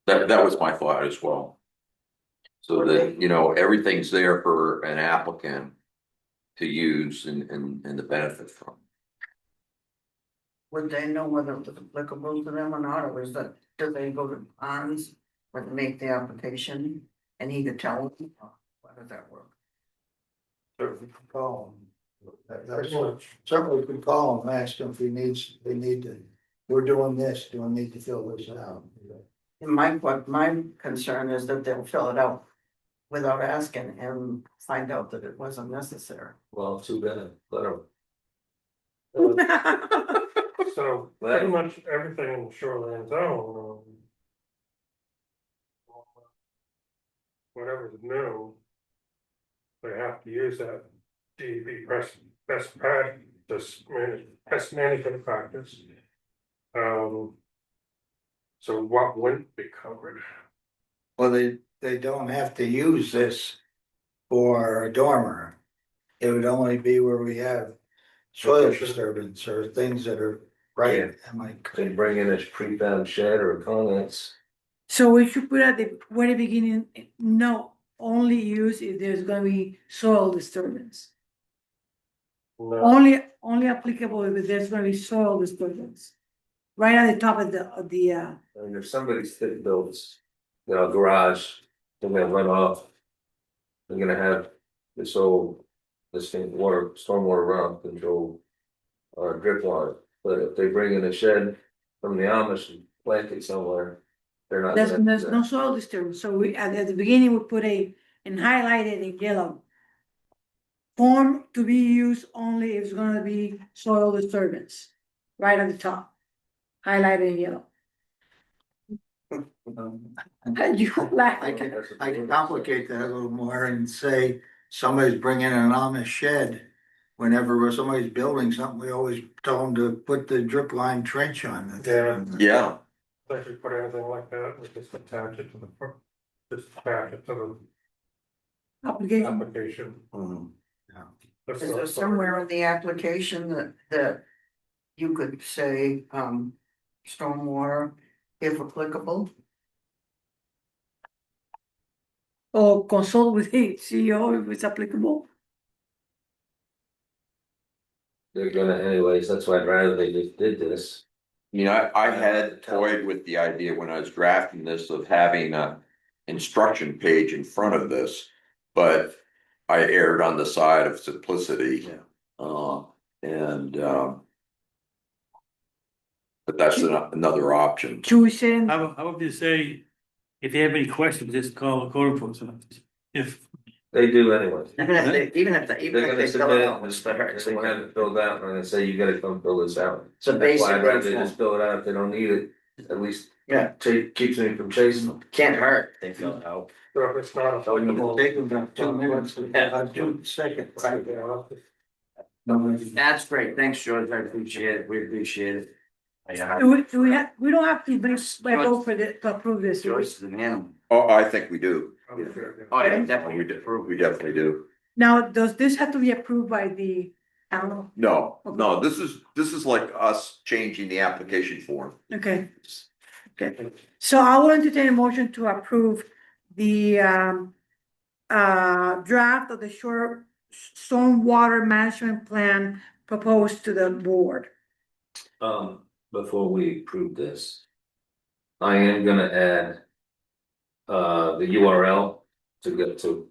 that was my thought as well. So that, everything's there for an applicant to use and the benefit from. Would they know whether it was applicable to them or not, or is that, do they go to Hans or make the application and he could tell them? How does that work? Certainly could call them. Certainly could call them, ask them if they need to, we're doing this, do we need to fill this out? And my concern is that they'll fill it out without asking and find out that it wasn't necessary. Well, too bad, let them. So pretty much everything in the shoreline zone. Whatever's new. They have to use that DEP best practice, best management practice. So what wouldn't be covered? Well, they don't have to use this for a dormer. It would only be where we have soil disturbance or things that are right. They bring in a prefab shed or comments. So we should put at the very beginning, no, only use if there's gonna be soil disturbance. No. Only applicable if there's gonna be soil disturbance. Right at the top of the And if somebody builds, a garage, they're gonna run off. They're gonna have this stormwater runoff control. Or drip water, but if they bring in a shed from the Amish and plant it somewhere, they're not. there's no soil disturbance, so we, at the beginning, we put and highlighted in yellow. Form to be used only if it's gonna be soil disturbance, right at the top, highlighted in yellow. You laugh. I can complicate that a little more and say somebody's bringing an Amish shed. Whenever somebody's building something, we always tell them to put the drip line trench on. Yeah. If we put anything like that, we just attach it to the application. Is there somewhere in the application that you could say, stormwater, if applicable? Or consult with the CEO if it's applicable. They're gonna anyways, that's why I'd rather they just did this. I had toyed with the idea when I was drafting this of having a instruction page in front of this, but I erred on the side of simplicity. but that's another option. Should we send, How about you say, if you have any questions, just call the code enforcement. If, They do anyway. Even if they They're gonna fill submit it it, out, what's the hurt? they won't have it filled out, and they say you gotta come fill this out. It's a That's why basic I'd rather they form. just fill it out if they don't need it, at least. Yeah. Keeps me from chasing them. Can't hurt, if they fill it out. So if it's not. So you can Take them back 2 minutes, June second, right there. That's great, thanks, George, I appreciate it, we appreciate it. Yeah, we don't have to vote for the, to approve this. do we? Joyce is an animal. Oh, I think we do. Oh, yeah, definitely. We definitely do. Now, does this have to be approved by the, I don't know, No, this is like us changing the application form. okay. Okay, so I will entertain a motion to approve the draft of the short stormwater management plan proposed to the board. Before we approve this. I am gonna add. The URL to get to.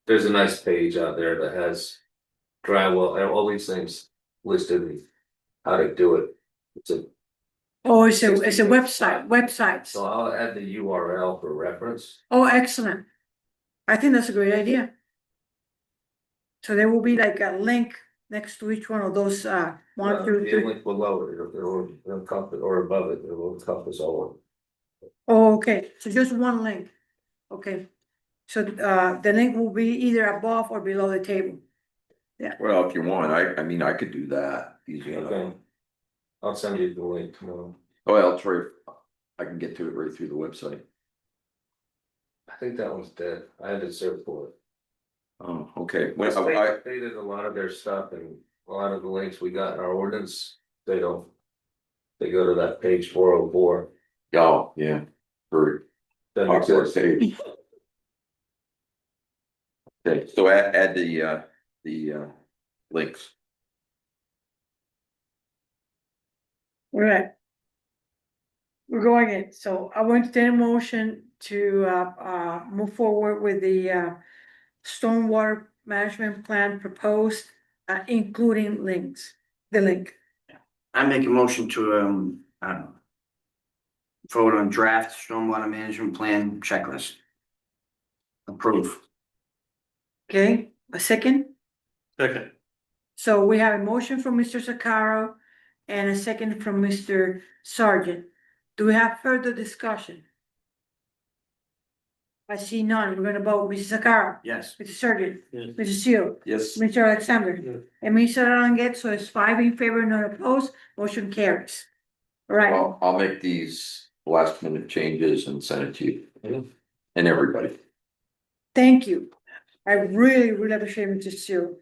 There's a nice page out there that has. Drywall, all these things listed, and how to do it. It's a, Oh, it's a websites. so I'll add the URL for reference. Oh, excellent. I think that's a great idea. So there will be like a link next to each one of those, one, two, The three. link below it, it'll encompass, or above it, it will encompass all Oh, okay, so just one link. Okay. So, the link will be either above or below the table. Well, if you want, I mean, I could do that easy of it. enough. Okay. I'll send you the link tomorrow. Oh, I'll try, I can get to it right through the website. I think that one's dead. I had to search for it. Oh, okay. I Well, stated a lot of their stuff and a lot of the links we got in our ordinance, they don't. They go to that page 404. oh, yeah, very Doesn't popular exist. page. Okay, so add the links. All right. We're going in, so I want to take a motion to move forward with the stormwater management plan proposed, including links, the link. I make a motion to, vote on draft stormwater management plan checklist. Approve. Okay, a second? second, So we have a motion from Mr. Sakara and a second from Mr. Sargent. Do we have further discussion? I see none. We're gonna vote. Mr. Sakara, Yes. Mr. Sargent, yes. Mr. Seal, Yes. Mr. Alexander, Yes. and Mr. Ranget, so it's 5 in favor, none opposed, motion carries. All right, Well, I'll make these last minute changes and send it to you. And everybody. thank you. I really, really appreciate Mr. Seal.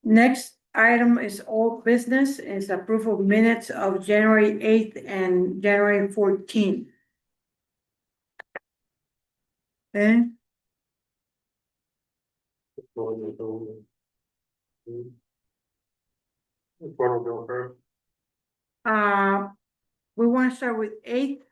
Next item is old business, is approval of minutes of January 8th and January 14th. Okay, we want to start with 8th.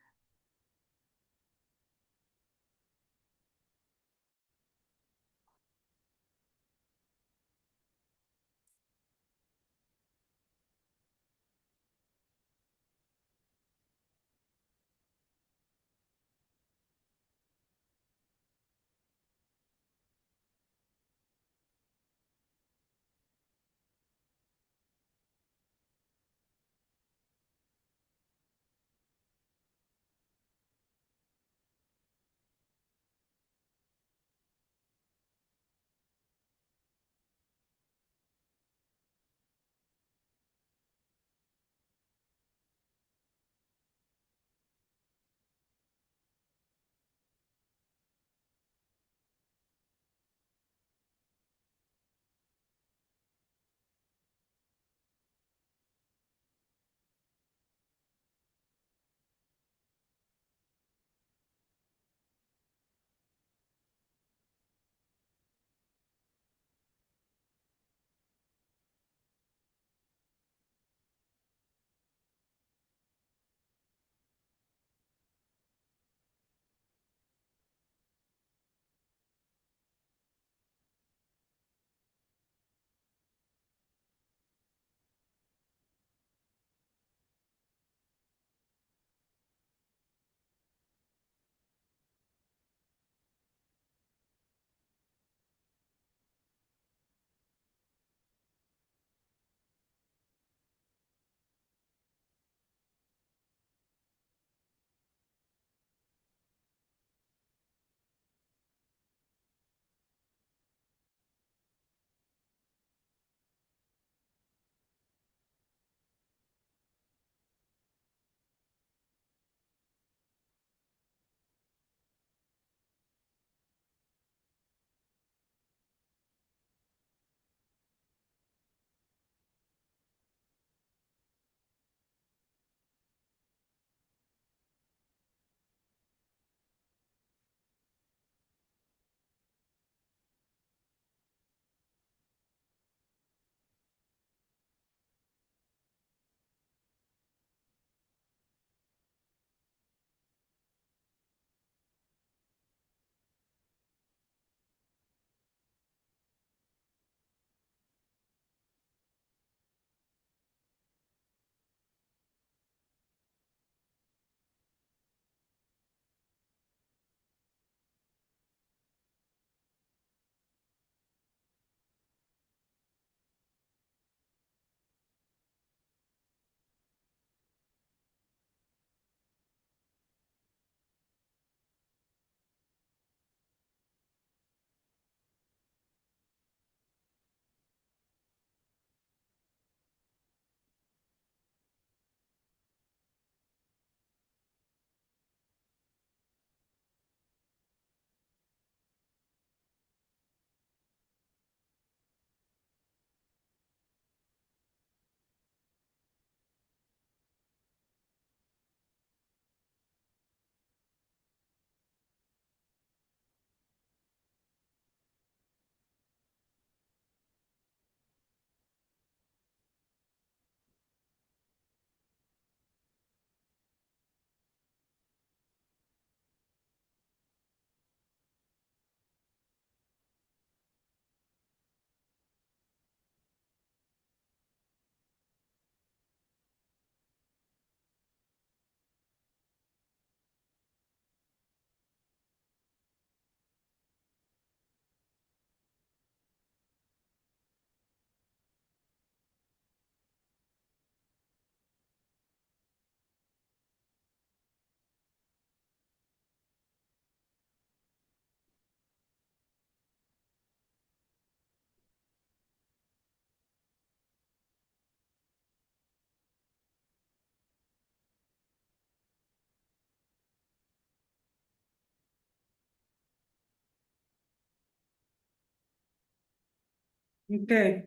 Okay.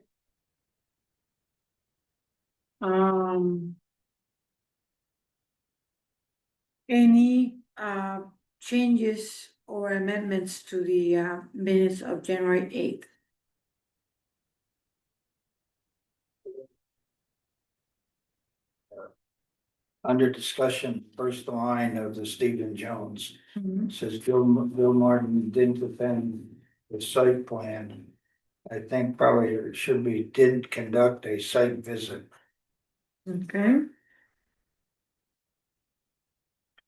Um. Any changes or amendments to the minutes of January 8th? Under discussion, first line of the Stephen Jones, Mhm. says Bill Martin didn't defend the site plan. I think probably it should be didn't conduct a site visit. Okay,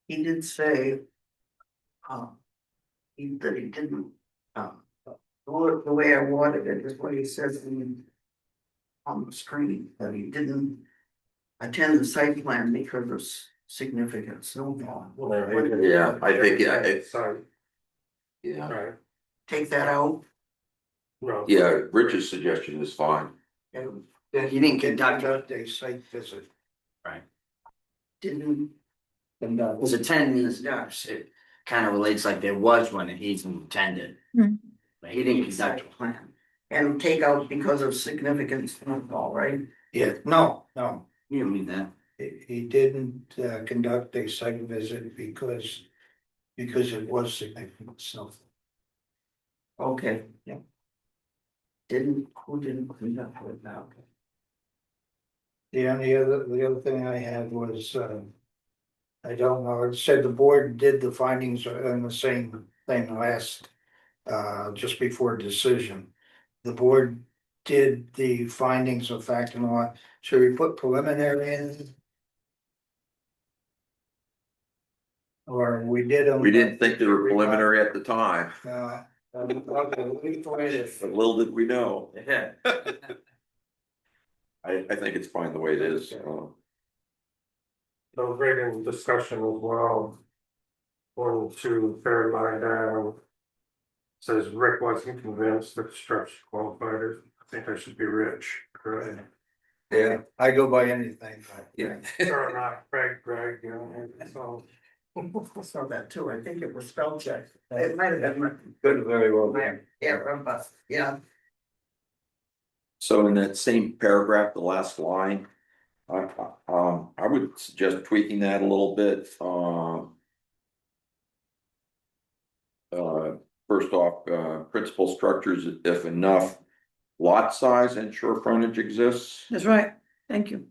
He did say. That he didn't, the way I wanted it is what he says on the screen, that he didn't attend the site plan because of significant snowfall. Yeah, I think, Sorry, yeah, right, Take that out. no. yeah, Rich's suggestion is fine. And He didn't conduct a site visit. didn't. Conduct. Was attend means, it kind of relates like there was one and he's intended. Mhm. But he didn't conduct a plan. And take out because of significant snowfall, right? Yeah, no. You don't mean that. He didn't conduct a site visit because it was significant snow. Okay. Yeah. Who didn't conduct it now? The other thing I had was, I don't know, it said the board did the findings on the same thing last, just before decision. The board did the findings of fact and law. Should we put preliminary in? Or we did them? We didn't think they were preliminary at the time, Okay, leave the way it is. but little did we know. Yeah. I think it's fine the way it is. The reading discussion as well. 1 2 third line down. Says Rick wasn't convinced that the structure qualified. I think I should be Rich, correct? Yeah, I go by anything. Yeah. Or not, Greg, you know, so. I saw that too, I think it was spell check. It might have been. Could very well be. Yeah, robust, yeah. So in that same paragraph, the last line, I would suggest tweaking that a little bit, first off, principal structures, if enough lot size and shore frontage exists. that's right, thank you.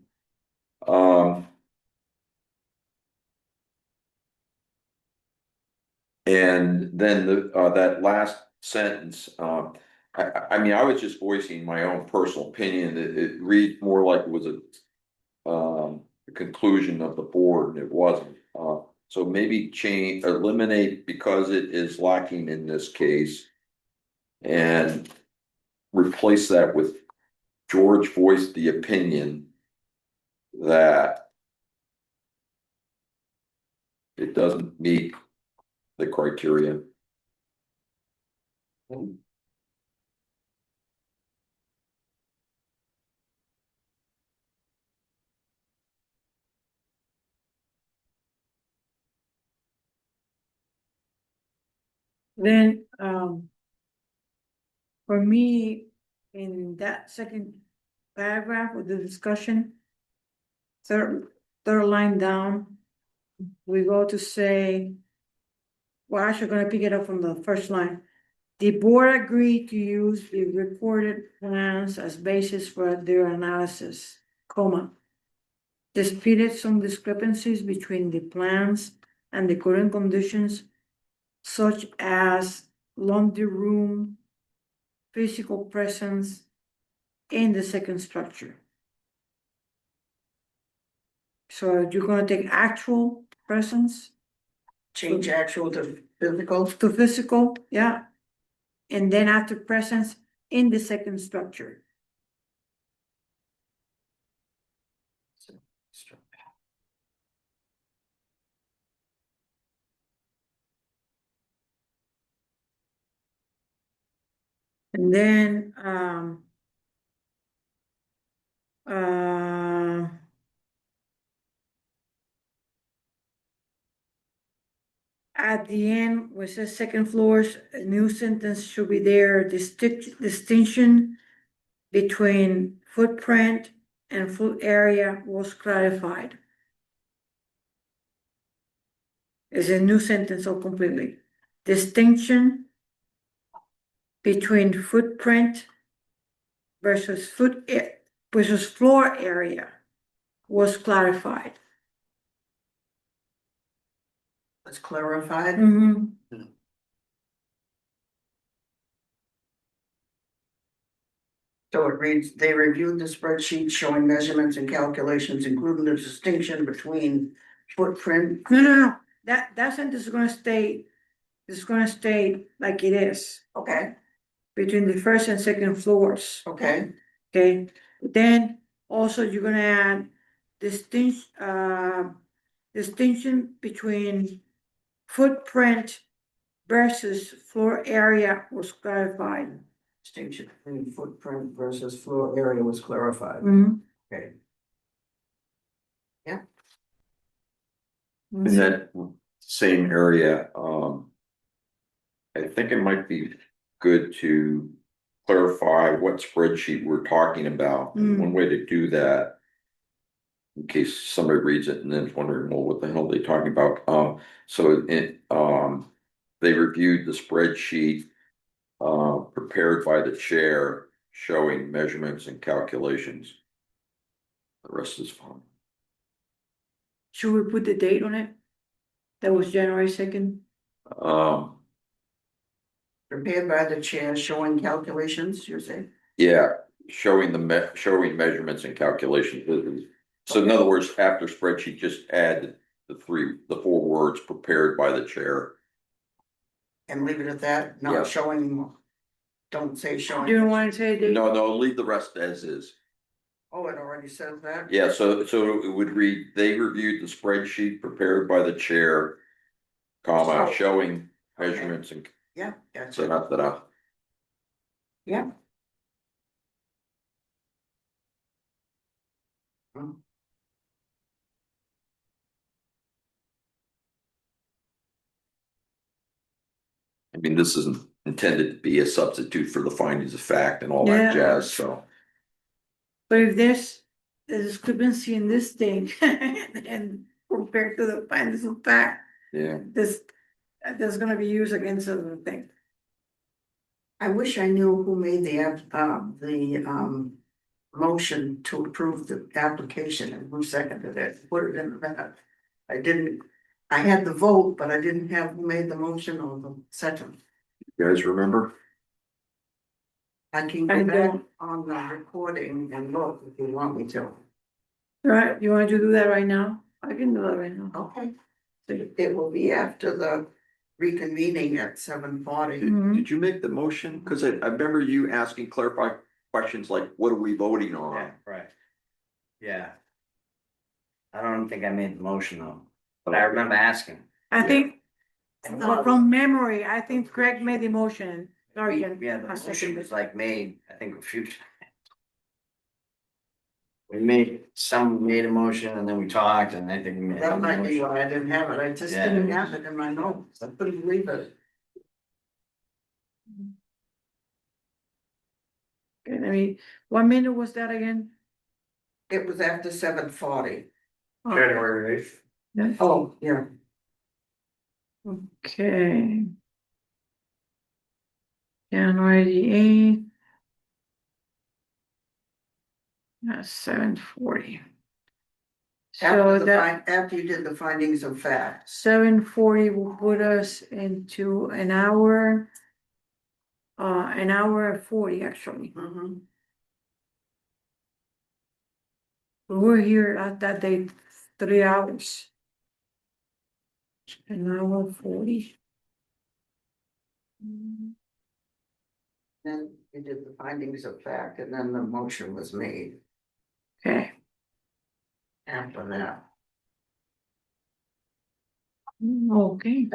And then that last sentence, I mean, I was just voicing my own personal opinion. It reads more like it was a conclusion of the board, and it wasn't. So maybe eliminate because it is lacking in this case. And replace that with George voiced the opinion that it doesn't meet the criteria. Then, for me, in that second paragraph with the discussion, third line down, we go to say, we're actually gonna pick it up from the first line. The board agreed to use the reported plans as basis for their analysis, comma. Disputed some discrepancies between the plans and the current conditions, such as laundry room, physical presence in the second structure. So you're gonna take actual presence. Change actual to physical. To physical, yeah. And then after presence in the second structure. And then, at the end, where it says second floors, a new sentence should be there, distinction between footprint and floor area was clarified. Is a new sentence or completely. Distinction between footprint versus versus floor area was clarified. It's clarified. Mm-hmm. So it reads, they reviewed the spreadsheet showing measurements and calculations, including the distinction between footprint. No. That sentence is gonna stay, like it is. Okay, Between the first and second floors. okay, Okay, then also you're gonna add distinction between footprint versus floor area was clarified. distinction between footprint versus floor area was clarified. Mhm. Okay. In that same area, I think it might be good to clarify what spreadsheet we're talking about. And one way to do that, in case somebody reads it and then is wondering, well, what the hell are they talking about? They reviewed the spreadsheet prepared by the chair showing measurements and calculations. The rest is fine. Should we put the date on it? That was January 2nd. Prepared by the chair showing calculations, you're saying? Yeah, showing showing measurements and calculations. So in other words, after spreadsheet, just add the four words prepared by the chair. And leave it at that, Yeah. not showing, don't say showing. You don't want to say date? No, leave the rest as is. Oh, it already says that? Yeah, so it would read, they reviewed the spreadsheet prepared by the chair, comma, So- showing measurements and Yeah, that's so it. not that. Yeah. I mean, this isn't intended to be a substitute for the findings of fact and all Yeah. that jazz, so. But if there's a discrepancy in this thing and compared to the findings of fact, Yeah. there's gonna be used against the thing. I wish I knew who made the motion to approve the application and who seconded it, put it in the minute. I didn't, I had the vote, but I didn't have who made the motion or the second. You guys remember? I can I go back don't. on the recording and look if you want me to. Right, you want to do that right now? I can do that right now. Okay. It will be after the reconvening at 7:40. Did you make the motion? Cause I remember you asking clarifying questions like, what are we voting on? Yeah, right. Yeah. I don't think I made the motion though, but I remember asking. I think, from memory, I think Greg made the motion. Sorry, Jen. Yeah, the I motion seconded was it. like made, I think a few times. Some made a motion and then we talked and I think we made. That might be motion. why I didn't have it. I just Yeah. didn't have it in my notes. I couldn't believe it. Okay, I mean, what minute was that again? It was after 7:40. January 8th. Yes. Oh, yeah. Okay. January the 8th. That's 7:40. So After that after you did the findings of fact. 7:40 will put us into an hour. An hour and 40 actually. Mhm. We were here at that day 3 hours. An hour 40. Then you did the findings of fact and then the motion was made Okay. after that. Okay.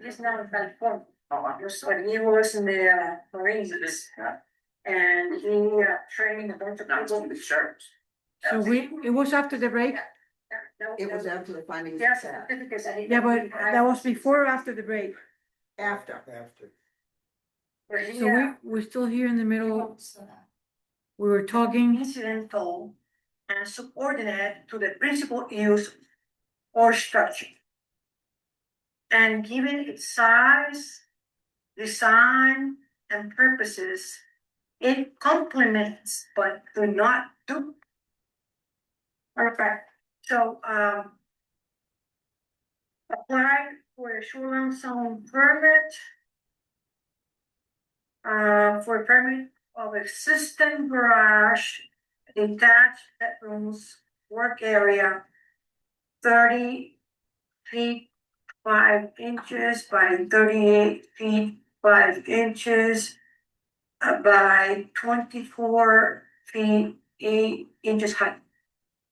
He's now in California. So he was in the Marines. And he trained a bunch of people in the church. So it was after the break? It was after the findings of Yes, fact. because I. Yeah, but that was before or after the break? After. After. So we're still here in the middle. We were talking, incidental and subordinate to the principal use or structure. And given its size, design, and purposes, it complements but do not do. Okay, so, apply for a shoreline zone permit. For a permit of existing garage, detached bedrooms, work area, 30 feet 5 inches by 38 feet 5 inches by 24 feet 8 inches height.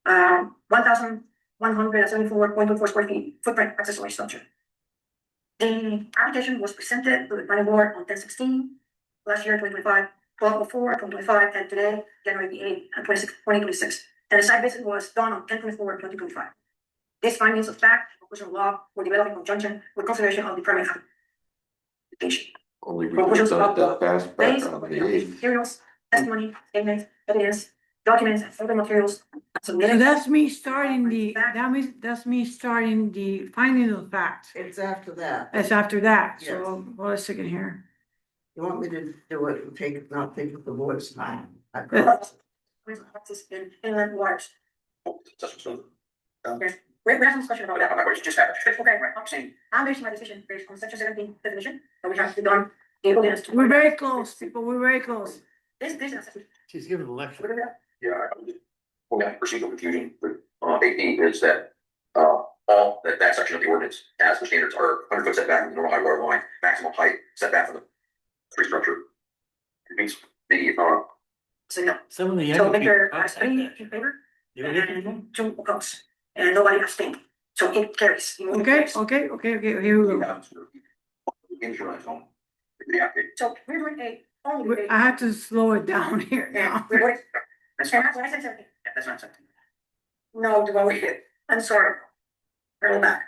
1,174.24 square feet footprint accessory structure. The application was presented to the planning board on 10/16 last year, 2025, 12/04, 2025, and today, January 8th, 2026. And the site visit was done on 10/24, 2025. These findings of fact, conclusion of law, were developed in conjunction with consideration of the permit application. Only Conclusions reasons of that fast back based on on the the 8th. materials, testimony, statements, evidence, documents, and further materials so submitted. that's me starting that's me starting the finding of fact. It's after that. That's after that, Yes. so hold a second here. You want me to do it and not take the voice time? In inland waters. Okay, we have some discussion about that. Okay, right, I'm saying, I'm basing my decision based on section 17 definition, that we have to done. We're very close, people, we're very close. This is. She's giving a lecture. Yeah, procedural confusion with 18 is that all that section of the ordinance as the standards are 100-foot setback from the normal high water line, maximum height setback from the tree structure. It means the So no, Some of the. so younger Victor people- has 3 in favor, You know anything? and 2 opposed, and nobody abstained, so it carries. Okay, here we go. insurance on. So we're doing a only. I have to slow it down here Yeah, now. we're doing, That's and not, that's what I said 17. that's not something. No, do I, I'm sorry. Roll back.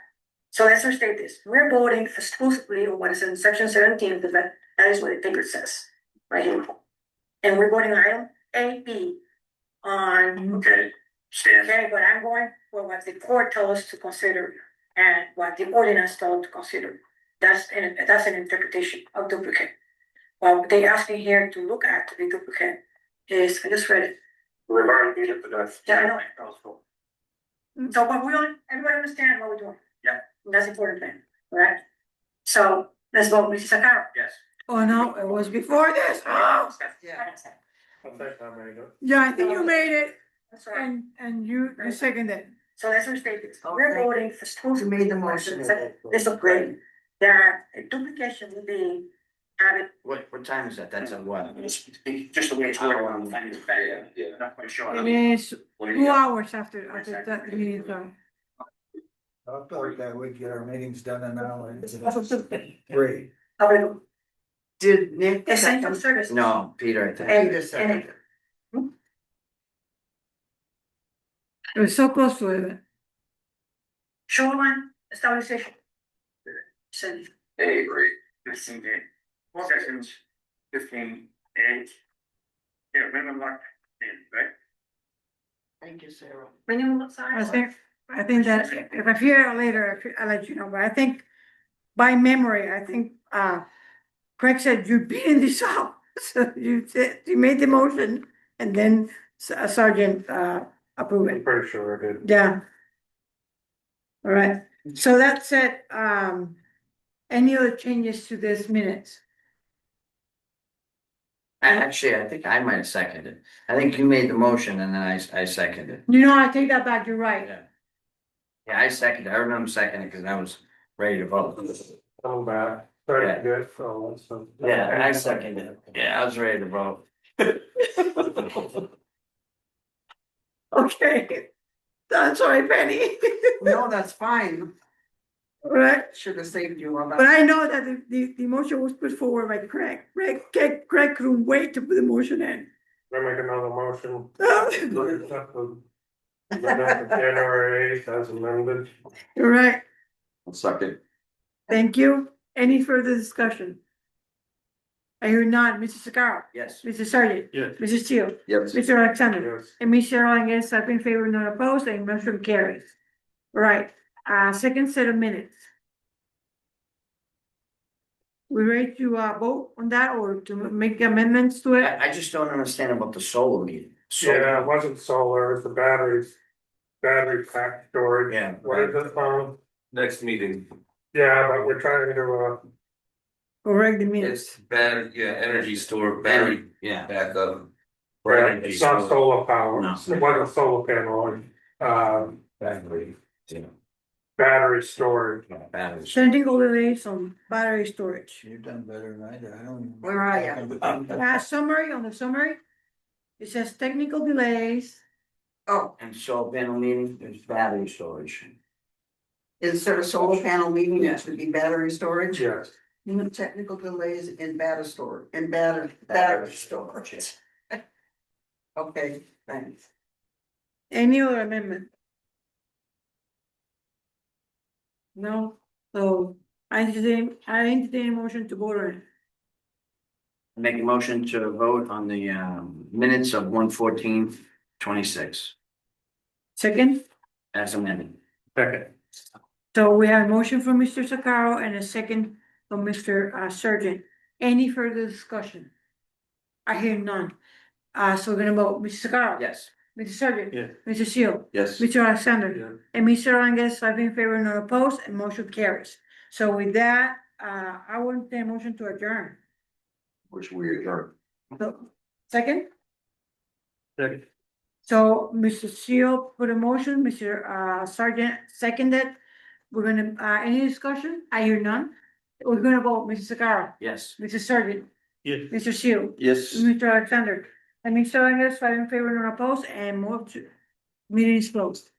So let's restate this. We're voting exclusively on what is in section 17 of the vet. That is what the paper says, right here. And we're voting on item A, B on. Okay, stand. Okay, but I'm going for what the court told us to consider and what the ordinance told to consider. That's an interpretation of duplicate. Well, they asked me here to look at the duplicate is, I just read it. Yeah, I know. So, but everybody understand what we're doing. Yeah. And that's the important thing, right? So let's vote, Mrs. Sakara. Yes. Oh, no, it was before this. Oh, Yeah. yeah, I think you made it, That's all right. and you seconded it. So let's restate this. We're Okay. voting for schools. You made the motion. This is great. That a duplication will be added. What time is that? That's at what? Just the way it's worded on the findings of fact, yeah, not quite sure. It is 2 hours after that meeting, so. I thought that we'd get our meetings done in an hour. Great. Great. Did Nick? Essential services. No, Peter, I think. And, Peter seconded. It was so close to it. shoreline stabilization. So, Hey, great. Sections 15A. Yeah, minimum lot, right? Thank you, Sarah. minimum size. I think that if I hear it later, I'll let you know, but I think by memory, I think, Craig said you're beating this up. So you made the motion and then Sergeant, approved I'm it. pretty sure I did. Yeah. All right, so that's it. Any other changes to this minutes? Actually, I think I might have seconded. I think you made the motion and then I seconded. You know, I take that back, you're right. Yeah. Yeah, I seconded. I remember seconding because I was ready to vote. I'm back. Very good. So. Yeah, I seconded. Yeah, I was ready to vote. Okay. I'm sorry, Penny. No, that's fine. All right. Should have saved you all that. But I know that the motion was put forward by Craig. Craig couldn't wait to put the motion in. I make another motion. January 8th as amended. You're right. Second. Thank you. Any further discussion? I hear none, Mr. Sakara, Yes. Mr. Sergeant, Yes. Mr. Steele, Yes. Mr. Alexander, Yes. and Ms. Cheryl, yes, I've been favored, not opposed, and motion carries. Right, second set of minutes. We ready to vote on that or to make amendments to it? I just don't understand about the solar meeting. Yeah, it wasn't solar, it's the batteries. Battery pack storage. Yeah. What is it, Next meeting, yeah, but we're trying to, Correct the minutes. it's battery, yeah, energy store, battery Yeah. backup. it's not solar power, No. it wasn't solar panel, Battery. battery storage. Batteries. Technical delays on battery storage. You've done better than I did, I don't. Where are you? Summary, on the summary, it says technical delays. Oh, And solar panel meeting, there's battery storage. instead of solar panel meeting, it should be battery storage? Yes. Technical delays in battery storage. Okay, thanks. Any other amendment? No, so I entertain a motion to vote on it. Make a motion to vote on the minutes of 1/14/26 Second, as amended. Second. so we have a motion from Mr. Sakaro and a second from Mr. Surgeon. Any further discussion? I hear none. So we're gonna vote, Mr. Sakaro. Yes. Mr. Surgeon. Yes. Mr. Seal. Yes. Mr. Alexander. Yeah. And Mr. Ranges, I've been in favor, not opposed, and motion carries. So with that, I will entertain a motion to adjourn. Which we adjourn. So, second? Second. So Mr. Seal put a motion, Mr. Sergeant seconded. We're gonna, any discussion? I hear none. We're gonna vote, Mr. Sakara, Yes. Mr. Sergeant, Yes. Mr. Seal, Yes. Mr. Alexander. And Mr. Ranges, 5 in favor, not opposed, and move to, meeting is closed.